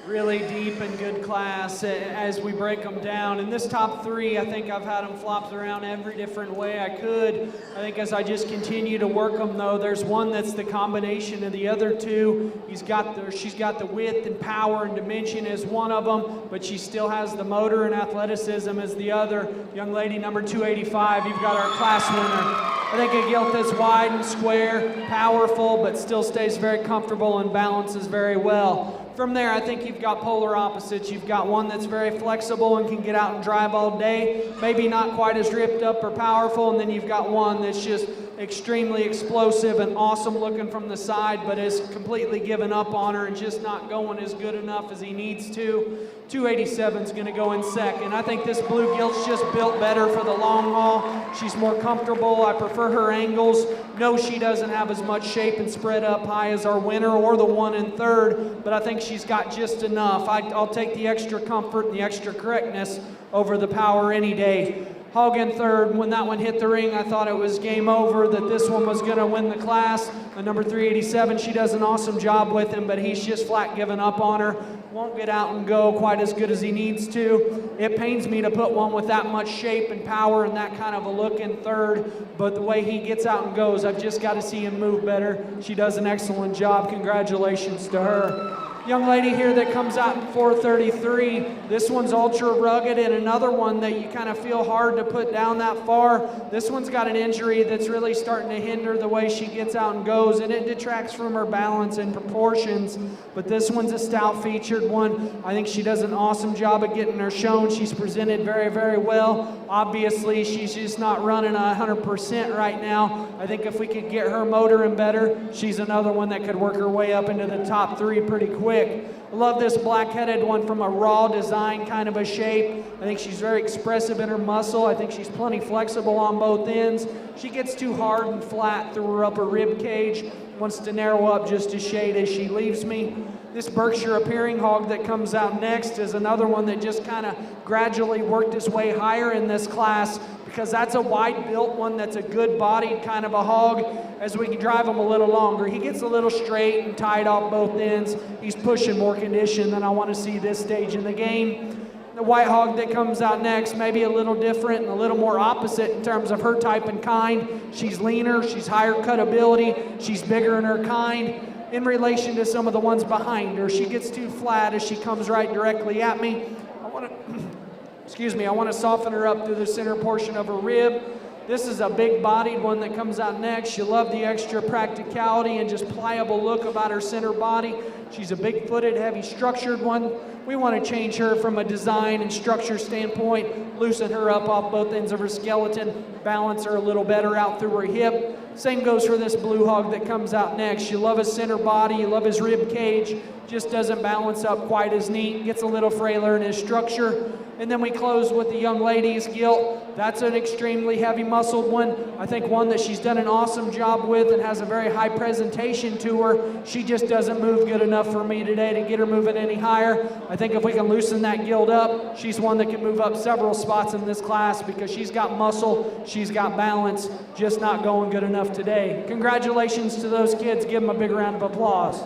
really deep and good class as we break them down. In this top three, I think I've had them flopped around every different way I could. I think as I just continue to work them, though, there's one that's the combination of the other two. She's got the width and power and dimension as one of them, but she still has the motor and athleticism as the other. Young lady number 285, you've got our class winner. I think a gilt that's wide and square, powerful, but still stays very comfortable and balances very well. From there, I think you've got polar opposites. You've got one that's very flexible and can get out and drive all day, maybe not quite as ripped up or powerful, and then you've got one that's just extremely explosive and awesome looking from the side, but has completely given up on her and just not going as good enough as he needs to. 287 is going to go in second. I think this blue gilt's just built better for the long haul. She's more comfortable. I prefer her angles. No, she doesn't have as much shape and spread up high as our winner or the one in third, but I think she's got just enough. I'll take the extra comfort and the extra correctness over the power any day. Hog in third. When that one hit the ring, I thought it was game over, that this one was going to win the class. The number 387, she does an awesome job with him, but he's just flat giving up on her. Won't get out and go quite as good as he needs to. It pains me to put one with that much shape and power and that kind of a look in third, but the way he gets out and goes, I've just got to see him move better. She does an excellent job. Congratulations to her. Young lady here that comes out in 433. This one's ultra rugged, and another one that you kind of feel hard to put down that far. This one's got an injury that's really starting to hinder the way she gets out and goes, and it detracts from her balance and proportions. But this one's a stout featured one. I think she does an awesome job of getting her shown. She's presented very, very well. Obviously, she's just not running 100% right now. I think if we could get her motoring better, she's another one that could work her way up into the top three pretty quick. I love this black-headed one from a raw design kind of a shape. I think she's very expressive in her muscle. I think she's plenty flexible on both ends. She gets too hard and flat through her upper rib cage. Wants to narrow up just a shade as she leaves me. This Berkshire appearing hog that comes out next is another one that just kind of gradually worked his way higher in this class, because that's a wide-built one that's a good-bodied kind of a hog. As we can drive him a little longer, he gets a little straight and tight off both ends. He's pushing more condition than I want to see this stage in the game. The white hog that comes out next, maybe a little different and a little more opposite in terms of her type and kind. She's leaner, she's higher cutability, she's bigger in her kind. In relation to some of the ones behind her, she gets too flat as she comes right directly at me. I want to soften her up through the center portion of her rib. This is a big-bodied one that comes out next. You love the extra practicality and just pliable look about her center body. She's a big-footed, heavy-structured one. We want to change her from a design and structure standpoint, loosen her up off both ends of her skeleton, balance her a little better out through her hip. Same goes for this blue hog that comes out next. You love his center body, you love his rib cage, just doesn't balance up quite as neat, gets a little frailer in his structure. And then we close with the young lady's gilt. That's an extremely heavy muscled one. I think one that she's done an awesome job with and has a very high presentation to her. She just doesn't move good enough for me today to get her moving any higher. I think if we can loosen that gilt up, she's one that can move up several spots in this class, because she's got muscle, she's got balance, just not going good enough today. Congratulations to those kids. Give them a big round of applause.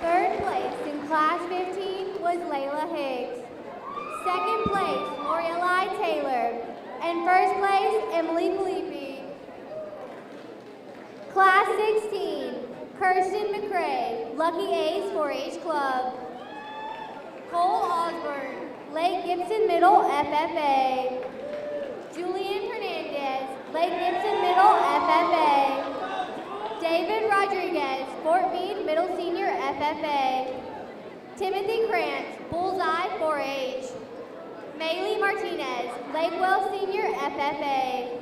Third place in Class 15 was Layla Higgs. Second place, Lorelei Taylor. And first place, Emily Felipe. Class 16, Kirsten McCrae, Lucky A's 4-H Club. Cole Osborne, Lake Gibson Middle FFA. Julian Hernandez, Lake Gibson Middle FFA. David Rodriguez, Fort Meade Middle Senior FFA. Timothy Krantz, Bullseye 4-H. Maylee Martinez, Lakewell Senior FFA.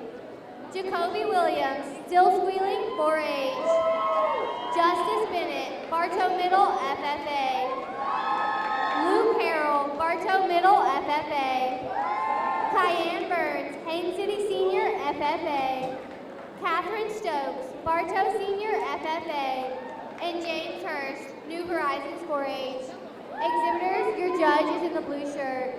Jacoby Williams, Still Squealing 4-H. Justice Bennett, Bartow Middle FFA. Luke Harrell, Bartow Middle FFA. Cayenne Burns, Haines City Senior FFA. Catherine Stokes, Bartow Senior FFA. And James Hurst, New Horizons 4-H. Exhibitors, your judge is in the blue shirt.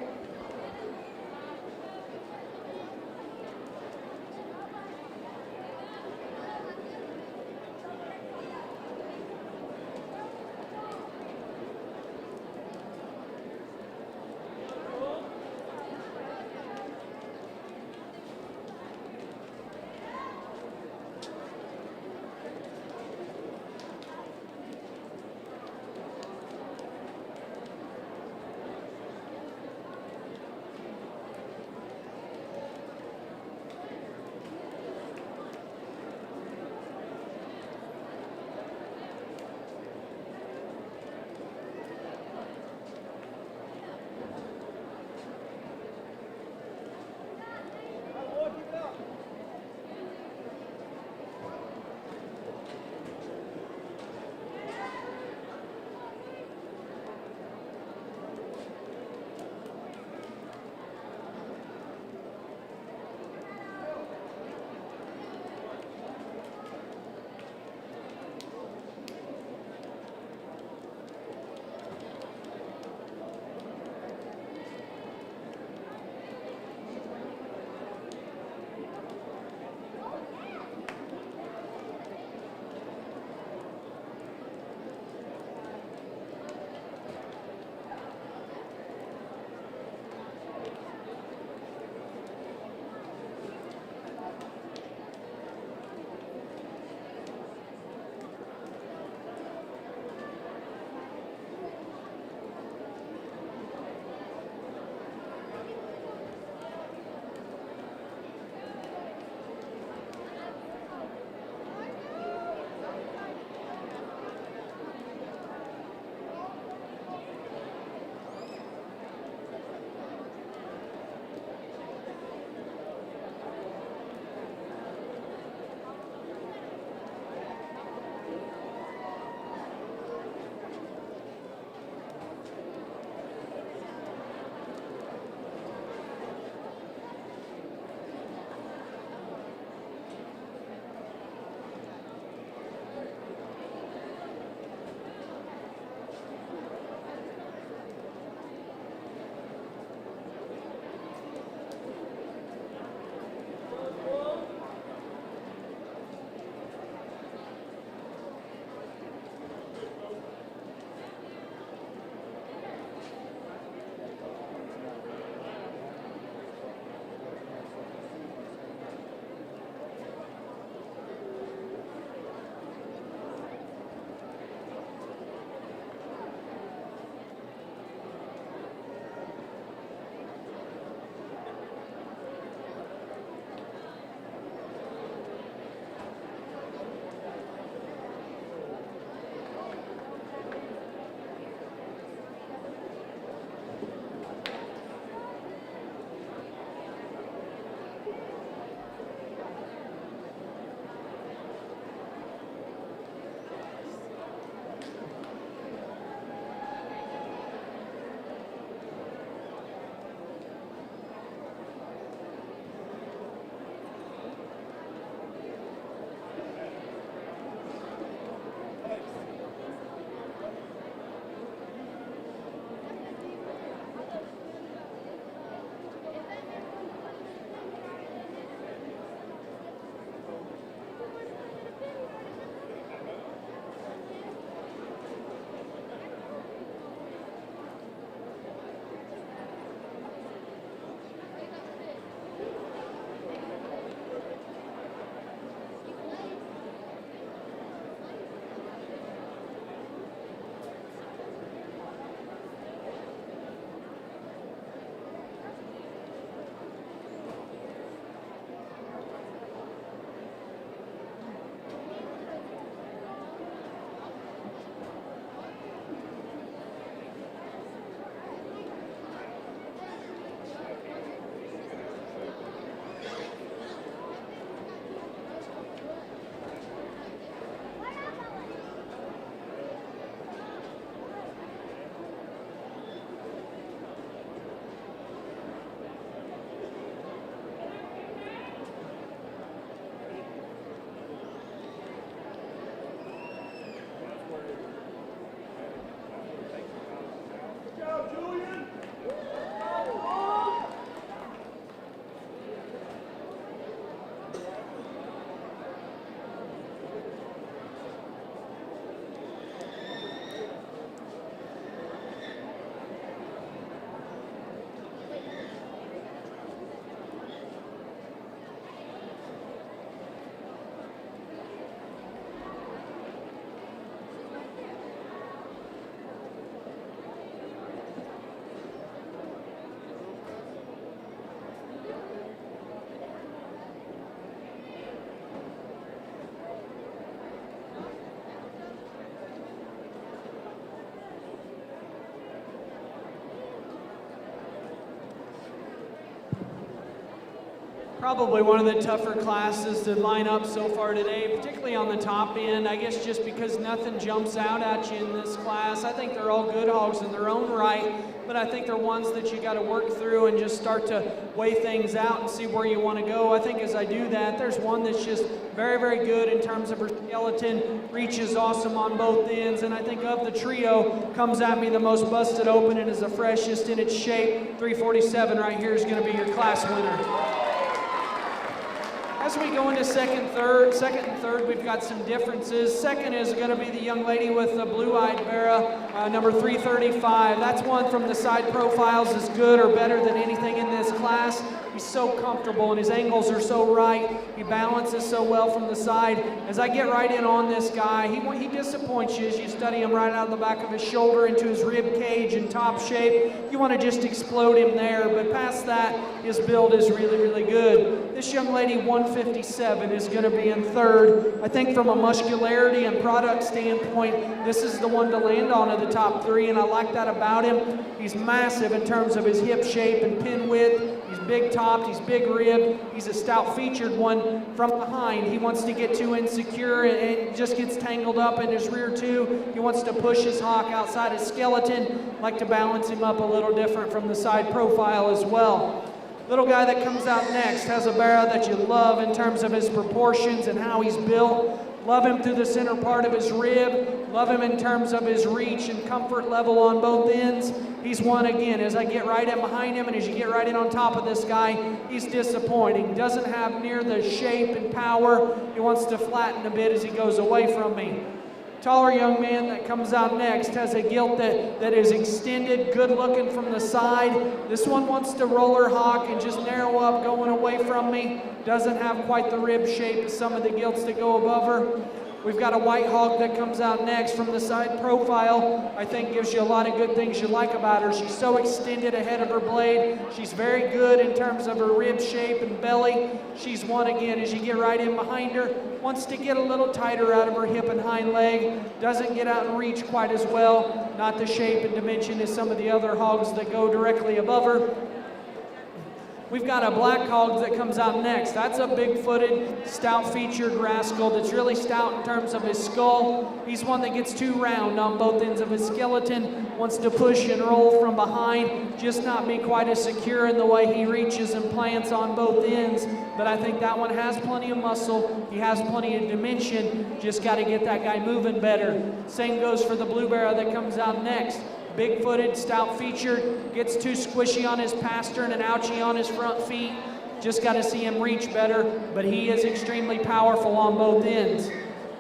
Probably one of the tougher classes to line up so far today, particularly on the top end. I guess just because nothing jumps out at you in this class. I think they're all good hogs in their own right, but I think they're ones that you got to work through and just start to weigh things out and see where you want to go. I think as I do that, there's one that's just very, very good in terms of her skeleton, reach is awesome on both ends, and I think of the trio, comes at me the most busted open and is the freshest in its shape. 347 right here is going to be your class winner. As we go into second and third, we've got some differences. Second is going to be the young lady with the blue-eyed Vera, number 335. That's one from the side profiles is good or better than anything in this class. He's so comfortable and his angles are so right. He balances so well from the side. As I get right in on this guy, he disappoints you as you study him right out of the back of his shoulder into his rib cage and top shape. You want to just explode him there, but past that, his build is really, really good. This young lady, 157, is going to be in third. I think from a muscularity and product standpoint, this is the one to land on of the top three, and I like that about him. He's massive in terms of his hip shape and pin width. He's big topped, he's big ribbed, he's a stout featured one from behind. He wants to get too insecure and just gets tangled up in his rear too. He wants to push his hock outside his skeleton, like to balance him up a little different from the side profile as well. Little guy that comes out next has a barrow that you love in terms of his proportions and how he's built. Love him through the center part of his rib. Love him in terms of his reach and comfort level on both ends. He's one again. As I get right in behind him and as you get right in on top of this guy, he's disappointing. Doesn't have near the shape and power. He wants to flatten a bit as he goes away from me. Taller young man that comes out next has a gilt that is extended, good looking from the side. This one wants to roller hawk and just narrow up going away from me. Doesn't have quite the rib shape as some of the gilts that go above her. We've got a white hog that comes out next from the side profile. I think gives you a lot of good things you like about her. She's so extended ahead of her blade. She's very good in terms of her rib shape and belly. She's one again as you get right in behind her. Wants to get a little tighter out of her hip and hind leg. Doesn't get out and reach quite as well. Not the shape and dimension as some of the other hogs that go directly above her. We've got a black hog that comes out next. That's a big-footed, stout-featured rascal that's really stout in terms of his skull. He's one that gets too round on both ends of his skeleton, wants to push and roll from behind, just not be quite as secure in the way he reaches and plants on both ends. But I think that one has plenty of muscle. He has plenty of dimension. Just got to get that guy moving better. Same goes for the blue barrow that comes out next. Big-footed, stout-featured, gets too squishy on his pastern and ouchy on his front feet. Just got to see him reach better, but he is extremely powerful on both ends.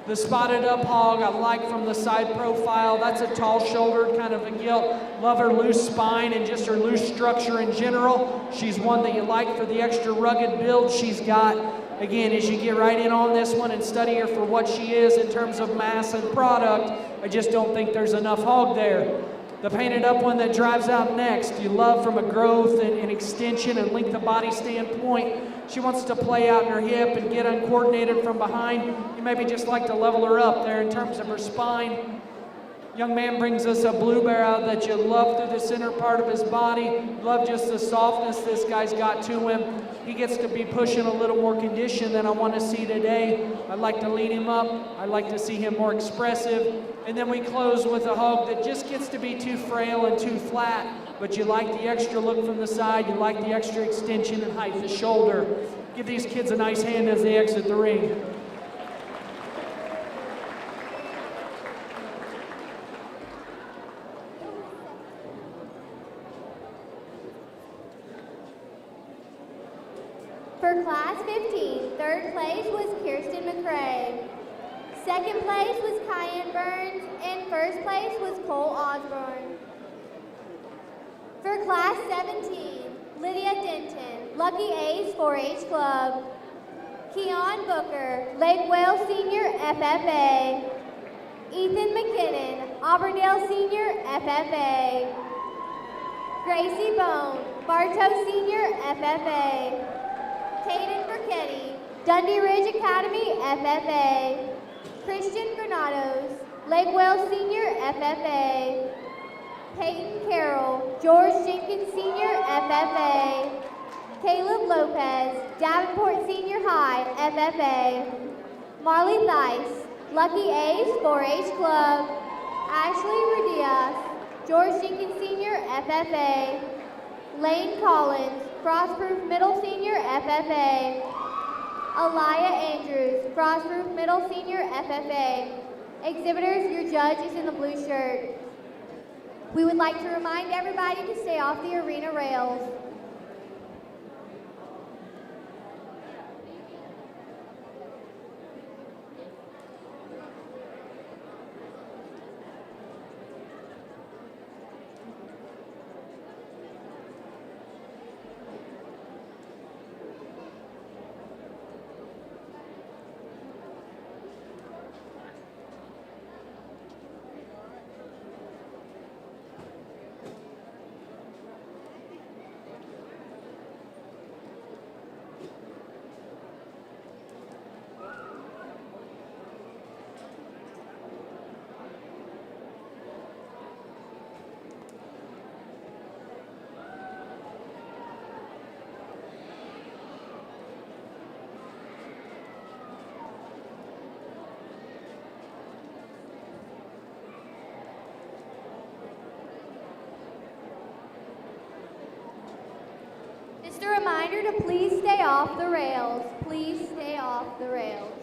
The spotted up hog I like from the side profile. That's a tall-shouldered kind of a gilt. Love her loose spine and just her loose structure in general. She's one that you like for the extra rugged build she's got. Again, as you get right in on this one and study her for what she is in terms of mass and product, I just don't think there's enough hog there. The painted up one that drives out next, you love from a growth and extension and length of body standpoint. She wants to play out in her hip and get uncoordinated from behind. You maybe just like to level her up there in terms of her spine. Young man brings us a blue barrow that you love through the center part of his body. Love just the softness this guy's got to him. He gets to be pushing a little more condition than I want to see today. I'd like to lead him up. I'd like to see him more expressive. And then we close with a hog that just gets to be too frail and too flat, but you like the extra look from the side. You like the extra extension and height of the shoulder. Give these kids a nice hand as they exit the ring. For Class 15, third place was Kirsten McCrae. Second place was Kyan Burns, and first place was Cole Osborne. For Class 17, Lydia Denton, Lucky A's 4-H Club. Keon Booker, Lake Wales Senior FFA. Ethan McKinnon, Auburndale Senior FFA. Gracie Bone, Bartow Senior FFA. Caden Burketti, Dundee Ridge Academy FFA. Christian Granados, Lake Wales Senior FFA. Peyton Carroll, George Jenkins Senior FFA. Caleb Lopez, Davenport Senior High, FFA. Marley Thice, Lucky A's 4-H Club. Ashley Rudias, George Jenkins Senior, FFA. Lane Collins, Frostproof Middle Senior, FFA. Aliyah Andrews, Frostproof Middle Senior, FFA. Exhibitors, your judge is in the blue shirt. We would like to remind everybody to stay off the arena rails. Just a reminder to please stay off the rails. Please stay off the rails.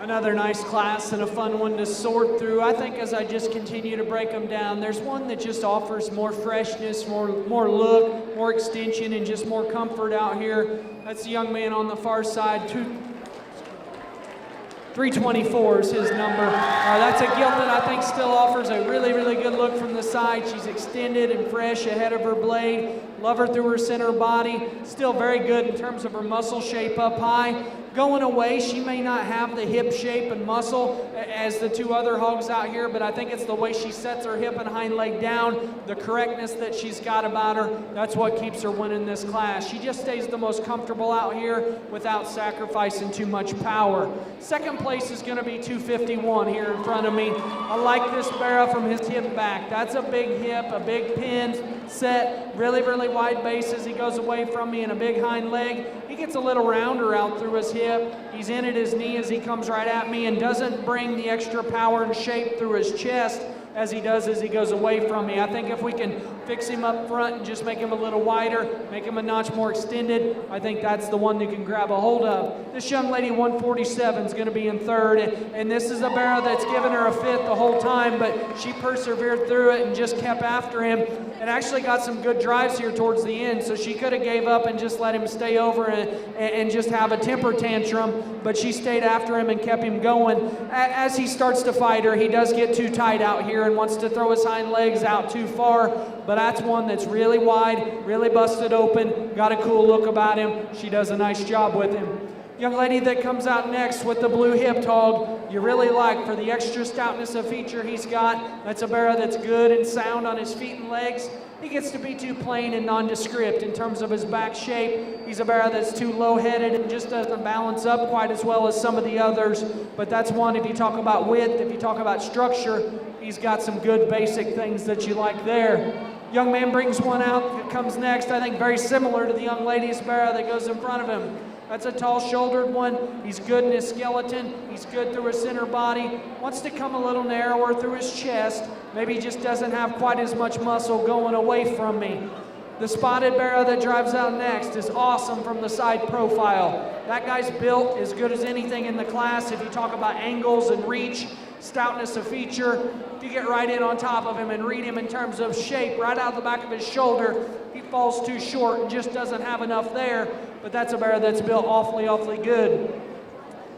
Another nice class and a fun one to sort through. I think as I just continue to break them down, there's one that just offers more freshness, more look, more extension, and just more comfort out here. That's the young man on the far side. 324 is his number. That's a gilt that I think still offers a really, really good look from the side. She's extended and fresh ahead of her blade. Love her through her center body. Still very good in terms of her muscle shape up high. Going away, she may not have the hip shape and muscle as the two other hogs out here, but I think it's the way she sets her hip and hind leg down, the correctness that she's got about her. That's what keeps her winning this class. She just stays the most comfortable out here without sacrificing too much power. Second place is going to be 251 here in front of me. I like this barrel from his hip back. That's a big hip, a big pin set, really, really wide base as he goes away from me, and a big hind leg. He gets a little rounder out through his hip. He's in at his knee as he comes right at me and doesn't bring the extra power and shape through his chest as he does as he goes away from me. I think if we can fix him up front and just make him a little wider, make him a notch more extended, I think that's the one that can grab a hold of. This young lady, 147, is going to be in third, and this is a barrel that's given her a fit the whole time, but she persevered through it and just kept after him and actually got some good drives here towards the end, so she could have gave up and just let him stay over and just have a temper tantrum, but she stayed after him and kept him going. As he starts to fight her, he does get too tight out here and wants to throw his hind legs out too far, but that's one that's really wide, really busted open, got a cool look about him. She does a nice job with him. Young lady that comes out next with the blue hipped hog, you really like for the extra stoutness of feature he's got. That's a barrow that's good and sound on his feet and legs. He gets to be too plain and nondescript in terms of his back shape. He's a barrow that's too low-headed and just doesn't balance up quite as well as some of the others. But that's one, if you talk about width, if you talk about structure, he's got some good basic things that you like there. Young man brings one out that comes next, I think very similar to the young lady's barrow that goes in front of him. That's a tall-shouldered one. He's good in his skeleton. He's good through his center body. Wants to come a little narrower through his chest. Maybe he just doesn't have quite as much muscle going away from me. The spotted barrow that drives out next is awesome from the side profile. That guy's built as good as anything in the class. If you talk about angles and reach, stoutness of feature, if you get right in on top of him and read him in terms of shape, right out the back of his shoulder, he falls too short and just doesn't have enough there. But that's a barrow that's built awfully good.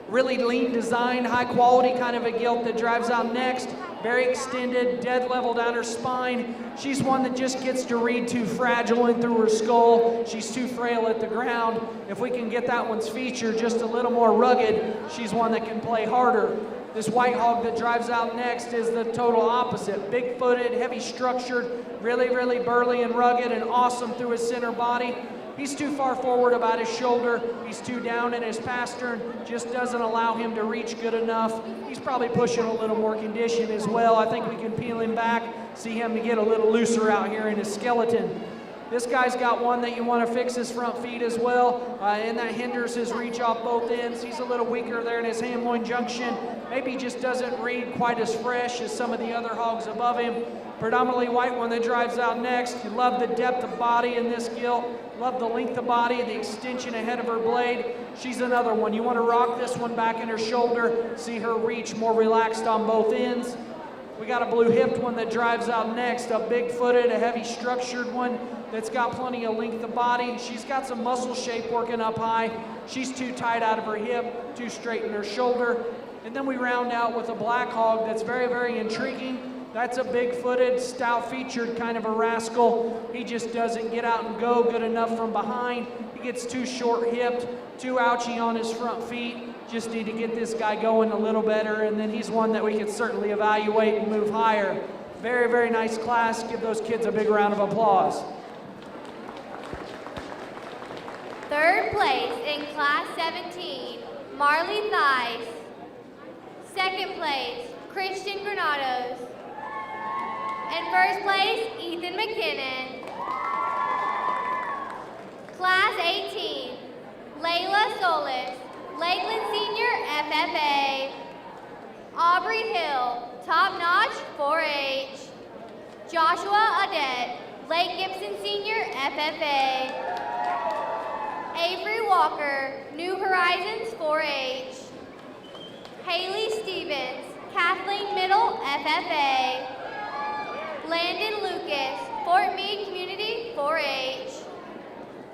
Really lean design, high quality kind of a gilt that drives out next. Very extended, dead level down her spine. She's one that just gets to read too fragile in through her skull. She's too frail at the ground. If we can get that one's feature just a little more rugged, she's one that can play harder. This white hog that drives out next is the total opposite. Big-footed, heavy-structured, really burly and rugged and awesome through his center body. He's too far forward about his shoulder. He's too down in his pastern. Just doesn't allow him to reach good enough. He's probably pushing a little more condition as well. I think we can peel him back, see him to get a little looser out here in his skeleton. This guy's got one that you want to fix his front feet as well, and that hinders his reach off both ends. He's a little weaker there in his ham-loin junction. Maybe he just doesn't read quite as fresh as some of the other hogs above him. Predominantly white one that drives out next. You love the depth of body in this gilt. Love the length of body and the extension ahead of her blade. She's another one. You want to rock this one back in her shoulder, see her reach more relaxed on both ends. We got a blue-hipped one that drives out next, a big-footed, a heavy-structured one that's got plenty of length of body. She's got some muscle shape working up high. She's too tight out of her hip, too straight in her shoulder. And then we round out with a black hog that's very intriguing. That's a big-footed, stout-featured kind of a rascal. He just doesn't get out and go good enough from behind. He gets too short-hipped, too ouchy on his front feet. Just need to get this guy going a little better, and then he's one that we can certainly evaluate and move higher. Very nice class. Give those kids a big round of applause. Third place in Class 17, Marley Thies. Second place, Christian Granados. And first place, Ethan McKinnon. Class 18, Layla Solis, Lakeland Senior FFA. Aubrey Hill, Top Notch 4-H. Joshua Adet, Lake Gibson Senior FFA. Avery Walker, New Horizons 4-H. Haley Stevens, Kathleen Middle, FFA. Landon Lucas, Fort Meade Community, 4-H.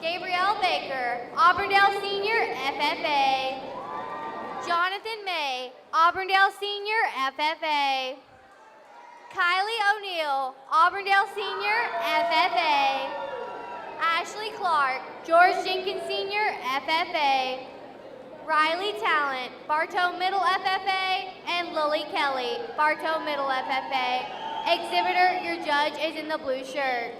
Gabrielle Baker, Auburndale Senior, FFA. Jonathan May, Auburndale Senior, FFA. Kylie O'Neill, Auburndale Senior, FFA. Ashley Clark, George Jenkins Senior, FFA. Riley Talent, Bartow Middle FFA, and Lily Kelly, Bartow Middle FFA. Exhibitor, your judge is in the blue shirt.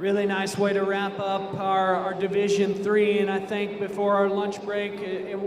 Really nice way to wrap up our Division 3, and I think before our lunch break,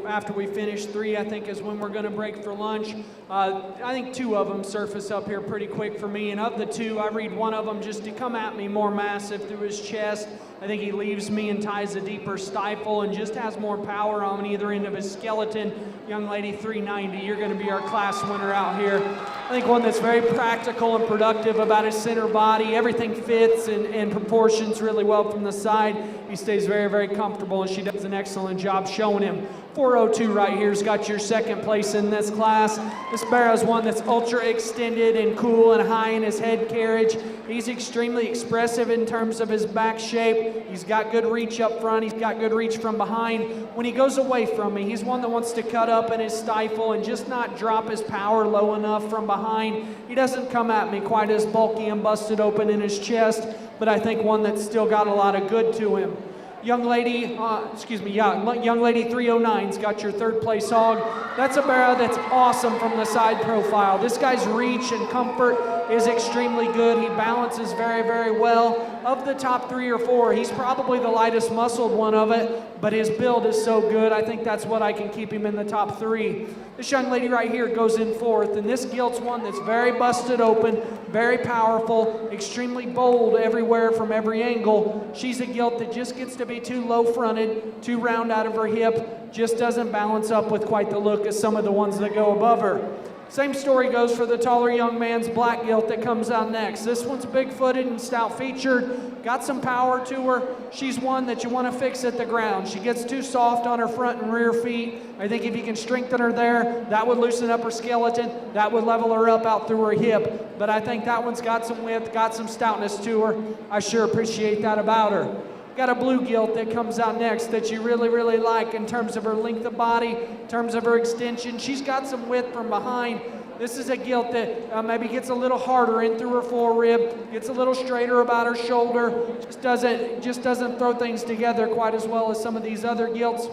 after we finish 3, I think is when we're going to break for lunch. I think 2 of them surface up here pretty quick for me, and of the 2, I read one of them just to come at me more massive through his chest. I think he leaves me and ties a deeper stifle and just has more power on either end of his skeleton. Young lady 390, you're going to be our class winner out here. I think one that's very practical and productive about his center body. Everything fits and proportions really well from the side. He stays very, very comfortable, and she does an excellent job showing him. 402 right here's got your second place in this class. This barrow is one that's ultra extended and cool and high in his head carriage. He's extremely expressive in terms of his back shape. He's got good reach up front. He's got good reach from behind. When he goes away from me, he's one that wants to cut up in his stifle and just not drop his power low enough from behind. He doesn't come at me quite as bulky and busted open in his chest, but I think one that's still got a lot of good to him. Young lady 309's got your third place hog. That's a barrow that's awesome from the side profile. This guy's reach and comfort is extremely good. He balances very, very well. Of the top 3 or 4, he's probably the lightest muscled one of it, but his build is so good, I think that's what I can keep him in the top 3. This young lady right here goes in 4th, and this gilt's one that's very busted open, very powerful, extremely bold everywhere from every angle. She's a gilt that just gets to be too low fronted, too round out of her hip, just doesn't balance up with quite the look as some of the ones that go above her. Same story goes for the taller young man's black gilt that comes out next. This one's big-footed and stout-featured, got some power to her. She's one that you want to fix at the ground. She gets too soft on her front and rear feet. I think if you can strengthen her there, that would loosen up her skeleton. That would level her up out through her hip. But I think that one's got some width, got some stoutness to her. I sure appreciate that about her. Got a blue gilt that comes out next that you really, really like in terms of her length of body, in terms of her extension. She's got some width from behind. This is a gilt that maybe gets a little harder in through her forearm, gets a little straighter about her shoulder, just doesn't throw things together quite as well as some of these other gilts.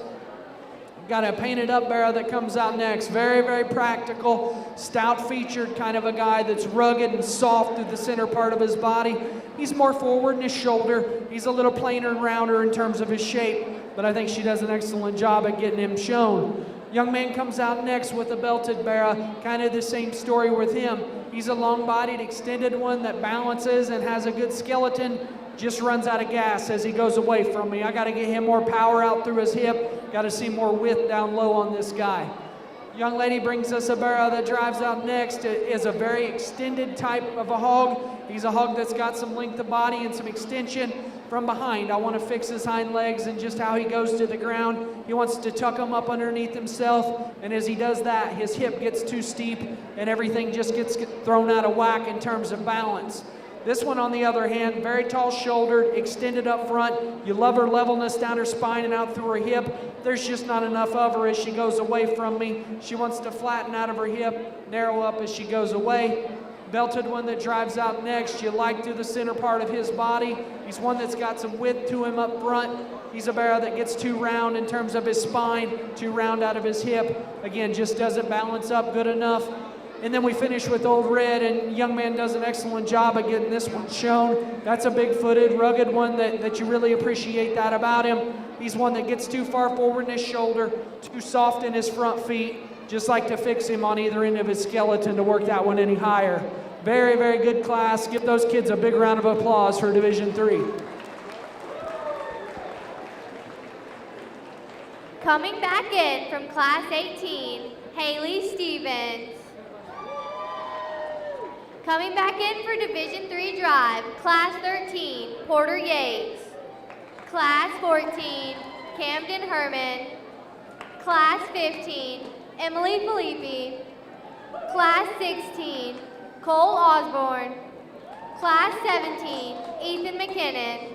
Got a painted up barrow that comes out next. Very, very practical, stout featured kind of a guy that's rugged and soft through the center part of his body. He's more forward in his shoulder. He's a little plainer and rounder in terms of his shape, but I think she does an excellent job at getting him shown. Young man comes out next with a belted barrow, kind of the same story with him. He's a long-bodied, extended one that balances and has a good skeleton, just runs out of gas as he goes away from me. I got to get him more power out through his hip, got to see more width down low on this guy. Young lady brings us a barrow that drives out next. It is a very extended type of a hog. He's a hog that's got some length of body and some extension from behind. I want to fix his hind legs and just how he goes to the ground. He wants to tuck them up underneath himself, and as he does that, his hip gets too steep and everything just gets thrown out of whack in terms of balance. This one, on the other hand, very tall shouldered, extended up front. You love her levelness down her spine and out through her hip. There's just not enough of her as she goes away from me. She wants to flatten out of her hip, narrow up as she goes away. Belted one that drives out next, you like through the center part of his body. He's one that's got some width to him up front. He's a barrow that gets too round in terms of his spine, too round out of his hip. Again, just doesn't balance up good enough. And then we finish with Old Red, and young man does an excellent job of getting this one shown. That's a big-footed, rugged one that you really appreciate that about him. He's one that gets too far forward in his shoulder, too soft in his front feet. Just like to fix him on either end of his skeleton to work that one any higher. Very, very good class. Give those kids a big round of applause for Division 3. Coming back in from Class 18, Haley Stevens. Coming back in for Division 3 Drive, Class 13, Porter Yates. Class 14, Camden Herman. Class 15, Emily Filippi. Class 16, Cole Osborne. Class 17, Ethan McKinnon.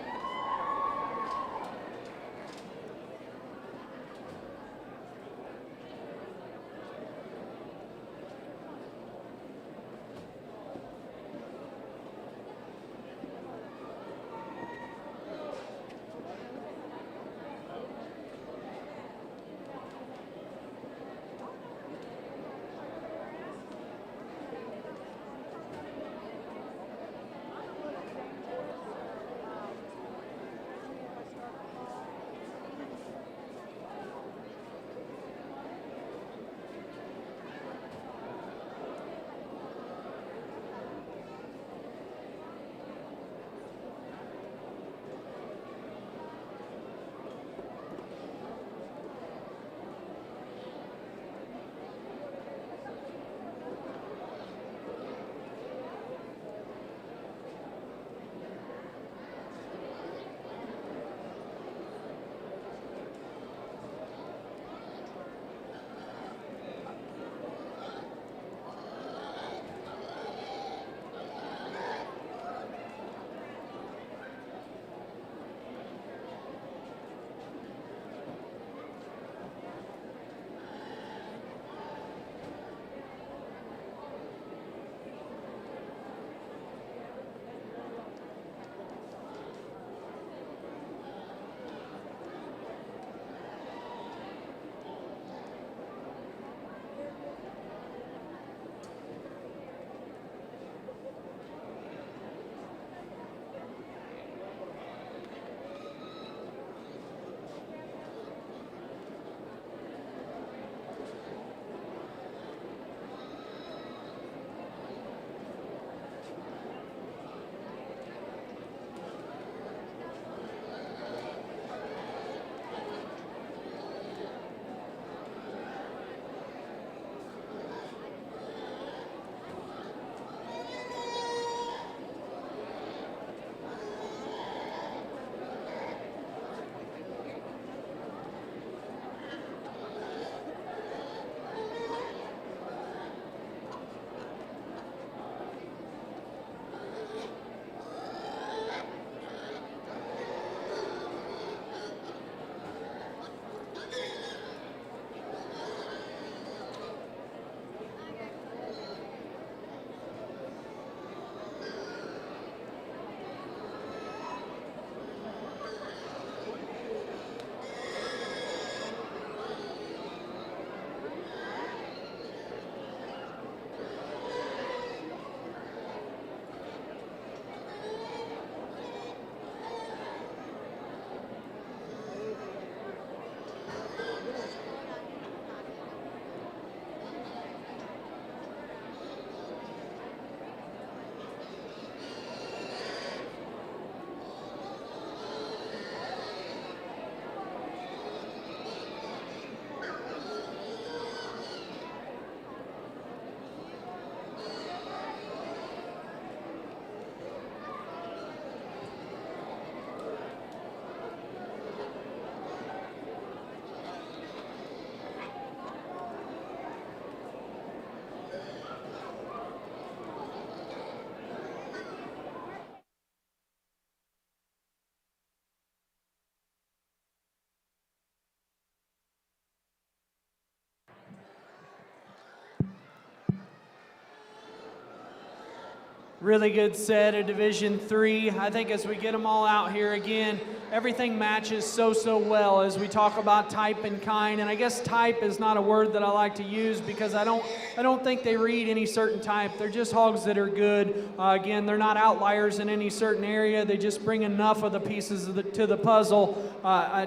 Really good set of Division III. I think as we get them all out here again, everything matches so well as we talk about type and kind. And I guess type is not a word that I like to use because I don't think they read any certain type. They're just hogs that are good. Again, they're not outliers in any certain area. They just bring enough of the pieces to the puzzle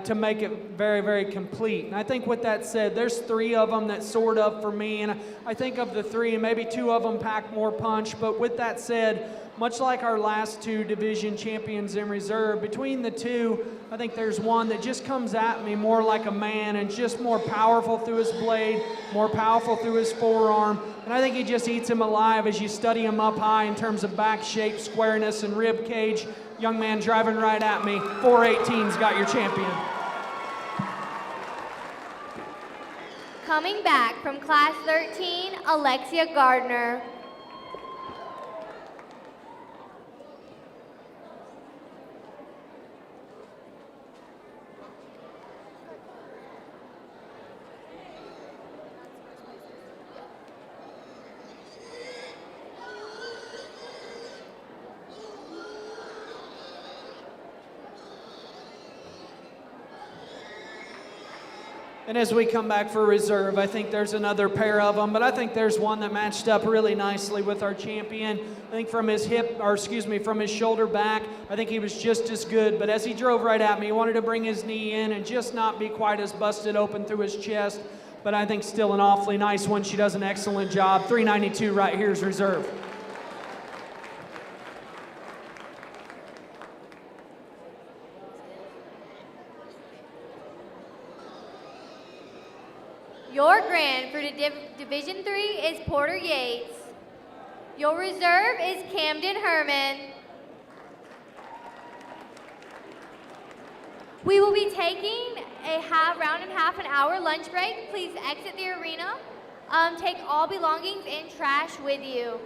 to make it very complete. And I think with that said, there's 3 of them that sort of for me. And I think of the 3, and maybe 2 of them pack more punch. But with that said, much like our last 2 division champions in reserve, between the 2, I think there's one that just comes at me more like a man and just more powerful through his blade, more powerful through his forearm. And I think he just eats him alive as you study him up high in terms of back shape, squareness, and rib cage. Young man driving right at me. 418's got your champion. Coming back from Class 13, Alexia Gardner. And as we come back for reserve, I think there's another pair of them, but I think there's one that matched up really nicely with our champion. I think from his from his shoulder back, I think he was just as good, but as he drove right at me, he wanted to bring his knee in and just not be quite as busted open through his chest, but I think still an awfully nice one. She does an excellent job. 392 right here is reserve. Your grand for Division III is Porter Yates. Your reserve is Camden Herman. We will be taking a round and half an hour lunch break. Please exit the arena. Take all belongings and trash with you.